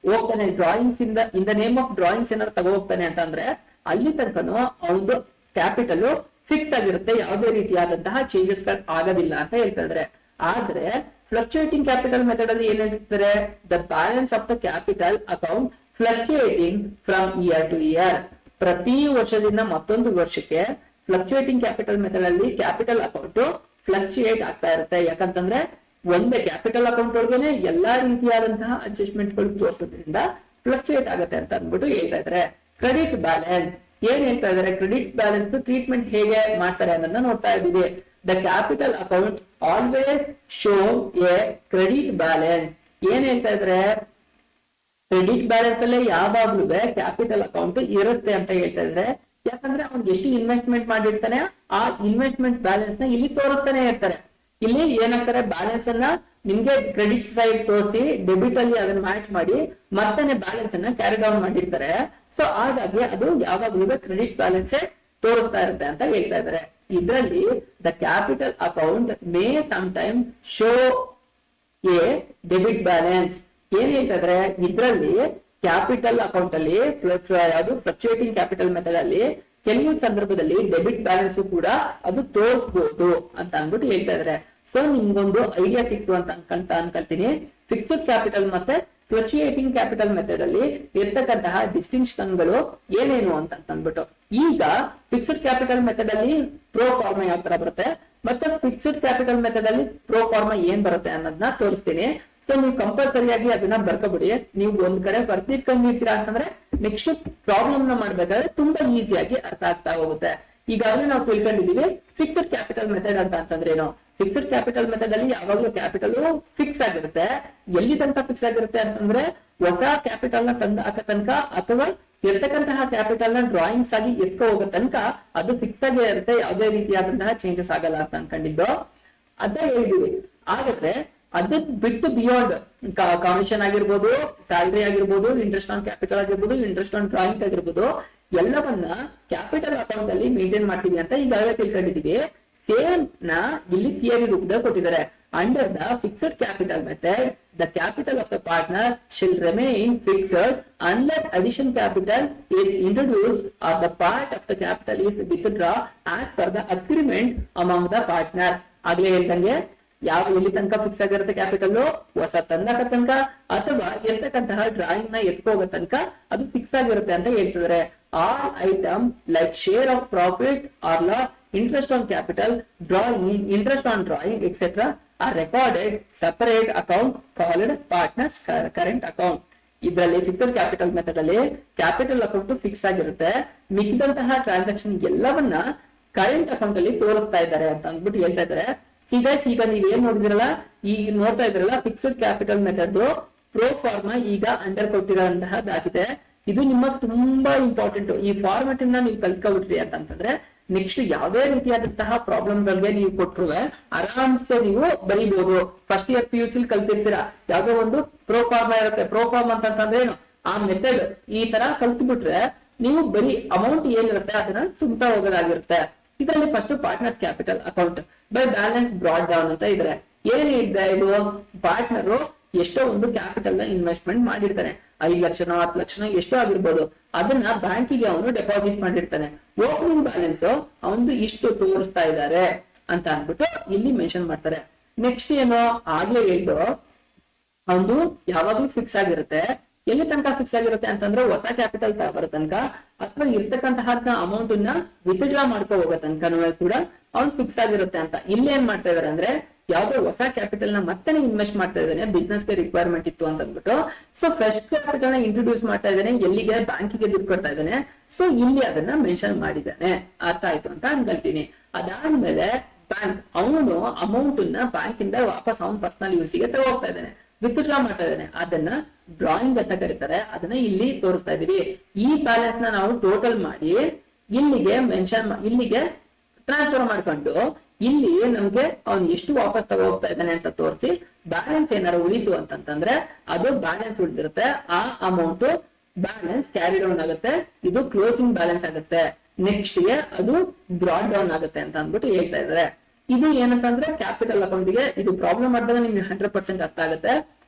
ಹೋಗ್ತಾನೆ, drawings in the name of drawings ಏನಾದ್ರು ತಗೋ ಹೋಗ್ತಾನೆ ಅಂತಂದ್ರೆ ಅಲ್ಲಿ ತನಕನು ಅವನದು ಕ್ಯಾಪಿಟಲ್ ಫಿಕ್ಸ್ ಆಗಿರುತ್ತೆ, ಯಾವುದೇ ರೀತಿಯಾದಂತಹ ಚೇಂಜಸ್ ಗಳು ಆಗೋದಿಲ್ಲ ಅಂತ ಹೇಳ್ತಾ ಇದ್ರೆ. ಆದ್ರೆ ಫ್ಲಕ್ಚುಯೇಟಿಂಗ್ ಕ್ಯಾಪಿಟಲ್ ಮೆಥಡ್ ಅಲ್ಲಿ ಏನ್ ಹೇಳ್ತಾರೆ, the balance of the capital account fluctuating from year to year. ಪ್ರತಿ ವರ್ಷದಿಂದ ಮತ್ತೊಂದು ವರ್ಷಕ್ಕೆ ಫ್ಲಕ್ಚುಯೇಟಿಂಗ್ ಕ್ಯಾಪಿಟಲ್ ಮೆಥಡ್ ಅಲ್ಲಿ ಕ್ಯಾಪಿಟಲ್ ಅಕೌಂಟ್ ಫ್ಲಕ್ಚುಯೇಟ್ ಆಗ್ತಾ ಇರುತ್ತೆ. ಯಾಕಂತಂದ್ರೆ ಒಂದೇ ಕ್ಯಾಪಿಟಲ್ ಅಕೌಂಟ್ ಒಳಗೇನೆ ಎಲ್ಲಾ ರೀತಿಯಾದಂತಹ ಅಡ್ಜಸ್ಟ್ಮೆಂಟ್ ಗಳು ತೋರಿಸೋದ್ರಿಂದ ಫ್ಲಕ್ಚುಯೇಟ್ ಆಗುತ್ತೆ ಅಂತ ಅಂದ್ಬಿಟ್ಟು ಹೇಳ್ತಾ ಇದ್ದಾರೆ. ಕ್ರೆಡಿಟ್ ಬ್ಯಾಲೆನ್ಸ್, ಏನ್ ಹೇಳ್ತಾ ಇದಾರೆ, ಕ್ರೆಡಿಟ್ ಬ್ಯಾಲೆನ್ಸ್ ಟ್ರೀಟ್ಮೆಂಟ್ ಹೇಗೆ ಮಾಡ್ತಾರೆ ಅನ್ನೋದನ್ನ ನೋಡ್ತಾ ಇದೀವಿ. The capital account always show A credit balance. ಏನ್ ಹೇಳ್ತಾ ಇದ್ರೆ, ಕ್ರೆಡಿಟ್ ಬ್ಯಾಲೆನ್ಸ್ ಅಲ್ಲೇ ಯಾವಾಗ್ಲೂ ಕ್ಯಾಪಿಟಲ್ ಅಕೌಂಟ್ ಇರುತ್ತೆ ಅಂತ ಹೇಳ್ತಾ ಇದ್ರೆ, ಯಾಕಂದ್ರೆ ಅವ್ನಿಗೆ ಎಷ್ಟು ಇನ್ವೆಸ್ಟ್ಮೆಂಟ್ ಮಾಡಿರ್ತಾನೆ ಆ ಇನ್ವೆಸ್ಟ್ಮೆಂಟ್ ಬ್ಯಾಲೆನ್ಸ್ ನ ಇಲ್ಲಿ ತೋರಿಸ್ತಾನೆ ಇರ್ತಾರೆ. ಇಲ್ಲಿ ಏನಾಗ್ತಾರೆ, ಬ್ಯಾಲೆನ್ಸ್ ಅನ್ನ ನಿಮ್ಗೆ ಕ್ರೆಡಿಟ್ ಸೈಡ್ ತೋರಿಸಿ ಡೆಬಿಟ್ ಅಲ್ಲಿ ಅದನ್ನ ಮ್ಯಾಚ್ ಮಾಡಿ ಮತ್ತೆ ಬ್ಯಾಲೆನ್ಸ್ ಅನ್ನ ಕ್ಯಾರಿ ಡೌನ್ ಮಾಡಿರ್ತಾರೆ. ಸೊ ಹಾಗಾಗಿ ಅದು ಯಾವಾಗ್ಲೂ ಕ್ರೆಡಿಟ್ ಬ್ಯಾಲೆನ್ಸ್ ತೋರಿಸ್ತಾ ಇರುತ್ತೆ ಅಂತ ಹೇಳ್ತಾ ಇದ್ದಾರೆ. ಇದರಲ್ಲಿ the capital account may some time show a debit balance. ಏನ್ ಹೇಳ್ತಾ ಇದ್ರೆ, ಇದ್ರಲ್ಲಿ ಕ್ಯಾಪಿಟಲ್ ಅಕೌಂಟ್ ಅಲ್ಲಿ ಯಾವುದು ಫ್ಲಕ್ಚುಯೇಟಿಂಗ್ ಕ್ಯಾಪಿಟಲ್ ಮೆಥಡ್ ಅಲ್ಲಿ ಕೆಲವು ಸಂದರ್ಭದಲ್ಲಿ ಡೆಬಿಟ್ ಬ್ಯಾಲೆನ್ಸ್ ಕೂಡ ಅದು ತೋರಿಸಬಹುದು ಅಂತ ಅಂದ್ಬಿಟ್ಟು ಹೇಳ್ತಾ ಇದಾರೆ. ಸೊ ನಿಮ್ಗೊಂದು ಐಡಿಯಾ ಸಿಕ್ತು ಅಂತ ಅನ್ಕೊಳ್ತೀನಿ. ಫಿಕ್ಸ್ಡ್ ಕ್ಯಾಪಿಟಲ್ ಮತ್ತೆ ಫ್ಲಕ್ಚುಯೇಟಿಂಗ್ ಕ್ಯಾಪಿಟಲ್ ಮೆಥಡ್ ಅಲ್ಲಿ ಇರ್ತಕ್ಕಂತಹ ಡಿಸ್ಟಿಂಕ್ಷನ್ ಗಳು ಏನೇನು ಅಂತ ಅಂದ್ಬಿಟ್ಟು, ಈಗ ಫಿಕ್ಸ್ಡ್ ಕ್ಯಾಪಿಟಲ್ ಮೆಥಡ್ ಅಲ್ಲಿ ಪ್ರೋ ಫಾರ್ಮಾ ಯಾವ ತರ ಬರುತ್ತೆ ಮತ್ತೆ ಫಿಕ್ಸ್ಡ್ ಕ್ಯಾಪಿಟಲ್ ಮೆಥಡ್ ಅಲ್ಲಿ ಪ್ರೋ ಫಾರ್ಮಾ ಏನ್ ಬರುತ್ತೆ ಅನ್ನೋದನ್ನ ತೋರಿಸ್ತೀನಿ. ಸೊ ನೀವು ಕಂಪಲ್ಸರಿಯಾಗಿ ಅದನ್ನ ಬರ್ಕೊಬಿಡಿ. ನೀವು ಒಂದ್ ಕಡೆ ಬರ್ತಿರ್ಕೊಂಡಿರ್ತೀರಾ ಅಂತಂದ್ರೆ ನೆಕ್ಸ್ಟ್ ಪ್ರಾಬ್ಲಮ್ ನ ಮಾಡ್ಬೇಕಾದ್ರೆ ತುಂಬಾ ಈಸಿಯಾಗಿ ಅರ್ಥ ಆಗ್ತಾ ಹೋಗುತ್ತೆ. ಈಗಾಗಲೇ ನಾವು ತಿಳ್ಕೊಂಡಿದೀವಿ ಫಿಕ್ಸ್ಡ್ ಕ್ಯಾಪಿಟಲ್ ಮೆಥಡ್ ಅಂತಂದ್ರೆ ಏನು. ಫಿಕ್ಸ್ಡ್ ಕ್ಯಾಪಿಟಲ್ ಮೆಥಡ್ ಅಲ್ಲಿ ಯಾವಾಗ್ಲೂ ಕ್ಯಾಪಿಟಲ್ ಫಿಕ್ಸ್ ಆಗಿರುತ್ತೆ. ಎಲ್ಲಿ ತನಕ ಫಿಕ್ಸ್ ಆಗಿರುತ್ತೆ ಅಂತಂದ್ರೆ ಹೊಸ ಕ್ಯಾಪಿಟಲ್ ನ ತಂದ ಹಾಕ ತನಕ ಅಥವಾ ಇರ್ತಕ್ಕಂತಹ ಕ್ಯಾಪಿಟಲ್ ನ ಡ್ರಾಯಿಂಗ್ಸ್ ಆಗಿ ಎತ್ಕೊ ಹೋಗೋ ತನಕ ಅದು ಫಿಕ್ಸ್ ಆಗೇ ಇರುತ್ತೆ, ಯಾವುದೇ ರೀತಿಯಾದಂತಹ ಚೇಂಜಸ್ ಆಗಲ್ಲ ಅಂತ ಅನ್ಕೊಂಡಿದ್ದು ಅದೇ ಹೇಳಿದೀವಿ. ಹಾಗಾದ್ರೆ ಅದನ್ನ ಬಿಟ್ಟು ಬಿಯಾಂಡ್ ಕಮಿಷನ್ ಆಗಿರ್ಬೋದು, ಸ್ಯಾಲರಿ ಆಗಿರ್ಬೋದು, ಇಂಟ್ರೆಸ್ಟ್ ಆನ್ ಕ್ಯಾಪಿಟಲ್ ಆಗಿರ್ಬೋದು, ಇಂಟ್ರೆಸ್ಟ್ ಆನ್ ಡ್ರಾಯಿಂಗ್ ಆಗಿರ್ಬೋದು, ಎಲ್ಲವನ್ನ ಕ್ಯಾಪಿಟಲ್ ಅಕೌಂಟ್ ಅಲ್ಲಿ ಮೇಂಟೈನ್ ಮಾಡ್ತೀವಿ ಅಂತ ಈಗಾಗಲೇ ತಿಳ್ಕೊಂಡಿದೀವಿ. ಸೇಮ್ ನ ಇಲ್ಲಿ ಥಿಯರಿ ರೂಪದಲ್ಲಿ ಕೊಟ್ಟಿದ್ದಾರೆ. Under the fixed capital method the capital of the partner shall remain fixed unless addition capital is introduced or the part of the capital is withdrawn as per the agreement among the partners. ಆಗ್ಲೇ ಹೇಳ್ದಂಗೆ ಯಾವ ಎಲ್ಲಿ ತನಕ fix ಆಗಿರುತ್ತೆ capital, ಹೊಸ ತಂದಾಕ ತನಕ ಅಥವಾ ಇರ್ತಕ್ಕಂತಹ ಡ್ರಾಯಿಂಗ್ ನ ಎತ್ಕೋಗೋ ತನಕ ಅದು ಫಿಕ್ಸ್ ಆಗಿರುತ್ತೆ ಅಂತ ಹೇಳ್ತಿದ್ದಾರೆ. All item like share of profit or loss, interest on capital, drawing, interest on drawing, etc. are recorded separate account called partners current account. ಇದರಲ್ಲಿ ಫಿಕ್ಸ್ಡ್ ಕ್ಯಾಪಿಟಲ್ ಮೆಥಡ್ ಅಲ್ಲಿ ಕ್ಯಾಪಿಟಲ್ ಅಕೌಂಟ್ ಫಿಕ್ಸ್ ಆಗಿರುತ್ತೆ, ಮಿಕ್ಕಿದಂತಹ transaction ಎಲ್ಲವನ್ನ current account ಅಲ್ಲಿ ತೋರಿಸ್ತಾ ಇದ್ದಾರೆ ಅಂತ ಅಂದ್ಬಿಟ್ಟು ಹೇಳ್ತಾ ಇದ್ದಾರೆ. ಈಗ ನೀವ್ ಏನ್ ನೋಡಿದಿರಲ್ಲ, ಈಗ ನೋಡ್ತಾ ಇದ್ರಲ್ಲ fixed capital method pro pharma ಈಗ ಅಂಡರ್ ಕೊಟ್ಟಿರೋಂತಹದ್ದಾಗಿದೆ. ಇದು ನಿಮ್ಮ ತುಂಬಾ ಇಂಪಾರ್ಟೆಂಟ್. ಈ ಫಾರ್ಮೆಟ್ ಅನ್ನ ನೀವು ಕಲ್ತ್ಕೊಬಿಟ್ರಿ ಅಂತಂದ್ರೆ ನೆಕ್ಸ್ಟ್ ಯಾವ್ದೇ ರೀತಿಯಾದಂತಹ ಪ್ರಾಬ್ಲಮ್ ಗಳಿಗೆ ನೀವು ಕೊಟ್ಟರು ಆರಾಮ್ಸೆ ನೀವು ಬರೀಬಹುದು. ಫಸ್ಟ್ ಇಯರ್ PUC ಕಲ್ತಿರ್ತೀರಾ, ಯಾವ್ದೋ ಒಂದು ಪ್ರೋ ಫಾರ್ಮಾ ಇರುತ್ತೆ. ಪ್ರೋ ಫಾರ್ಮ್ ಅಂತಂದ್ರೆ ಏನು, ಆ ಮೆಥಡ್ ಈ ತರ ಕಲ್ತ್ಬಿಟ್ರೆ ನೀವು ಬರೀ ಅಮೌಂಟ್ ಏನಿರುತ್ತೆ ಅದನ್ನ ತುಂಬಾ ಹೋಗೋದಾಗಿರುತ್ತೆ. ಇದರಲ್ಲಿ first partners capital account by balance brought down ಅಂತ ಇದ್ರೆ ಏನಿದೆ, ಇದು ಪಾರ್ಟ್ನರ್ ಎಷ್ಟೋ ಒಂದು ಕ್ಯಾಪಿಟಲ್ ನ ಇನ್ವೆಸ್ಟ್ಮೆಂಟ್ ಮಾಡಿರ್ತಾನೆ, 5 ಲಕ್ಷ 10 ಲಕ್ಷ ಎಷ್ಟೋ ಆಗಿರ್ಬೋದು, ಅದನ್ನ ಬ್ಯಾಂಕಿಗೆ ಅವನು ಡೆಪಾಸಿಟ್ ಮಾಡಿರ್ತಾನೆ. ಓಪನಿಂಗ್ ಬ್ಯಾಲೆನ್ಸ್ ಅವನು ಇಷ್ಟು ತೋರಿಸ್ತಾ ಇದ್ದಾರೆ ಅಂತ ಅಂದ್ಬಿಟ್ಟು ಇಲ್ಲಿ ಮೆನ್ಷನ್ ಮಾಡ್ತಾರೆ. ನೆಕ್ಸ್ಟ್ ಏನು, ಆಗ್ಲೇ ಹೇಳ್ದು ಅವನು ಯಾವಾಗ್ಲೂ ಫಿಕ್ಸ್ ಆಗಿರುತ್ತೆ. ಎಲ್ಲಿ ತನಕ ಫಿಕ್ಸ್ ಆಗಿರುತ್ತೆ ಅಂತಂದ್ರೆ ಹೊಸ ಕ್ಯಾಪಿಟಲ್ ಬರೋ ತನಕ ಅಥವಾ ಇರ್ತಕ್ಕಂತಹ ಅಮೌಂಟ್ ನ ವಿತ್ಡ್ರಾ ಮಾಡ್ಕೊ ಹೋಗೋ ತನಕ ಕೂಡ ಅವ್ನು ಫಿಕ್ಸ್ ಆಗಿರುತ್ತೆ ಅಂತ. ಇಲ್ಲಿ ಏನ್ ಮಾಡ್ತಾ ಇದಾರೆ ಅಂದ್ರೆ ಯಾವ್ದೋ ಹೊಸ ಕ್ಯಾಪಿಟಲ್ ನ ಮತ್ತೆ ಇನ್ವೆಸ್ಟ್ ಮಾಡ್ತಾ ಇದ್ದಾನೆ, ಬಿಸ್ನೆಸ್ ಗೆ ರಿಕ್ವೈರ್ಮೆಂಟ್ ಇತ್ತು ಅಂತ ಅಂದ್ಬಿಟ್ಟು. ಸೊ ಫ್ರೆಶ್ ಕ್ಯಾಪಿಟಲ್ ನ ಇಂಟ್ರೊಡ್ಯೂಸ್ ಮಾಡ್ತಾ ಇದ್ದಾನೆ, ಎಲ್ಲಿಗೆ ಬ್ಯಾಂಕಿಗೆ ದುಡ್ಡು ಕೊಡ್ತಾ ಇದ್ದಾನೆ. ಸೊ ಇಲ್ಲಿ ಅದನ್ನ ಮೆನ್ಷನ್ ಮಾಡಿದ್ದಾನೆ, ಅರ್ಥ ಆಯ್ತು ಅಂತ ಅನ್ಕೊಳ್ತೀನಿ. ಅದಾದ್ಮೇಲೆ ಬ್ಯಾಂಕ್ ಅವನು ಅಮೌಂಟ್ ನ ಬ್ಯಾಂಕ್ ಇಂದ ವಾಪಸ್ ಅವನ್ ಪರ್ಸನಲ್ ಯೂಸಿಗೆ ತಗೋಗ್ತಾ ಇದ್ದಾನೆ, ವಿತ್ಡ್ರಾ ಮಾಡ್ತಾ ಇದ್ದಾನೆ. ಅದನ್ನ ಡ್ರಾಯಿಂಗ್ ಅಂತ ಕರೀತಾರೆ, ಅದನ್ನ ಇಲ್ಲಿ ತೋರಿಸ್ತಾ ಇದೀವಿ. ಈ ಬ್ಯಾಲೆನ್ಸ್ ನ ನಾವು ಟೋಟಲ್ ಮಾಡಿ ಇಲ್ಲಿಗೆ ಇಲ್ಲಿಗೆ ಟ್ರಾನ್ಸ್ಫರ್ ಮಾಡ್ಕೊಂಡು ಇಲ್ಲಿ ನಮ್ಗೆ ಅವ್ನು ಎಷ್ಟು ವಾಪಸ್ ತಗೋಗ್ತಾ ಇದ್ದಾನೆ ಅಂತ ತೋರಿಸಿ ಬ್ಯಾಲೆನ್ಸ್ ಏನಾರು ಉಳಿತು ಅಂತಂದ್ರೆ ಅದು ಬ್ಯಾಲೆನ್ಸ್ ಉಳಿದಿರುತ್ತೆ. ಆ ಅಮೌಂಟ್ ಬ್ಯಾಲೆನ್ಸ್ ಕ್ಯಾರಿ ಡೌನ್ ಆಗುತ್ತೆ, ಇದು ಕ್ಲೋಸಿಂಗ್ ಬ್ಯಾಲೆನ್ಸ್ ಆಗುತ್ತೆ. ನೆಕ್ಸ್ಟ್ ಗೆ ಅದು ಬ್ರಾಡ್ ಡೌನ್ ಆಗುತ್ತೆ ಅಂತ ಅಂದ್ಬಿಟ್ಟು ಹೇಳ್ತಾ ಇದಾರೆ. ಇದು ಏನಂತಂದ್ರೆ ಕ್ಯಾಪಿಟಲ್ ಅಕೌಂಟ್ ಗೆ ಇದು ಪ್ರಾಬ್ಲಮ್ ಮಾಡಿದಾಗ ನಿಮ್ಗೆ 100% ಅರ್ಥ ಆಗುತ್ತೆ.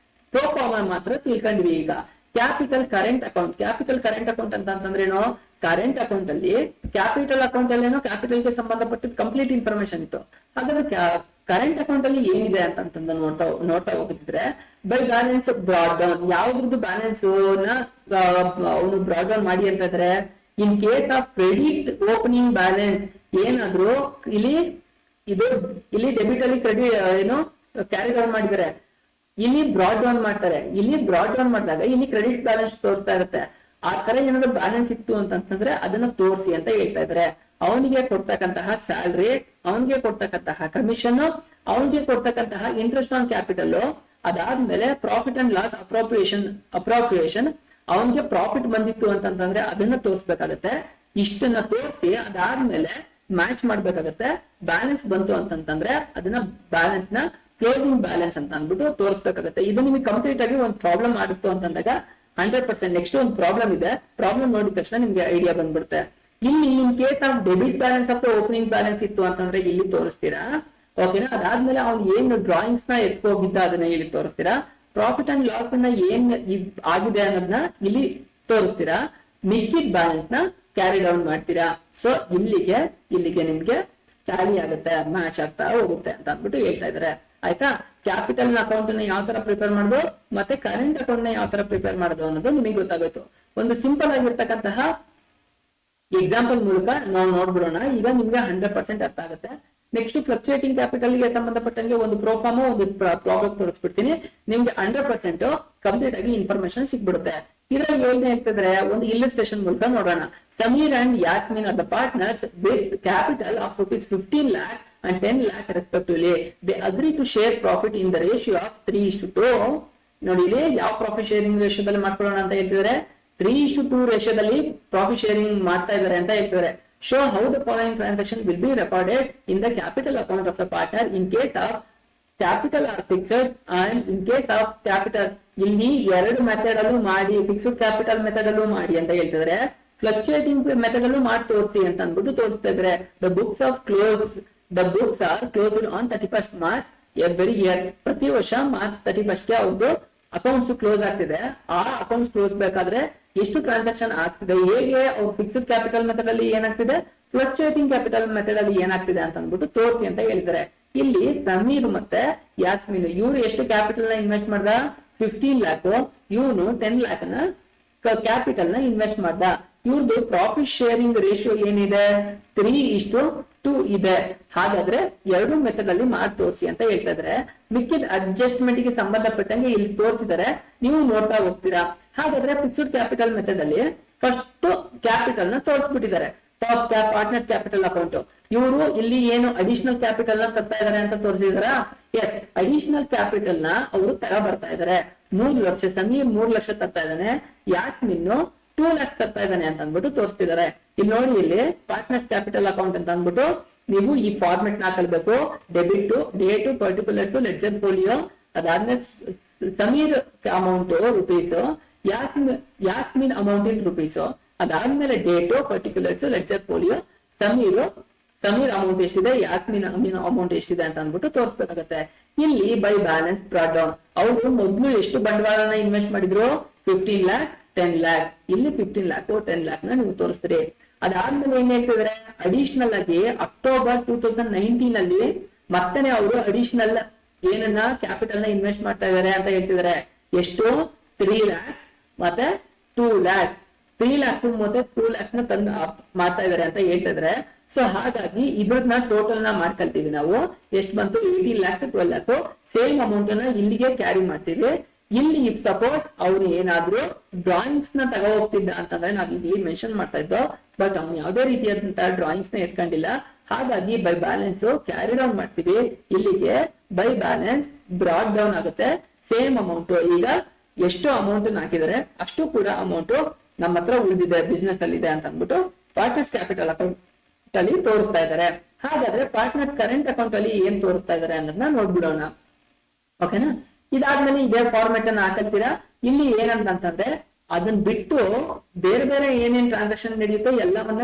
ಪ್ರೋ ಫಾರ್ಮಾ ಮಾತ್ರ ತಿಳ್ಕೊಂಡಿವಿ. ಈಗ capital current account, capital current account ಅಂತಂದ್ರೆ ಏನು, ಕರೆಂಟ್ ಅಕೌಂಟ್ ಅಲ್ಲಿ ಕ್ಯಾಪಿಟಲ್ ಅಕೌಂಟ್ ಅಲ್ಲಿ ಏನೋ ಕ್ಯಾಪಿಟಲ್ ಗೆ ಸಂಬಂಧಪಟ್ಟಿದ್ದು ಕಂಪ್ಲೀಟ್ ಇನ್ಫಾರ್ಮೇಶನ್ ಇತ್ತು. ಹಾಗಾದ್ರೆ ಕರೆಂಟ್ ಅಕೌಂಟ್ ಅಲ್ಲಿ ಏನಿದೆ ಅಂತಂದ್ರೆ ನೋಡ್ತಾ ಹೋಗಿದ್ರೆ ಬೈ ಬ್ಯಾಲೆನ್ಸ್ ಬ್ರಾಡ್ ಡೌನ್, ಯಾವ್ದ್ರದ್ದು ಬ್ಯಾಲೆನ್ಸ್ ನ ಅವನು ಬ್ರಾಡ್ ಡೌನ್ ಮಾಡಿ ಅಂತಂದ್ರೆ in case of credit opening balance ಏನಾದ್ರು ಇಲ್ಲಿ ಡೆಬಿಟ್ ಅಲ್ಲಿ ಕ್ರೆಡಿಟ್ ಏನು ಕ್ಯಾರಿ ಡೌನ್ ಮಾಡಿದರೆ, ಇಲ್ಲಿ ಬ್ರಾಡ್ ಡೌನ್ ಮಾಡ್ತಾರೆ. ಇಲ್ಲಿ ಬ್ರಾಡ್ ಡೌನ್ ಮಾಡಿದಾಗ ಇಲ್ಲಿ ಕ್ರೆಡಿಟ್ ಬ್ಯಾಲೆನ್ಸ್ ತೋರಿಸ್ತಾ ಇರುತ್ತೆ. ಆ ತರ ಏನಾದ್ರು ಬ್ಯಾಲೆನ್ಸ್ ಇತ್ತು ಅಂತಂದ್ರೆ ಅದನ್ನ ತೋರಿಸಿ ಅಂತ ಹೇಳ್ತಾ ಇದಾರೆ. ಅವನಿಗೆ ಕೊಡ್ತಕ್ಕಂತಹ ಸ್ಯಾಲ್ರಿ, ಅವನಿಗೆ ಕೊಡ್ತಕ್ಕಂತಹ ಕಮಿಷನ್, ಅವನಿಗೆ ಕೊಡ್ತಕ್ಕಂತಹ ಇಂಟ್ರೆಸ್ಟ್ ಆನ್ ಕ್ಯಾಪಿಟಲ್, ಅದಾದ್ಮೇಲೆ ಪ್ರಾಫಿಟ್ ಅಂಡ್ ಲಾಸ್ ಅಪ್ರೋಪ್ರಿಯೇಷನ್ ಅವನಿಗೆ ಪ್ರಾಫಿಟ್ ಬಂದಿತ್ತು ಅಂತಂದ್ರೆ ಅದನ್ನ ತೋರಿಸ್ಬೇಕಾಗತ್ತೆ. ಇಷ್ಟನ್ನ ತೋರಿಸಿ ಅದಾದ್ಮೇಲೆ ಮ್ಯಾಚ್ ಮಾಡ್ಬೇಕಾಗತ್ತೆ. ಬ್ಯಾಲೆನ್ಸ್ ಬಂತು ಅಂತಂದ್ರೆ ಅದನ್ನ ಬ್ಯಾಲೆನ್ಸ್ ನ ಕ್ಲೋಸಿಂಗ್ ಬ್ಯಾಲೆನ್ಸ್ ಅಂತ ಅಂದ್ಬಿಟ್ಟು ತೋರಿಸ್ಬೇಕಾಗತ್ತೆ. ಇದು ನಿಮಗೆ ಕಂಪ್ಲೀಟ್ ಆಗಿ ಒಂದು ಪ್ರಾಬ್ಲಮ್ ಆಡಿಸ್ತು ಅಂತಂದಾಗ 100%. ನೆಕ್ಸ್ಟ್ ಒಂದು ಪ್ರಾಬ್ಲಮ್ ಇದೆ, ಪ್ರಾಬ್ಲಮ್ ನೋಡಿದ ತಕ್ಷಣ ನಿಮ್ಗೆ ಐಡಿಯಾ ಬಂದ್ಬಿಡುತ್ತೆ. ಇಲ್ಲಿ ಇನ್ ಕೇಸ್ ನಾವು ಡೆಬಿಟ್ ಬ್ಯಾಲೆನ್ಸ್ ಅಥವಾ ಓಪನಿಂಗ್ ಬ್ಯಾಲೆನ್ಸ್ ಇತ್ತು ಅಂತಂದ್ರೆ ಇಲ್ಲಿ ತೋರಿಸ್ತೀರಾ, ಓಕೆನಾ. ಅದಾದ್ಮೇಲೆ ಅವ್ನು ಏನು ಡ್ರಾಯಿಂಗ್ಸ್ ನ ಎತ್ಕೋಗಿದ್ದ ಅದನ್ನ ಇಲ್ಲಿ ತೋರಿಸ್ತೀರಾ. ಪ್ರಾಫಿಟ್ ಅಂಡ್ ಲಾಸ್ ಅನ್ನ ಏನ್ ಆಗಿದೆ ಅನ್ನೋದನ್ನ ಇಲ್ಲಿ ತೋರಿಸ್ತೀರಾ. ಮಿಕ್ಕಿದ್ ಬ್ಯಾಲೆನ್ಸ್ ನ ಕ್ಯಾರಿ ಡೌನ್ ಮಾಡ್ತೀರಾ. ಸೊ ಇಲ್ಲಿಗೆ ನಿಮ್ಗೆ ಟ್ಯಾಲಿ ಆಗುತ್ತೆ, ಮ್ಯಾಚ್ ಆಗ್ತಾ ಹೋಗುತ್ತೆ ಅಂತ ಅಂದ್ಬಿಟ್ಟು ಹೇಳ್ತಾ ಇದಾರೆ. ಆಯ್ತಾ. ಕ್ಯಾಪಿಟಲ್ ಅಕೌಂಟ್ ನ ಯಾವ ತರ ಪ್ರಿಪೇರ್ ಮಾಡೋದು ಮತ್ತೆ ಕರೆಂಟ್ ಅಕೌಂಟ್ ನ ಯಾವ ತರ ಪ್ರಿಪೇರ್ ಮಾಡೋದು ಅನ್ನೋದು ನಿಮಗೆ ಗೊತ್ತಾಗೋಯ್ತು. ಒಂದು ಸಿಂಪಲ್ ಆಗಿರ್ತಕ್ಕಂತಹ ಎಕ್ಸಾಂಪಲ್ ಮೂಲಕ ನಾವು ನೋಡ್ಬಿಡೋಣ. ಈಗ ನಿಮ್ಗೆ 100% ಅರ್ಥ ಆಗುತ್ತೆ. ನೆಕ್ಸ್ಟ್ ಫ್ಲಕ್ಚುಯೇಟಿಂಗ್ ಕ್ಯಾಪಿಟಲ್ ಗೆ ಸಂಬಂಧಪಟ್ಟಂಗೆ ಒಂದು ಪ್ರೋಫಾರ್ಮ್ ಒಂದು ಪ್ರಾಬ್ಲಮ್ ತೋರಿಸ್ಬಿಡ್ತೀನಿ. ನಿಮ್ಗೆ 100% ಕಂಪ್ಲೀಟ್ ಆಗಿ ಇನ್ಫಾರ್ಮೇಶನ್ ಸಿಗ್ಬಿಡುತ್ತೆ. ಇದರಲ್ಲಿ ಏನ್ ಹೇಳ್ತಿದ್ರೆ ಒಂದು ಇಲ್ಲಸ್ಟ್ರೇಷನ್ ಮೂಲಕ ನೋಡೋಣ. Sameer and Yasmin are the partners with capital of ₹15 lakh and 10 lakh respectively. They agree to share profit in the ratio of 3:2. ನೋಡಿ ಇಲ್ಲಿ ಯಾವ ಪ್ರಾಫಿಟ್ ಶೇರಿಂಗ್ ರೇಷಿಯೋದಲ್ಲಿ ಮಾಡ್ಕೊಳ್ಳೋಣ ಅಂತ ಹೇಳ್ತಿದ್ದಾರೆ. 3:2 ರೇಷಿಯೋದಲ್ಲಿ ಪ್ರಾಫಿಟ್ ಶೇರಿಂಗ್ ಮಾಡ್ತಾ ಇದ್ದಾರೆ ಅಂತ ಹೇಳ್ತಿದ್ದಾರೆ. Show how the following transaction will be recorded in the capital account of the partner in case of capital or fixed and in case of capital. ಇಲ್ಲಿ ಎರಡು ಮೆಥಡ್ ಅಲ್ಲೂ ಮಾಡಿ, ಫಿಕ್ಸ್ಡ್ ಕ್ಯಾಪಿಟಲ್ ಮೆಥಡ್ ಅಲ್ಲೂ ಮಾಡಿ ಅಂತ ಹೇಳ್ತಿದ್ರೆ, ಫ್ಲಕ್ಚುಯೇಟಿಂಗ್ ಮೆಥಡ್ ಅಲ್ಲೂ ಮಾಡಿ ತೋರಿಸಿ ಅಂತ ಅಂದ್ಬಿಟ್ಟು ತೋರಿಸ್ತಾ ಇದ್ರೆ. The books are closed on 31st March every year. ಪ್ರತಿ ವರ್ಷ ಮಾರ್ಚ್ 31st ಗೆ ಅವ್ರದ್ದು ಅಕೌಂಟ್ಸ್ ಕ್ಲೋಸ್ ಆಗ್ತಿದೆ. ಆ ಅಕೌಂಟ್ಸ್ ಕ್ಲೋಸ್ ಬೇಕಾದ್ರೆ ಎಷ್ಟು ಟ್ರಾನ್ಸಾಕ್ಷನ್ ಆಗ್ತಿದೆ, ಹೇಗೆ ಅವ್ರು ಫಿಕ್ಸ್ಡ್ ಕ್ಯಾಪಿಟಲ್ ಮೆಥಡ್ ಅಲ್ಲಿ ಏನಾಗ್ತಿದೆ, ಫ್ಲಕ್ಚುಯೇಟಿಂಗ್ ಕ್ಯಾಪಿಟಲ್ ಮೆಥಡ್ ಅಲ್ಲಿ ಏನಾಗ್ತಿದೆ ಅಂತ ಅಂದ್ಬಿಟ್ಟು ತೋರಿಸಿ ಅಂತ ಹೇಳಿದ್ದಾರೆ. ಇಲ್ಲಿ ಸಮೀರ್ ಮತ್ತೆ ಯಾಸ್ಮಿನ್ ಇವ್ರು ಎಷ್ಟು ಕ್ಯಾಪಿಟಲ್ ನ ಇನ್ವೆಸ್ಟ್ ಮಾಡ್ದ, 15 lakh. ಇವನು 10 lakh ನ ಕ್ಯಾಪಿಟಲ್ ನ ಇನ್ವೆಸ್ಟ್ ಮಾಡ್ದ. ಇವ್ರದ್ದು ಪ್ರಾಫಿಟ್ ಶೇರಿಂಗ್ ರೇಷಿಯೋ ಏನಿದೆ, 3:2 ಇದೆ. ಹಾಗಾದ್ರೆ ಎರಡು ಮೆಥಡ್ ಅಲ್ಲಿ ಮಾಡಿ ತೋರಿಸಿ ಅಂತ ಹೇಳ್ತಾ ಇದ್ರೆ, ಮಿಕ್ಕಿದ ಅಡ್ಜಸ್ಟ್ಮೆಂಟ್ ಗೆ ಸಂಬಂಧಪಟ್ಟಂಗೆ ಇಲ್ಲಿ ತೋರಿಸಿದರೆ ನೀವು ನೋಡ್ತಾ ಹೋಗ್ತೀರಾ. ಹಾಗಾದ್ರೆ ಫಿಕ್ಸ್ಡ್ ಕ್ಯಾಪಿಟಲ್ ಮೆಥಡ್ ಅಲ್ಲಿ ಫಸ್ಟ್ ಕ್ಯಾಪಿಟಲ್ ನ ತೋರಿಸ್ಬಿಟ್ಟಿದ್ದಾರೆ. Top partners capital account. ಇವರು ಇಲ್ಲಿ ಏನು ಅಡಿಷನಲ್ ಕ್ಯಾಪಿಟಲ್ ನ ತರ್ತಾ ಇದಾರೆ ಅಂತ ತೋರಿಸಿದಾರ. ಎಸ್, ಅಡಿಷನಲ್ ಕ್ಯಾಪಿಟಲ್ ನ ಅವರು ತರ ಬರ್ತಾ ಇದಾರೆ. 3 ಲಕ್ಷ. ಸಮೀರ್ 3 ಲಕ್ಷ ತರ್ತಾ ಇದ್ದಾನೆ, ಯಾಸ್ಮಿನ್ 2 lakhs ತರ್ತಾ ಇದ್ದಾನೆ ಅಂತ ಅಂದ್ಬಿಟ್ಟು ತೋರಿಸ್ತಿದ್ದಾರೆ. ಇಲ್ಲಿ ನೋಡಿ, ಇಲ್ಲಿ ಪಾರ್ಟ್ನರ್ಸ್ ಕ್ಯಾಪಿಟಲ್ ಅಕೌಂಟ್ ಅಂತ ಅಂದ್ಬಿಟ್ಟು ನೀವು ಈ ಫಾರ್ಮೆಟ್ ನ ಹಾಕಲ್ಬೇಕು. Debit, date, particulars, ledger folio. ಅದಾದ್ಮೇಲೆ Sameer amount rupees, Yasmin amount in rupees. ಅದಾದ್ಮೇಲೆ date, particulars, ledger folio. Sameer amount ಎಷ್ಟಿದೆ, ಯಾಸ್ಮಿನ್ ಅಮೌಂಟ್ ಎಷ್ಟಿದೆ ಅಂತ ಅಂದ್ಬಿಟ್ಟು ತೋರಿಸ್ಬೇಕಾಗತ್ತೆ. ಇಲ್ಲಿ ಬೈ ಬ್ಯಾಲೆನ್ಸ್ ಬ್ರಾಟ್ ಡೌನ್. ಅವರು ಮೊದಲು ಎಷ್ಟು ಬಂಡವಾಳನ ಇನ್ವೆಸ್ಟ್ ಮಾಡಿದ್ರು, 15 lakh, 10 lakh. ಇಲ್ಲಿ 15 lakh, 10 lakh ನ ನೀವು ತೋರಿಸ್ತೀರಿ. ಅದಾದ್ಮೇಲೆ ಏನ್ ಹೇಳ್ತಿದ್ರೆ, ಅಡಿಷನಲ್ ಆಗಿ October 2019 ಅಲ್ಲಿ ಮತ್ತೇನೆ ಅವರು ಅಡಿಷನಲ್ ಏನನ್ನ ಕ್ಯಾಪಿಟಲ್ ನ ಇನ್ವೆಸ್ಟ್ ಮಾಡ್ತಾ ಇದಾರೆ ಅಂತ ಹೇಳ್ತಿದ್ದಾರೆ. ಎಷ್ಟು, 3 lakhs ಮತ್ತೆ 2 lakhs. 3 lakhs ಮತ್ತೆ 2 lakhs ನ ತಂದು ಮಾಡ್ತಾ ಇದಾರೆ ಅಂತ ಹೇಳ್ತಾ ಇದಾರೆ. ಸೊ ಹಾಗಾಗಿ ಇದ್ರನ್ನ ಟೋಟಲ್ ನ ಮಾಡ್ಕೊಳ್ತೀವಿ ನಾವು. ಎಷ್ಟು ಬಂತು, 18 lakhs, 12 lakhs. ಸೇಮ್ ಅಮೌಂಟ್ ನ ಇಲ್ಲಿಗೆ ಕ್ಯಾರಿ ಮಾಡ್ತೀವಿ. ಇಲ್ಲಿ ಇಫ್ ಸಪೋಸ್ ಅವ್ರು ಏನಾದ್ರು ಡ್ರಾಯಿಂಗ್ಸ್ ನ ತಗೋ ಹೋಗ್ತಿದ್ದ ಅಂತಂದ್ರೆ ನಾವು ಇಲ್ಲಿ ಮೆನ್ಷನ್ ಮಾಡ್ತಾ ಇದ್ದೋ, ಬಟ್ ಅವ್ನು ಯಾವುದೇ ರೀತಿಯಾದಂತಹ ಡ್ರಾಯಿಂಗ್ಸ್ ನ ಎತ್ಕೊಂಡಿಲ್ಲ. ಹಾಗಾಗಿ ಬೈ ಬ್ಯಾಲೆನ್ಸ್ ಕ್ಯಾರಿ ಡೌನ್ ಮಾಡ್ತೀವಿ. ಇಲ್ಲಿಗೆ ಬೈ ಬ್ಯಾಲೆನ್ಸ್ ಬ್ರಾಡ್ ಡೌನ್ ಆಗುತ್ತೆ. ಸೇಮ್ ಅಮೌಂಟ್ ಈಗ ಎಷ್ಟು ಅಮೌಂಟ್ ಹಾಕಿದರೆ ಅಷ್ಟು ಕೂಡ ಅಮೌಂಟ್ ನಮ್ಮ ಹತ್ರ ಉಳಿದಿದೆ, ಬಿಸ್ನೆಸ್ ಅಲ್ಲಿ ಇದೆ ಅಂತ ಅಂದ್ಬಿಟ್ಟು ಪಾರ್ಟ್ನರ್ಸ್ ಕ್ಯಾಪಿಟಲ್ ಅಕೌಂಟ್ ಅಲ್ಲಿ ತೋರಿಸ್ತಾ ಇದ್ದಾರೆ. ಹಾಗಾದ್ರೆ ಪಾರ್ಟ್ನರ್ಸ್ ಕರೆಂಟ್ ಅಕೌಂಟ್ ಅಲ್ಲಿ ಏನ್ ತೋರಿಸ್ತಾ ಇದಾರೆ ಅನ್ನೋದನ್ನ ನೋಡ್ಬಿಡೋಣ. ಓಕೆನಾ. ಇದಾದ್ಮೇಲೆ ಇದೇ ಫಾರ್ಮೆಟ್ ಅನ್ನ ಹಾಕಲ್ತೀರಾ. ಇಲ್ಲಿ ಏನಂತಂದ್ರೆ ಅದನ್ನ ಬಿಟ್ಟು ಬೇರೆ ಬೇರೆ ಏನೇನ್ ಟ್ರಾನ್ಸಾಕ್ಷನ್ ನಡೆಯುತ್ತೋ ಎಲ್ಲವನ್ನ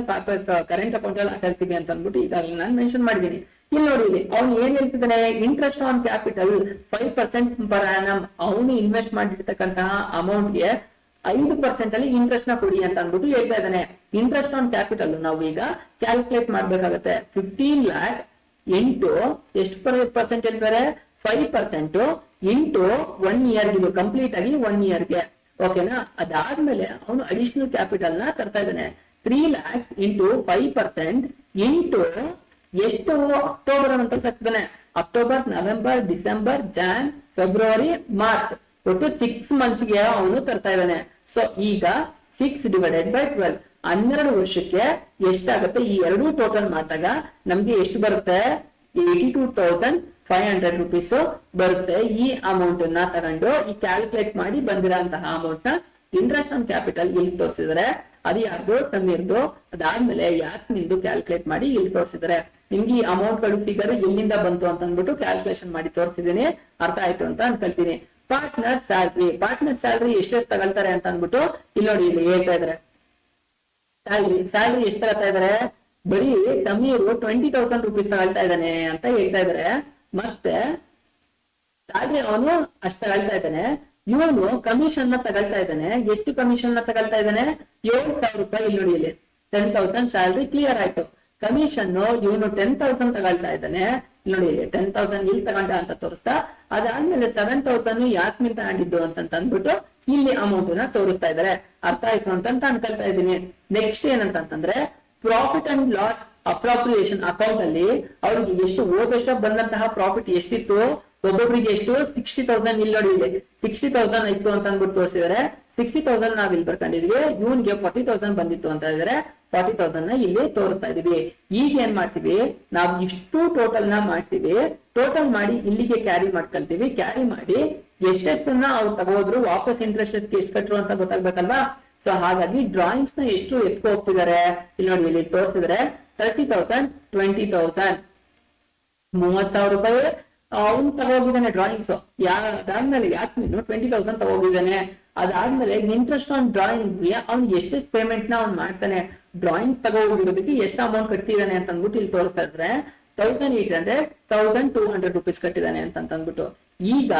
ಕರೆಂಟ್ ಅಕೌಂಟ್ ಅಲ್ಲಿ ಹಾಕಲ್ತೀವಿ ಅಂತ ಅಂದ್ಬಿಟ್ಟು ಈಗಾಗಲೇ ನಾನು ಮೆನ್ಷನ್ ಮಾಡಿದೀನಿ. ಇಲ್ಲಿ ನೋಡಿ, ಇಲ್ಲಿ ಅವ್ನು ಏನ್ ಹೇಳ್ತಿದ್ದಾನೆ, interest on capital 5% per annum. ಅವನು ಇನ್ವೆಸ್ಟ್ ಮಾಡಿರ್ತಕ್ಕಂತಹ ಅಮೌಂಟ್ ಗೆ 5% ಅಲ್ಲಿ ಇಂಟ್ರೆಸ್ಟ್ ನ ಕೊಡಿ ಅಂತ ಅಂದ್ಬಿಟ್ಟು ಹೇಳ್ತಾ ಇದ್ದಾನೆ. ಇಂಟ್ರೆಸ್ಟ್ ಆನ್ ಕ್ಯಾಪಿಟಲ್ ನಾವು ಈಗ ಕ್ಯಾಲ್ಕುಲೇಟ್ ಮಾಡ್ಬೇಕಾಗತ್ತೆ. 15 lakh ಇಂಟು ಎಷ್ಟು ಪರ್ಸೆಂಟ್ ಹೇಳ್ತಾರೆ, 5% ಇಂಟು 1 year. ಇದು ಕಂಪ್ಲೀಟ್ ಆಗಿ 1 yearಗೆ. ಓಕೆನಾ. ಅದಾದ್ಮೇಲೆ ಅವನು ಅಡಿಷನಲ್ ಕ್ಯಾಪಿಟಲ್ ನ ತರ್ತಾ ಇದ್ದಾನೆ. 3 lakhs ಇಂಟು 5% ಇಂಟು ಎಷ್ಟು, ಅಕ್ಟೋಬರ್ ಅಂತ ತರ್ತಾನೆ. October, November, December, Jan, February, March ಒಟ್ಟು 6 months ಗೆ ಅವನು ತರ್ತಾ ಇದ್ದಾನೆ. ಸೊ ಈಗ 6/12 12 ವರ್ಷಕ್ಕೆ ಎಷ್ಟಾಗುತ್ತೆ ಈ ಎರಡೂ ಟೋಟಲ್ ಮಾಡಿದಾಗ ನಮ್ಗೆ ಎಷ್ಟು ಬರುತ್ತೆ 82,500 rupees ಬರುತ್ತೆ. ಈ ಅಮೌಂಟ್ ನ ತಗೊಂಡು ಈ ಕ್ಯಾಲ್ಕುಲೇಟ್ ಮಾಡಿ ಬಂದಿರೋಂತಹ ಅಮೌಂಟ್ ನ ಇಂಟ್ರೆಸ್ಟ್ ಆನ್ ಕ್ಯಾಪಿಟಲ್ ಇಲ್ಲಿ ತೋರಿಸಿದ್ರೆ ಅದು ಯಾರ್ದು ತಮ್ಮಿರ್ದು, ಅದಾದ್ಮೇಲೆ ಯಾಸ್ಮಿನ್ದು ಕ್ಯಾಲ್ಕುಲೇಟ್ ಮಾಡಿ ಇಲ್ಲಿ ತೋರಿಸಿದ್ರೆ ನಿಮ್ಗೆ ಈ ಅಮೌಂಟ್ ಗಳು ಫಿಗರ್ ಎಲ್ಲಿಂದ ಬಂತು ಅಂತ ಅಂದ್ಬಿಟ್ಟು ಕ್ಯಾಲ್ಕುಲೇಷನ್ ಮಾಡಿ ತೋರಿಸಿದೀನಿ. ಅರ್ಥ ಆಯ್ತು ಅಂತ ಅನ್ಕೊಳ್ತೀನಿ. ಪಾರ್ಟ್ನರ್ ಸ್ಯಾಲ್ರಿ ಎಷ್ಟೆಷ್ಟು ತಗೊಳ್ತಾರೆ ಅಂತ ಅಂದ್ಬಿಟ್ಟು ಇಲ್ಲಿ ನೋಡಿ, ಇಲ್ಲಿ ಹೇಳ್ತಾ ಇದಾರೆ ಸ್ಯಾಲ್ರಿ ಎಷ್ಟು ತಗೊಳ್ತಾ ಇದಾರೆ, ಬರೀ ಸಮೀರ್ 20,000 rupees ತಗೊಳ್ತಾ ಇದ್ದಾನೆ ಅಂತ ಹೇಳ್ತಾ ಇದಾರೆ. ಮತ್ತೆ ಸ್ಯಾಲ್ರಿ ಅವನು ಅಷ್ಟು ತಗೊಳ್ತಾ ಇದ್ದಾನೆ. ಇವನು ಕಮಿಷನ್ ನ ತಗೊಳ್ತಾ ಇದ್ದಾನೆ. ಎಷ್ಟು ಕಮಿಷನ್ ನ ತಗೊಳ್ತಾ ಇದ್ದಾನೆ 7,000 ರೂಪಾಯಿ. ಇಲ್ಲಿ ನೋಡಿ, ಇಲ್ಲಿ 10,000 ಸ್ಯಾಲ್ರಿ ಕ್ಲಿಯರ್ ಆಯ್ತು. ಕಮಿಷನ್ ಇವನು 10,000 ತಗೊಳ್ತಾ ಇದ್ದಾನೆ. ಇಲ್ಲಿ ನೋಡಿ, ಇಲ್ಲಿ 10,000 ಇಲ್ಲಿ ತಗೊಂಡ ಅಂತ ತೋರಿಸ್ತಾ, ಅದಾದ್ಮೇಲೆ 7,000 ಯಾಸ್ಮಿನ್ ತಗೊಂಡಿದ್ದು ಅಂತ ಅಂದ್ಬಿಟ್ಟು ಇಲ್ಲಿ ಅಮೌಂಟ್ ನ ತೋರಿಸ್ತಾ ಇದಾರೆ. ಅರ್ಥ ಆಯ್ತು ಅಂತ ಅನ್ಕೊಳ್ತಾ ಇದ್ದೀನಿ. ನೆಕ್ಸ್ಟ್ ಏನಂತಂದ್ರೆ profit and loss appropriation account ಅಲ್ಲಿ ಅವ್ರಿಗೆ ಎಷ್ಟು ಹೋದ ವರ್ಷ ಬಂದಂತಹ ಪ್ರಾಫಿಟ್ ಎಷ್ಟಿತ್ತು, ಒಬ್ಬೊಬ್ಬರಿಗೆ ಎಷ್ಟು 60,000 ಇಲ್ಲಿ ನೋಡಿ, ಇಲ್ಲಿ 60,000 ಇತ್ತು ಅಂತ ಅಂದ್ಬಿಟ್ಟು ತೋರಿಸಿದಾರೆ. 60,000 ನಾವ್ ಇಲ್ಲಿ ಬರ್ಕೊಂಡಿದ್ವಿ. ಇವನ್ಗೆ 40,000 ಬಂದಿತ್ತು ಅಂತ ಇದಾರೆ. 40,000 ನ ಇಲ್ಲಿ ತೋರಿಸ್ತಾ ಇದೀವಿ. ಈಗ ಏನ್ ಮಾಡ್ತೀವಿ, ನಾವು ಇಷ್ಟು ಟೋಟಲ್ ನ ಮಾಡ್ತೀವಿ. ಟೋಟಲ್ ಮಾಡಿ ಇಲ್ಲಿಗೆ ಕ್ಯಾರಿ ಮಾಡ್ಕೊಳ್ತೀವಿ. ಕ್ಯಾರಿ ಮಾಡಿ ಎಷ್ಟೆಷ್ಟನ್ನ ಅವ್ರು ತಗೋದ್ರು, ವಾಪಸ್ ಇಂಟ್ರೆಸ್ಟ್ ಎಷ್ಟು ಕಟ್ಟರು ಅಂತ ಗೊತ್ತಾಗ್ಬೇಕಲ್ವಾ. ಸೊ ಹಾಗಾಗಿ ಡ್ರಾಯಿಂಗ್ಸ್ ನ ಎಷ್ಟು ಎತ್ಕೊ ಹೋಗ್ತಿದ್ದಾರೆ ಇಲ್ಲಿ ನೋಡಿ, ಇಲ್ಲಿ ತೋರಿಸಿದ್ರೆ 30,000 20,000 30,000 ರೂಪಾಯಿ ಅವ್ನು ತಗೋಗಿದ್ದಾನೆ ಡ್ರಾಯಿಂಗ್ಸ್. ಅದಾದ್ಮೇಲೆ ಯಾಸ್ಮಿನ್ 20,000 ತಗೋಗಿದ್ದಾನೆ. ಅದಾದ್ಮೇಲೆ ಇಂಟ್ರೆಸ್ಟ್ ಆನ್ ಡ್ರಾಯಿಂಗ್ ಅವ್ನು ಎಷ್ಟೆಷ್ಟು ಪೇಮೆಂಟ್ ನ ಅವ್ನು ಮಾಡ್ತಾನೆ, ಡ್ರಾಯಿಂಗ್ಸ್ ತಗೋಗಿರೋದಕ್ಕೆ ಎಷ್ಟು ಅಮೌಂಟ್ ಕಟ್ಟಿದಾನೆ ಅಂತ ಅಂದ್ಬಿಟ್ಟು ಇಲ್ಲಿ ತೋರಿಸ್ತಾ ಇದ್ರೆ 1,800 1,200 rupees ಕಟ್ಟಿದಾನೆ ಅಂತ ಅಂದ್ಬಿಟ್ಟು. ಈಗ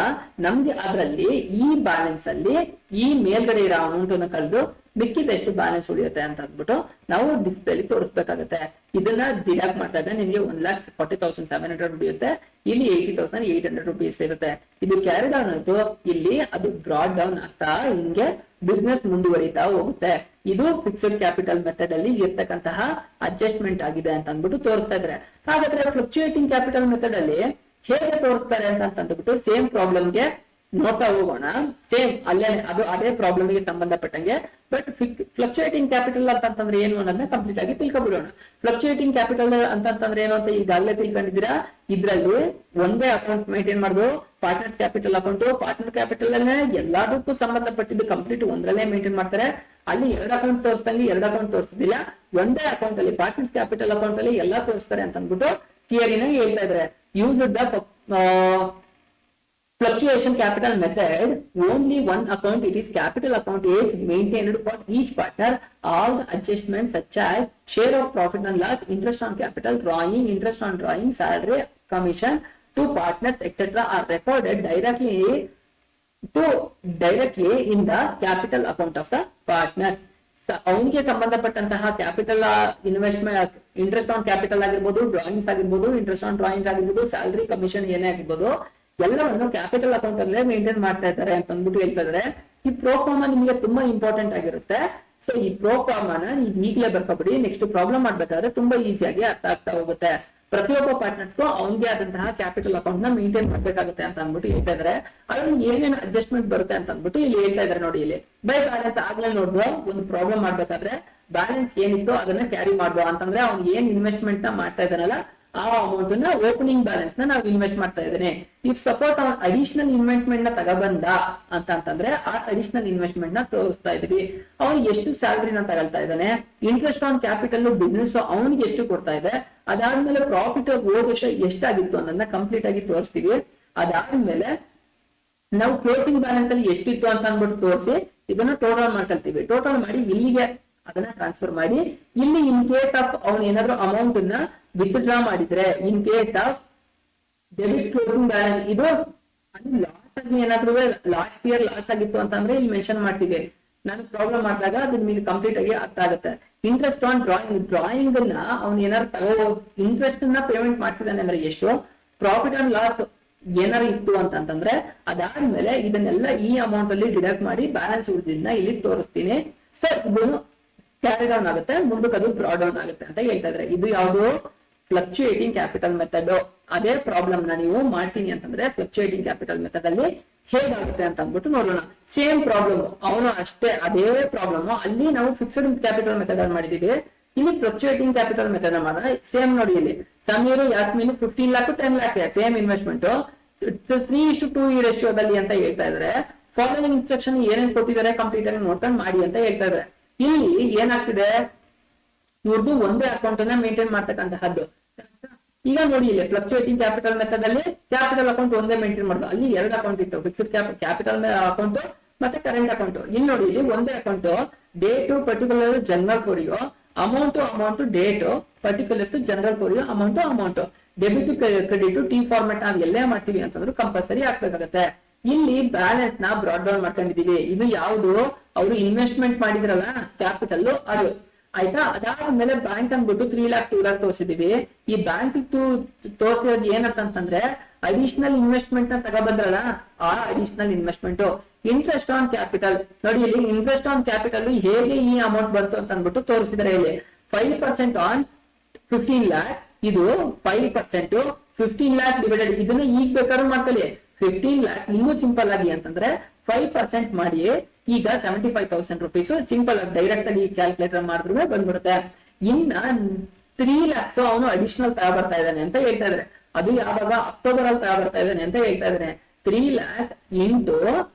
ನಮ್ಗೆ ಅದರಲ್ಲಿ ಈ ಬ್ಯಾಲೆನ್ಸ್ ಅಲ್ಲಿ ಈ ಮೇಲ್ಗಡೆ ಇರೋ ಅಮೌಂಟ್ ಅನ್ನು ಕಳೆದು ಮಿಕ್ಕಿದೆಷ್ಟು ಬ್ಯಾಲೆನ್ಸ್ ಉಳಿಯುತ್ತೆ ಅಂತ ಅಂದ್ಬಿಟ್ಟು ನಾವು ಡಿಸ್ಪ್ಲೇಲಿ ತೋರಿಸ್ಬೇಕಾಗುತ್ತೆ. ಇದನ್ನ ಡಿಡಕ್ಟ್ ಮಾಡಿದಾಗ ನಿಮ್ಗೆ 1,40,700 ಉಳಿಯುತ್ತೆ. ಇಲ್ಲಿ 80,800 rupees ಇರುತ್ತೆ. ಇದು ಕ್ಯಾರಿ ಡೌನ್ ಆಯ್ತು. ಇಲ್ಲಿ ಅದು ಬ್ರಾಡ್ ಡೌನ್ ಆಗ್ತಾ ಹಿಂಗೆ ಬಿಸ್ನೆಸ್ ಮುಂದುವರಿತಾ ಹೋಗುತ್ತೆ. ಇದು ಫಿಕ್ಸ್ಡ್ ಕ್ಯಾಪಿಟಲ್ ಮೆಥಡ್ ಅಲ್ಲಿ ಇರ್ತಕ್ಕಂತಹ ಅಡ್ಜಸ್ಟ್ಮೆಂಟ್ ಆಗಿದೆ ಅಂತ ಅಂದ್ಬಿಟ್ಟು ತೋರಿಸ್ತಾ ಇದ್ರೆ. ಹಾಗಾದ್ರೆ ಫ್ಲಕ್ಚುಯೇಟಿಂಗ್ ಕ್ಯಾಪಿಟಲ್ ಮೆಥಡ್ ಅಲ್ಲಿ ಹೇಗೆ ತೋರಿಸ್ತಾರೆ ಅಂತ ಅಂದ್ಬಿಟ್ಟು ಸೇಮ್ ಪ್ರಾಬ್ಲಮ್ಗೆ ನೋಡ್ತಾ ಹೋಗೋಣ. ಸೇಮ್ ಅಲ್ಲೇನೆ ಅದು ಅದೇ ಪ್ರಾಬ್ಲಮ್ ಗೆ ಸಂಬಂಧಪಟ್ಟಂಗೆ. ಬಟ್ ಫ್ಲಕ್ಚುಯೇಟಿಂಗ್ ಕ್ಯಾಪಿಟಲ್ ಅಂತಂದ್ರೆ ಏನು ಅನ್ನೋದನ್ನ ಕಂಪ್ಲೀಟ್ ಆಗಿ ತಿಳ್ಕೊಬಿಡೋಣ. ಫ್ಲಕ್ಚುಯೇಟಿಂಗ್ ಕ್ಯಾಪಿಟಲ್ ಅಂತಂದ್ರೆ ಏನು ಅಂತ ಈಗಾಗಲೇ ತಿಳ್ಕೊಂಡಿದ್ದೀರಾ. ಇದ್ರಲ್ಲಿ ಒಂದೇ ಅಕೌಂಟ್ ಮೇಂಟೈನ್ ಮಾಡೋದು partners capital account. Partner capital ಅಲ್ಲೇ ಎಲ್ಲದಕ್ಕೂ ಸಂಬಂಧಪಟ್ಟಿದ್ದು ಕಂಪ್ಲೀಟ್ ಒಂದ್ರಲ್ಲೇ ಮೇಂಟೈನ್ ಮಾಡ್ತಾರೆ. ಅಲ್ಲಿ 2 ಅಕೌಂಟ್ ತೋರಿಸ್ದಂಗೆ 2 ಅಕೌಂಟ್ ತೋರಿಸ್ತಿಲ್ಲ. ಒಂದೇ ಅಕೌಂಟ್ ಅಲ್ಲಿ ಪಾರ್ಟ್ನರ್ಸ್ ಕ್ಯಾಪಿಟಲ್ ಅಕೌಂಟ್ ಅಲ್ಲಿ ಎಲ್ಲಾ ತೋರಿಸ್ತಾರೆ ಅಂತ ಅಂದ್ಬಿಟ್ಟು ಥಿಯರಿನ ಹೇಳ್ತಾ ಇದ್ರೆ. Use the fluctuation capital method, only one account, it is capital account, is maintained for each partner. All the adjustments such as share of profit and loss, interest on capital, drawing, interest on drawing, salary, commission to partners, etc. are recorded directly in the capital account of the partners. ಅವನಿಗೆ ಸಂಬಂಧಪಟ್ಟಂತಹ capital investment, interest on capital ಆಗಿರ್ಬೋದು, drawings ಆಗಿರ್ಬೋದು, interest on drawings ಆಗಿರ್ಬೋದು, salary commission ಏನೇ ಆಗಿರ್ಬೋದು, ಎಲ್ಲವನ್ನು capital account ಅಲ್ಲೇ maintain ಮಾಡ್ತಾ ಇದ್ದಾರೆ ಅಂತ ಅಂದ್ಬಿಟ್ಟು ಹೇಳ್ತಾ ಇದಾರೆ. ಈ ಪ್ರೋಫಾರ್ಮಾ ನಿಮಗೆ ತುಂಬಾ ಇಂಪಾರ್ಟೆಂಟ್ ಆಗಿರುತ್ತೆ. ಸೊ ಈ ಪ್ರೋಫಾರ್ಮಾನ ನೀವು ಈಗಲೇ ಬರ್ಕೊಬಿಡಿ. ನೆಕ್ಸ್ಟ್ ಪ್ರಾಬ್ಲಮ್ ಮಾಡ್ಬೇಕಾದ್ರೆ ತುಂಬಾ ಈಸಿಯಾಗಿ ಅರ್ಥ ಆಗ್ತಾ ಹೋಗುತ್ತೆ. ಪ್ರತಿಯೊಬ್ಬ ಪಾರ್ಟ್ನರ್ಸ್ಗೂ ಅವನಿಗೆ ಆದಂತಹ ಕ್ಯಾಪಿಟಲ್ ಅಕೌಂಟ್ ನ ಮೇಂಟೈನ್ ಮಾಡ್ಬೇಕಾಗುತ್ತೆ ಅಂತ ಅಂದ್ಬಿಟ್ಟು ಹೇಳ್ತಾ ಇದಾರೆ. ಅದ್ರಲ್ಲಿ ಏನೇನು ಅಡ್ಜಸ್ಟ್ಮೆಂಟ್ ಬರುತ್ತೆ ಅಂತ ಅಂದ್ಬಿಟ್ಟು ಇಲ್ಲಿ ಹೇಳ್ತಾ ಇದಾರೆ ನೋಡಿ. ಇಲ್ಲಿ ಬೈ ಬ್ಯಾಲೆನ್ಸ್ ಆಗ್ಲೇ ನೋಡ್ದು ಒಂದು ಪ್ರಾಬ್ಲಮ್ ಮಾಡ್ಬೇಕಾದ್ರೆ ಬ್ಯಾಲೆನ್ಸ್ ಏನಿತ್ತು ಅದನ್ನ ಕ್ಯಾರಿ ಮಾಡ್ದು ಅಂತಂದ್ರೆ ಅವ್ನು ಏನ್ ಇನ್ವೆಸ್ಟ್ಮೆಂಟ್ ನ ಮಾಡ್ತಾ ಇದ್ದಾನಲ್ಲ ಆ ಅಮೌಂಟ್ ನ ಓಪನಿಂಗ್ ಬ್ಯಾಲೆನ್ಸ್ ನ ನಾವು ಇನ್ವೆಸ್ಟ್ ಮಾಡ್ತಾ ಇದ್ದೇನೆ. ಇಫ್ ಸಪೋಸ್ ಅವ್ನು ಅಡಿಷನಲ್ ಇನ್ವೆಸ್ಟ್ಮೆಂಟ್ ನ ತಗೊಬಂದ ಅಂತಂದ್ರೆ ಆ ಅಡಿಷನಲ್ ಇನ್ವೆಸ್ಟ್ಮೆಂಟ್ ನ ತೋರಿಸ್ತಾ ಇದೀವಿ. ಅವ್ನು ಎಷ್ಟು ಸ್ಯಾಲರಿನ ತಗೊಳ್ತಾ ಇದ್ದಾನೆ, ಇಂಟ್ರೆಸ್ಟ್ ಆನ್ ಕ್ಯಾಪಿಟಲ್ ಬಿಸ್ನೆಸ್ ಅವನಿಗೆ ಎಷ್ಟು ಕೊಡ್ತಾ ಇದೆ, ಅದಾದ್ಮೇಲೆ ಪ್ರಾಫಿಟ್ ಹೋದ ವರ್ಷ ಎಷ್ಟಾಗಿತ್ತು ಅನ್ನೋದನ್ನ ಕಂಪ್ಲೀಟ್ ಆಗಿ ತೋರಿಸ್ತೀವಿ. ಅದಾದ್ಮೇಲೆ ನಾವು ಕ್ಲೋಸಿಂಗ್ ಬ್ಯಾಲೆನ್ಸ್ ಅಲ್ಲಿ ಎಷ್ಟಿತ್ತು ಅಂತ ಅಂದ್ಬಿಟ್ಟು ತೋರಿಸಿ ಇದನ್ನ ಟೋಟಲ್ ಮಾಡ್ಕೊಳ್ತೀವಿ. ಟೋಟಲ್ ಮಾಡಿ ಇಲ್ಲಿಗೆ ಅದನ್ನ ಟ್ರಾನ್ಸ್ಫರ್ ಮಾಡಿ ಇಲ್ಲಿ ಇನ್ ಕೇಸ್ ಆಫ್ ಅವ್ನು ಏನಾದ್ರು ಅಮೌಂಟ್ ನ ವಿತ್ಡ್ರಾ ಮಾಡಿದ್ರೆ, ಇನ್ case of debit closing balance ಇದು ಅದು ಲಾಸ್ ಆಗಿ ಏನಾದ್ರು ಲಾಸ್ಟ್ ಇಯರ್ ಲಾಸ್ ಆಗಿತ್ತು ಅಂತಂದ್ರೆ ಇಲ್ಲಿ ಮೆನ್ಷನ್ ಮಾಡ್ತೀವಿ. ನಾನು ಪ್ರಾಬ್ಲಮ್ ಮಾಡಿದಾಗ ಅದು ನಿಮಗೆ ಕಂಪ್ಲೀಟ್ ಆಗಿ ಅರ್ಥ ಆಗುತ್ತೆ. ಇಂಟ್ರೆಸ್ಟ್ ಆನ್ ಡ್ರಾಯಿಂಗ್ ನ ಅವ್ನು ಏನಾದ್ರು ಇಂಟ್ರೆಸ್ಟ್ ನ ಪೇಮೆಂಟ್ ಮಾಡ್ತಿದ್ದಾನೆ ಅಂದ್ರೆ ಎಷ್ಟು, ಪ್ರಾಫಿಟ್ ಅಂಡ್ ಲಾಸ್ ಏನಾರು ಇತ್ತು ಅಂತಂದ್ರೆ ಅದಾದ್ಮೇಲೆ ಇದನ್ನೆಲ್ಲ ಈ ಅಮೌಂಟ್ ಅಲ್ಲಿ ಡಿಡಕ್ಟ್ ಮಾಡಿ ಬ್ಯಾಲೆನ್ಸ್ ಉಳಿದಿದ್ದನ್ನ ಇಲ್ಲಿ ತೋರಿಸ್ತೀನಿ. ಸೊ ಇದು ಕ್ಯಾರಿ ಡೌನ್ ಆಗುತ್ತೆ, ಮುಂದಕ್ಕೆ ಅದು ಬ್ರಾಡ್ ಡೌನ್ ಆಗುತ್ತೆ ಅಂತ ಹೇಳ್ತಾ ಇದ್ರೆ. ಇದು ಯಾವುದು ಫ್ಲಕ್ಚುಯೇಟಿಂಗ್ ಕ್ಯಾಪಿಟಲ್ ಮೆಥಡ್. ಅದೇ ಪ್ರಾಬ್ಲಮ್ ನ ನೀವು ಮಾಡ್ತೀನಿ ಅಂತಂದ್ರೆ ಫ್ಲಕ್ಚುಯೇಟಿಂಗ್ ಕ್ಯಾಪಿಟಲ್ ಮೆಥಡ್ ಅಲ್ಲಿ ಹೇಗಾಗುತ್ತೆ ಅಂತ ಅಂದ್ಬಿಟ್ಟು ನೋಡೋಣ. ಸೇಮ್ ಪ್ರಾಬ್ಲಮ್, ಅವನು ಅಷ್ಟೇ ಅದೇ ಪ್ರಾಬ್ಲಮ್, ಅಲ್ಲಿ ನಾವು ಫಿಕ್ಸ್ಡ್ ಕ್ಯಾಪಿಟಲ್ ಮೆಥಡ್ ಅಲ್ಲಿ ಮಾಡಿದೀವಿ, ಇಲ್ಲಿ ಫ್ಲಕ್ಚುಯೇಟಿಂಗ್ ಕ್ಯಾಪಿಟಲ್ ಮೆಥಡ್ ಮಾಡೋಣ. ಸೇಮ್ ನೋಡಿ, ಇಲ್ಲಿ Sameer Yasmin 15 lakhs 10 lakhs same investment 3:2 ರೇಷಿಯೋದಲ್ಲಿ ಅಂತ ಹೇಳ್ತಾ ಇದಾರೆ. ಫಾಲೋವಿಂಗ್ ಇನ್ಸ್ಟ್ರಕ್ಷನ್ ಏನೇನ್ ಕೊಟ್ಟಿದ್ದಾರೆ ಕಂಪ್ಲೀಟ್ ಆಗಿ ನೋಡ್ಕೊಂಡು ಮಾಡಿ ಅಂತ ಹೇಳ್ತಾ ಇದಾರೆ. ಇಲ್ಲಿ ಏನಾಗ್ತಿದೆ, ಇವ್ರದ್ದು ಒಂದೇ ಅಕೌಂಟ್ ಅನ್ನ ಮೇಂಟೈನ್ ಮಾಡ್ತಕ್ಕಂತಹದ್ದು. ಈಗ ನೋಡಿ, ಇಲ್ಲಿ ಫ್ಲಕ್ಚುಯೇಟಿಂಗ್ ಕ್ಯಾಪಿಟಲ್ ಮೆಥಡ್ ಅಲ್ಲಿ ಕ್ಯಾಪಿಟಲ್ ಅಕೌಂಟ್ ಒಂದೇ ಮೇಂಟೈನ್ ಮಾಡೋದು. ಅಲ್ಲಿ 2 ಅಕೌಂಟ್ ಇತ್ತು, ಫಿಕ್ಸ್ಡ್ ಕ್ಯಾಪಿಟಲ್ ಅಕೌಂಟ್ ಮತ್ತೆ ಕರೆಂಟ್ ಅಕೌಂಟ್. ಇಲ್ಲಿ ನೋಡಿ, ಇಲ್ಲಿ ಒಂದೇ account, date particular general for you, amount date particulars general for you, amount debit credit T format ನಾವು ಎಲ್ಲೇ ಮಾಡ್ತೀವಿ ಅಂತಂದ್ರೆ ಕಂಪಲ್ಸರಿ ಹಾಕ್ಬೇಕಾಗತ್ತೆ. ಇಲ್ಲಿ ಬ್ಯಾಲೆನ್ಸ್ ನ ಬ್ರಾಡ್ ಡೌನ್ ಮಾಡ್ಕೊಂಡಿದೀವಿ. ಇದು ಯಾವುದು, ಅವರು ಇನ್ವೆಸ್ಟ್ಮೆಂಟ್ ಮಾಡಿದ್ರಲ್ಲ ಕ್ಯಾಪಿಟಲ್ ಅದು ಆಯ್ತಾ. ಅದಾದ್ಮೇಲೆ ಬ್ಯಾಂಕ್ ಅಂದ್ಬಿಟ್ಟು 3 lakh 2 lakh ತೋರಿಸಿದೀವಿ. ಈ ಬ್ಯಾಂಕ್ ತೋರಿಸಿರೋದು ಏನಂತಂದ್ರೆ ಅಡಿಷನಲ್ ಇನ್ವೆಸ್ಟ್ಮೆಂಟ್ ನ ತಗೊಬಂದ್ರಲ್ಲ, ಆ additional investment. Interest on capital ನೋಡಿ, ಇಲ್ಲಿ ಇಂಟ್ರೆಸ್ಟ್ ಆನ್ ಕ್ಯಾಪಿಟಲ್ ಹೇಗೆ ಈ ಅಮೌಂಟ್ ಬಂತು ಅಂತ ಅಂದ್ಬಿಟ್ಟು ತೋರಿಸಿದ್ರೆ, ಇಲ್ಲಿ 5% ಆನ್ 15 lakh, ಇದು 5%, 15 lakh ಡಿವೈಡೆಡ್, ಇದನ್ನ ಈಗ ಬೇಕಾದ್ರೂ ಮಾಡ್ಕೊಳ್ಳಿ. 15 lakh ಇನ್ನೂ ಸಿಂಪಲ್ ಆಗಿ ಅಂತಂದ್ರೆ 5% ಮಾಡಿ, ಈಗ 75,000 rupees ಸಿಂಪಲ್ ಆಗಿ ಡೈರೆಕ್ಟ್ ಆಗಿ ಕ್ಯಾಲ್ಕುಲೇಟರ್ ಮಾಡಿದ್ರೆ ಬಂದ್ಬಿಡುತ್ತೆ. ಇನ್ನ 3 lakhs ಅವನು ಅಡಿಷನಲ್ ತಗೊಬರ್ತಾ ಇದ್ದಾನೆ ಅಂತ ಹೇಳ್ತಾ ಇದಾರೆ. ಅದು ಯಾವಾಗ, ಅಕ್ಟೋಬರ್ ಅಲ್ಲಿ ತಗೊಬರ್ತಾ ಇದ್ದಾನೆ ಅಂತ ಹೇಳ್ತಾ ಇದಾರೆ. 3 lakh ಇಂಟು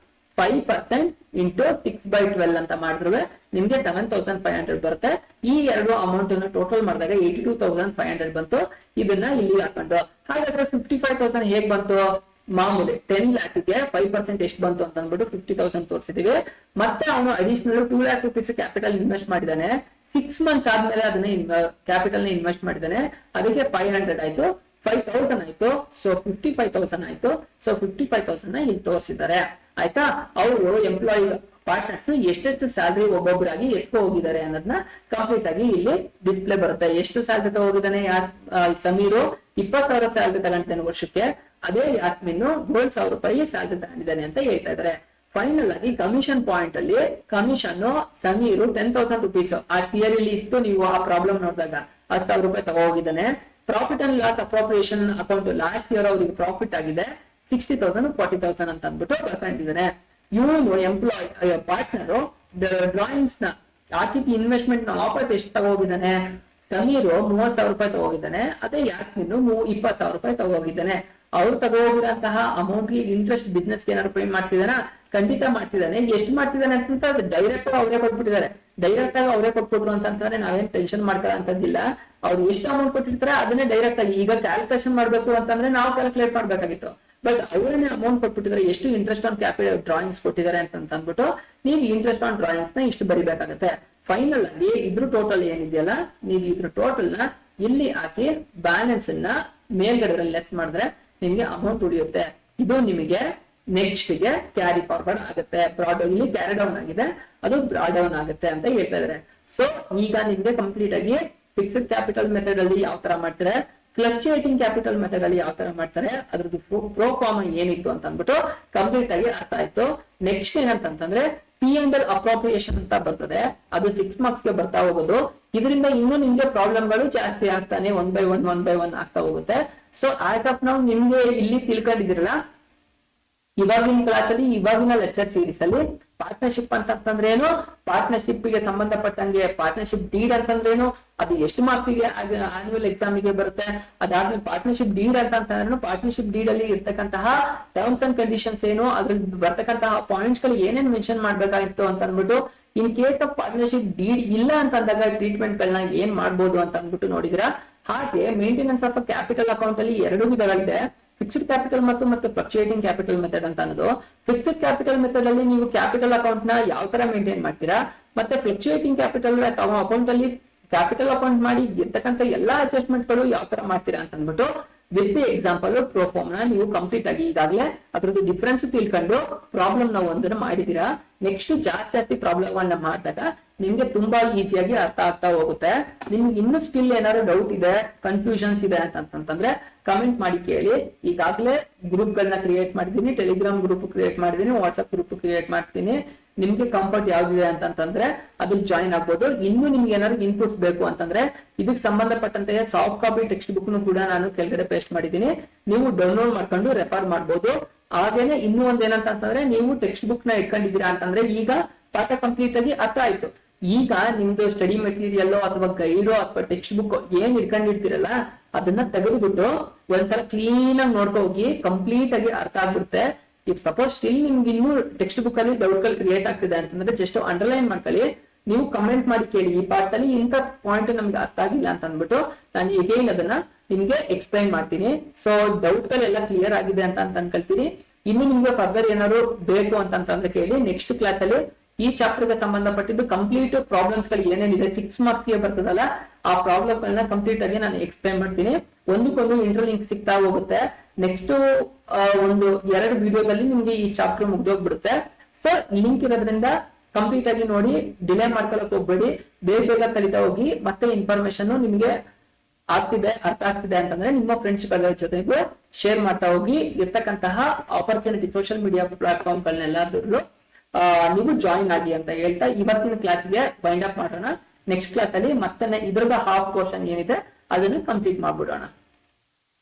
5% ಇಂಟು 6/12 ಅಂತ ಮಾಡಿದ್ರೆ ನಿಮ್ಗೆ 7,500 ಬರುತ್ತೆ. ಈ 2 ಅಮೌಂಟ್ ಅನ್ನು ಟೋಟಲ್ ಮಾಡಿದಾಗ 82,500 ಬಂತು. ಇದನ್ನ ಇಲ್ಲಿ ಹಾಕೊಂಡು, ಹಾಗಾದ್ರೆ 55,000 ಹೇಗ್ ಬಂತು, ಮಾಮೂಲಿ 10 lakh ಗೆ 5% ಎಷ್ಟು ಬಂತು ಅಂತ ಅಂದ್ಬಿಟ್ಟು 50,000 ತೋರಿಸಿದೀವಿ. ಮತ್ತೆ ಅವನು additional 2 lakh rupees capital invest ಮಾಡಿದಾನೆ. 6 months ಆದ್ಮೇಲೆ ಅದನ್ನ ಕ್ಯಾಪಿಟಲ್ ಇನ್ವೆಸ್ಟ್ ಮಾಡಿದಾನೆ. ಅದಕ್ಕೆ 500 ಆಯ್ತು, 5,000 ಆಯ್ತು, ಸೊ 55,000 ಆಯ್ತು. ಸೊ 55,000 ಇಲ್ಲಿ ತೋರಿಸಿದ್ದಾರೆ ಆಯ್ತಾ. ಅವರು ಎಂಪ್ಲಾಯಿ ಪಾರ್ಟ್ನರ್ಸ್ ಎಷ್ಟೆಷ್ಟು ಸ್ಯಾಲರಿ ಒಬ್ಬೊಬ್ಬರಾಗಿ ಎತ್ಕೊ ಹೋಗಿದ್ದಾರೆ ಅನ್ನೋದನ್ನ ಕಂಪ್ಲೀಟ್ ಆಗಿ ಇಲ್ಲಿ ಡಿಸ್ಪ್ಲೇ ಬರುತ್ತೆ. ಎಷ್ಟು ಸ್ಯಾಲರಿ ತಗೋಗಿದ್ದಾನೆ ಸಮೀರು, 20,000 ಸ್ಯಾಲರಿ ತಗೊಂಡಿದ್ದಾನೆ ವರ್ಷಕ್ಕೆ. ಅದೇ ಯಾಸ್ಮಿನ್ 7,000 ರೂಪಾಯಿ ಸ್ಯಾಲರಿ ತಗೊಂಡಿದ್ದಾನೆ ಅಂತ ಹೇಳ್ತಾ ಇದಾರೆ. ಫೈನಲ್ ಆಗಿ ಕಮಿಷನ್ ಪಾಯಿಂಟ್ ಅಲ್ಲಿ ಕಮಿಷನ್ ಸಮೀರು 10,000 rupees ಆ ಥಿಯರಿಲಿ ಇತ್ತು. ನೀವು ಆ ಪ್ರಾಬ್ಲಮ್ ನೋಡಿದಾಗ 10,000 ರೂಪಾಯಿ ತಗೋಗಿದ್ದಾನೆ. Profit and loss appropriation account last year ಅವರಿಗೆ ಪ್ರಾಫಿಟ್ ಆಗಿದೆ 60,000 40,000 ಅಂತ ಅಂದ್ಬಿಟ್ಟು ಬರ್ಕೊಂಡಿದ್ದಾನೆ. ಇವನು ಎಂಪ್ಲಾಯ್ ಪಾರ್ಟ್ನರ್ ಡ್ರಾಯಿಂಗ್ಸ್ ನ ಆರ್ಟಿಪಿ ಇನ್ವೆಸ್ಟ್ಮೆಂಟ್ ನ ವಾಪಸ್ ಎಷ್ಟು ತಗೋಗಿದ್ದಾನೆ, ಸಮೀರು 30,000 ರೂಪಾಯಿ ತಗೋಗಿದ್ದಾನೆ. ಅದೇ ಯಾಸ್ಮಿನ್ 20,000 ರೂಪಾಯಿ ತಗೋಗಿದ್ದಾನೆ. ಅವ್ರು ತಗೋಗಿರಂತಹ ಅಮೌಂಟ್ ಗೆ ಇಂಟ್ರೆಸ್ಟ್ ಬಿಸ್ನೆಸ್ ಏನಾದ್ರು ಪೇ ಮಾಡ್ತಿದಾನ, ಖಂಡಿತ ಮಾಡ್ತಿದ್ದಾನೆ. ಎಷ್ಟು ಮಾಡ್ತಿದ್ದಾನೆ ಅಂತ ಡೈರೆಕ್ಟ್ ಅವರೇ ಕೊಟ್ಬಿಟ್ಟಿದ್ದಾರೆ. ಡೈರೆಕ್ಟ್ ಆಗಿ ಅವರೇ ಕೊಟ್ಬಿಟ್ರು ಅಂತಂದ್ರೆ ನಾವೇನ್ ಟೆನ್ಷನ್ ಮಾಡ್ಕೊಳ್ಳೋ ಅಂತದ್ದಿಲ್ಲ. ಅವ್ರು ಎಷ್ಟು ಅಮೌಂಟ್ ಕೊಟ್ಟಿರ್ತಾರೆ ಅದನ್ನೇ ಡೈರೆಕ್ಟ್ ಆಗಿ, ಈಗ ಕ್ಯಾಲ್ಕುಲೇಷನ್ ಮಾಡ್ಬೇಕು ಅಂತಂದ್ರೆ ನಾವು ಕ್ಯಾಲ್ಕುಲೇಟ್ ಮಾಡ್ಬೇಕಾಗಿತ್ತು. ಬಟ್ ಅವರನ್ನೇ ಅಮೌಂಟ್ ಕೊಟ್ಬಿಟ್ಟಿದ್ದಾರೆ. ಎಷ್ಟು ಇಂಟ್ರೆಸ್ಟ್ ಆನ್ ಕ್ಯಾಪಿಟಲ್ ಡ್ರಾಯಿಂಗ್ಸ್ ಕೊಟ್ಟಿದ್ದಾರೆ ಅಂತ ಅಂದ್ಬಿಟ್ಟು ನೀವು ಇಂಟ್ರೆಸ್ಟ್ ಆನ್ ಡ್ರಾಯಿಂಗ್ಸ್ ನ ಇಷ್ಟು ಬರಿಬೇಕಾಗತ್ತೆ. ಫೈನಲ್ ಆಗಿ ಇದ್ರ ಟೋಟಲ್ ಏನಿದೆಯಲ್ಲ, ನೀವು ಇದ್ರ ಟೋಟಲ್ ನ ಇಲ್ಲಿ ಹಾಕಿ ಬ್ಯಾಲೆನ್ಸ್ ಅನ್ನ ಮೇಲ್ಗಡೆ ಲೆಸ್ ಮಾಡಿದ್ರೆ ನಿಮ್ಗೆ ಅಮೌಂಟ್ ಉಳಿಯುತ್ತೆ. ಇದು ನಿಮಗೆ ನೆಕ್ಸ್ಟ್ ಗೆ ಕ್ಯಾರಿ ಫಾರ್ವರ್ಡ್ ಆಗುತ್ತೆ. ಬ್ರಾಡ್ ಇಲ್ಲಿ ಕ್ಯಾರಿ ಡೌನ್ ಆಗಿದೆ, ಅದು ಬ್ರಾಡ್ ಡೌನ್ ಆಗುತ್ತೆ ಅಂತ ಹೇಳ್ತಾ ಇದಾರೆ. ಸೊ ಈಗ ನಿಮ್ಗೆ ಕಂಪ್ಲೀಟ್ ಆಗಿ ಫಿಕ್ಸ್ಡ್ ಕ್ಯಾಪಿಟಲ್ ಮೆಥಡ್ ಅಲ್ಲಿ ಯಾವ ತರ ಮಾಡ್ತಾರೆ, ಫ್ಲಕ್ಚುಯೇಟಿಂಗ್ ಕ್ಯಾಪಿಟಲ್ ಮೆಥಡ್ ಅಲ್ಲಿ ಯಾವ ತರ ಮಾಡ್ತಾರೆ, ಅದ್ರದ್ದು ಪ್ರೋ ಫಾರ್ಮ್ ಏನಿತ್ತು ಅಂತ ಅಂದ್ಬಿಟ್ಟು ಕಂಪ್ಲೀಟ್ ಆಗಿ ಅರ್ಥ ಆಯ್ತು. ನೆಕ್ಸ್ಟ್ ಏನಂತಂದ್ರೆ P&L ಅಪ್ರೋಪ್ರಿಯೇಷನ್ ಅಂತ ಬರ್ತದೆ, ಅದು 6 marks ಗೆ ಬರ್ತಾ ಹೋಗೋದು. ಇದರಿಂದ ಇನ್ನೂ ನಿಮ್ಗೆ ಪ್ರಾಬ್ಲಮ್ಗಳು ಜಾಸ್ತಿ ಆಗ್ತಾನೆ ಒನ್ ಬೈ ಒನ್ ಆಗ್ತಾ ಹೋಗುತ್ತೆ. ಸೊ ಆಸ್ ಆಫ್ ನಾವು ನಿಮ್ಗೆ ಇಲ್ಲಿ ತಿಳ್ಕೊಂಡಿದಿರಲ್ಲ, ಇವಾಗಿನ ಕ್ಲಾಸ್ ಅಲ್ಲಿ ಇವಾಗಿನ ಲೆಕ್ಚರ್ ಸೀರೀಸ್ ಅಲ್ಲಿ ಪಾರ್ಟ್ನರ್ಶಿಪ್ ಅಂತಂದ್ರೆ ಏನು, ಪಾರ್ಟ್ನರ್ಶಿಪ್ ಗೆ ಸಂಬಂಧಪಟ್ಟಂಗೆ ಪಾರ್ಟ್ನರ್ಶಿಪ್ ಡೀಡ್ ಅಂತಂದ್ರೇನು, ಅದು ಎಷ್ಟು ಮಾರ್ಕ್ಸ್ ಗೆ ಆನ್ಯುವಲ್ ಎಕ್ಸಾಮ್ ಗೆ ಬರುತ್ತೆ, ಅದಾದ್ಮೇಲೆ ಪಾರ್ಟ್ನರ್ಶಿಪ್ ಡೀಡ್ ಅಂತಂದ್ರೆ ಪಾರ್ಟ್ನರ್ಶಿಪ್ ಡೀಡ್ ಅಲ್ಲಿ ಇರ್ತಕ್ಕಂತಹ ಟರ್ಮ್ಸ್ ಅಂಡ್ ಕಂಡೀಷನ್ಸ್ ಏನು, ಅದ್ರಲ್ಲಿ ಬರ್ತಕ್ಕಂತಹ ಪಾಯಿಂಟ್ಸ್ ಗಳು ಏನೇನ್ ಮೆನ್ಷನ್ ಮಾಡ್ಬೇಕಾಗಿತ್ತು ಅಂತ ಅಂದ್ಬಿಟ್ಟು, ಇನ್ ಕೇಸ್ ಆಫ್ ಪಾರ್ಟ್ನರ್ಶಿಪ್ ಡೀಡ್ ಇಲ್ಲ ಅಂತಂದಾಗ ಟ್ರೀಟ್ಮೆಂಟ್ ಗಳನ್ನ ಏನ್ ಮಾಡ್ಬೋದು ಅಂತ ಅಂದ್ಬಿಟ್ಟು ನೋಡಿದ್ರ. ಹಾಗೆ ಮೇಂಟೆನೆನ್ಸ್ ಆಫ್ ಕ್ಯಾಪಿಟಲ್ ಅಕೌಂಟ್ ಅಲ್ಲಿ 2 ವಿಧಗಳಿದೆ, ಫಿಕ್ಸ್ಡ್ ಕ್ಯಾಪಿಟಲ್ ಮತ್ತು ಫ್ಲಕ್ಚುಯೇಟಿಂಗ್ ಕ್ಯಾಪಿಟಲ್ ಮೆಥಡ್ ಅಂತ ಅನ್ನೋದು. ಫಿಕ್ಸ್ಡ್ ಕ್ಯಾಪಿಟಲ್ ಮೆಥಡ್ ಅಲ್ಲಿ ನೀವು ಕ್ಯಾಪಿಟಲ್ ಅಕೌಂಟ್ ನ ಯಾವ ತರ ಮೇಂಟೈನ್ ಮಾಡ್ತೀರಾ, ಮತ್ತೆ ಫ್ಲಕ್ಚುಯೇಟಿಂಗ್ ಕ್ಯಾಪಿಟಲ್ ಅಕೌಂಟ್ ಅಲ್ಲಿ ಕ್ಯಾಪಿಟಲ್ ಅಕೌಂಟ್ ಮಾಡಿ ಇರ್ತಕ್ಕಂಥ ಎಲ್ಲಾ ಅಡ್ಜಸ್ಟ್ಮೆಂಟ್ ಗಳು ಯಾವ ತರ ಮಾಡ್ತೀರಾ ಅಂತ ಅಂದ್ಬಿಟ್ಟು ವಿತ್ ಎಕ್ಸಾಂಪಲ್ ಪ್ರೋಫಾರ್ಮ್ ನ ನೀವು ಕಂಪ್ಲೀಟ್ ಆಗಿ ಈಗಾಗಲೇ ಅದ್ರದ್ದು ಡಿಫ್ರೆನ್ಸ್ ತಿಳ್ಕೊಂಡು ಪ್ರಾಬ್ಲಮ್ ನ ಒಂದನ್ನು ಮಾಡಿದೀರಾ. ನೆಕ್ಸ್ಟ್ ಜಾಸ್ತಿ ಪ್ರಾಬ್ಲಮ್ ಅನ್ನ ಮಾಡಿದಾಗ ನಿಮ್ಗೆ ತುಂಬಾ ಈಸಿಯಾಗಿ ಅರ್ಥ ಆಗ್ತಾ ಹೋಗುತ್ತೆ. ನಿಮ್ಗೆ ಇನ್ನೂ ಸ್ಟಿಲ್ ಏನಾದ್ರು ಡೌಟ್ ಇದೆ, ಕನ್ಫ್ಯೂಷನ್ಸ್ ಇದೆ ಅಂತಂದ್ರೆ ಕಮೆಂಟ್ ಮಾಡಿ ಕೇಳಿ. ಈಗಾಗಲೇ ಗ್ರೂಪ್ ಗಳನ್ನ ಕ್ರಿಯೇಟ್ ಮಾಡಿದೀನಿ, ಟೆಲಿಗ್ರಾಮ್ ಗ್ರೂಪ್ ಕ್ರಿಯೇಟ್ ಮಾಡಿದೀನಿ, ವಾಟ್ಸ್ಆಪ್ ಗ್ರೂಪ್ ಕ್ರಿಯೇಟ್ ಮಾಡ್ತೀನಿ. ನಿಮ್ಗೆ ಕಂಫರ್ಟ್ ಯಾವ್ದಿದೆ ಅಂತಂದ್ರೆ ಅದನ್ನ ಜಾಯಿನ್ ಆಗ್ಬೋದು. ಇನ್ನು ನಿಮ್ಗೆ ಏನಾದ್ರು ಇನ್ಪುಟ್ಸ್ ಬೇಕು ಅಂತಂದ್ರೆ ಇದಕ್ಕೆ ಸಂಬಂಧಪಟ್ಟಂತೆ ಸಾಫ್ಟ್ ಕಾಪಿ ಟೆಕ್ಸ್ಟ್ ಬುಕ್ ಕೂಡ ನಾನು ಕೆಳಗಡೆ ಪೇಸ್ಟ್ ಮಾಡಿದೀನಿ, ನೀವು ಡೌನ್ಲೋಡ್ ಮಾಡ್ಕೊಂಡು ರೆಫರ್ ಮಾಡ್ಬೋದು. ಹಾಗೇನೆ ಇನ್ನೂ ಒಂದೇನಂತ ಅಂತಂದ್ರೆ ನೀವು ಟೆಕ್ಸ್ಟ್ ಬುಕ್ ನ ಇಟ್ಕೊಂಡಿದ್ದೀರಾ ಅಂತಂದ್ರೆ ಈಗ ಪಾಠ ಕಂಪ್ಲೀಟ್ ಆಗಿ ಅರ್ಥ ಆಯ್ತು. ಈಗ ನಿಮ್ದು ಸ್ಟಡಿ ಮೆಟೀರಿಯಲ್ ಅಥವಾ ಗೈಡೋ ಅಥವಾ ಟೆಕ್ಸ್ಟ್ ಬುಕ್ ಏನ್ ಇಟ್ಕೊಂಡಿರ್ತೀರಲ್ಲ ಅದನ್ನ ತೆಗೆದುಬಿಟ್ಟು ಒಂದ್ಸಲ ಕ್ಲೀನ್ ಆಗಿ ನೋಡ್ಕೊ ಹೋಗಿ, ಕಂಪ್ಲೀಟ್ ಆಗಿ ಅರ್ಥ ಆಗ್ಬಿಡುತ್ತೆ. ಇಫ್ ಸಪೋಸ್ ಸ್ಟಿಲ್ ನಿಮ್ಗೆ ಇನ್ನೂ ಟೆಕ್ಸ್ಟ್ ಬುಕ್ ಅಲ್ಲಿ ಡೌಟ್ ಗಳು ಕ್ರಿಯೇಟ್ ಆಗ್ತಿದೆ ಅಂತಂದ್ರೆ ಜಸ್ಟ್ ಅಂಡರ್ಲೈನ್ ಮಾಡ್ಕೊಳ್ಳಿ, ನೀವು ಕಮೆಂಟ್ ಮಾಡಿ ಕೇಳಿ ಈ ಪಾಠದಲ್ಲಿ ಇಂಥ ಪಾಯಿಂಟ್ ನಮ್ಗೆ ಅರ್ಥ ಆಗಿಲ್ಲ ಅಂತ ಅಂದ್ಬಿಟ್ಟು ನಾನು ಈಗೇನ್ ಅದನ್ನ ನಿಮ್ಗೆ ಎಕ್ಸ್ಪ್ಲೈನ್ ಮಾಡ್ತೀನಿ. ಸೊ ಡೌಟ್ ಗಳೆಲ್ಲ ಕ್ಲಿಯರ್ ಆಗಿದೆ ಅಂತ ಅನ್ಕೊಳ್ತೀನಿ. ಇನ್ನು ನಿಮ್ಗೆ ಫರ್ದರ್ ಏನಾದ್ರು ಬೇಕು ಅಂತಂದ್ರೆ ಕೇಳಿ, ನೆಕ್ಸ್ಟ್ ಕ್ಲಾಸ್ ಅಲ್ಲಿ ಈ ಚಾಪ್ಟರ್ ಗೆ ಸಂಬಂಧಪಟ್ಟಿದ್ದು ಕಂಪ್ಲೀಟ್ ಪ್ರಾಬ್ಲಮ್ಸ್ ಗಳು ಏನೇನಿದೆ 6 ಮಾರ್ಕ್ಸ್ ಗೆ ಬರ್ತದಲ್ಲ ಆ ಪ್ರಾಬ್ಲಮ್ ಗಳನ್ನ ಕಂಪ್ಲೀಟ್ ಆಗಿ ನಾನು ಎಕ್ಸ್ಪ್ಲೈನ್ ಮಾಡ್ತೀನಿ. ಒಂದಕ್ಕೊಂದು ಇಂಟರ್ಲಿಂಕ್ ಸಿಗ್ತಾ ಹೋಗುತ್ತೆ. ನೆಕ್ಸ್ಟ್ ಒಂದು 2 ವಿಡಿಯೋದಲ್ಲಿ ನಿಮ್ಗೆ ಈ ಚಾಪ್ಟರ್ ಮುಗ್ದೋಗ್ಬಿಡುತ್ತೆ. ಸೊ ಲಿಂಕ್ ಇರೋದ್ರಿಂದ ಕಂಪ್ಲೀಟ್ ಆಗಿ ನೋಡಿ, ಡಿಲೇ ಮಾಡ್ಕೊಳಕ್ ಹೋಗ್ಬೇಡಿ, ಬೇಗ ಕಲಿತಾ ಹೋಗಿ. ಮತ್ತೆ ಇನ್ಫಾರ್ಮೇಶನ್ ನಿಮಗೆ ಆಗ್ತಿದೆ, ಅರ್ಥ ಆಗ್ತಿದೆ ಅಂತಂದ್ರೆ ನಿಮ್ಮ ಫ್ರೆಂಡ್ಸ್ ಗಳ ಜೊತೆಗೂ ಶೇರ್ ಮಾಡ್ತಾ ಹೋಗಿ. ಇರ್ತಕ್ಕಂತಹ ಆಪರ್ಚುನಿಟಿ ಸೋಷಿಯಲ್ ಮೀಡಿಯಾ ಪ್ಲಾಟ್ಫಾರ್ಮ್ ಗಳನ್ನೆಲ್ಲಾದ್ರೂ ನೀವು ಜಾಯಿನ್ ಆಗಿ ಅಂತ ಹೇಳ್ತಾ ಇವತ್ತಿನ ಕ್ಲಾಸ್ಗೆ ವೈಂಡ್ ಅಪ್ ಮಾಡೋಣ. ನೆಕ್ಸ್ಟ್ ಕ್ಲಾಸ್ ಅಲ್ಲಿ ಮತ್ತೆ ಇದ್ರದ ಹಾಫ್ ಪೋರ್ಷನ್ ಏನಿದೆ ಅದನ್ನು ಕಂಪ್ಲೀಟ್ ಮಾಡ್ಬಿಡೋಣ.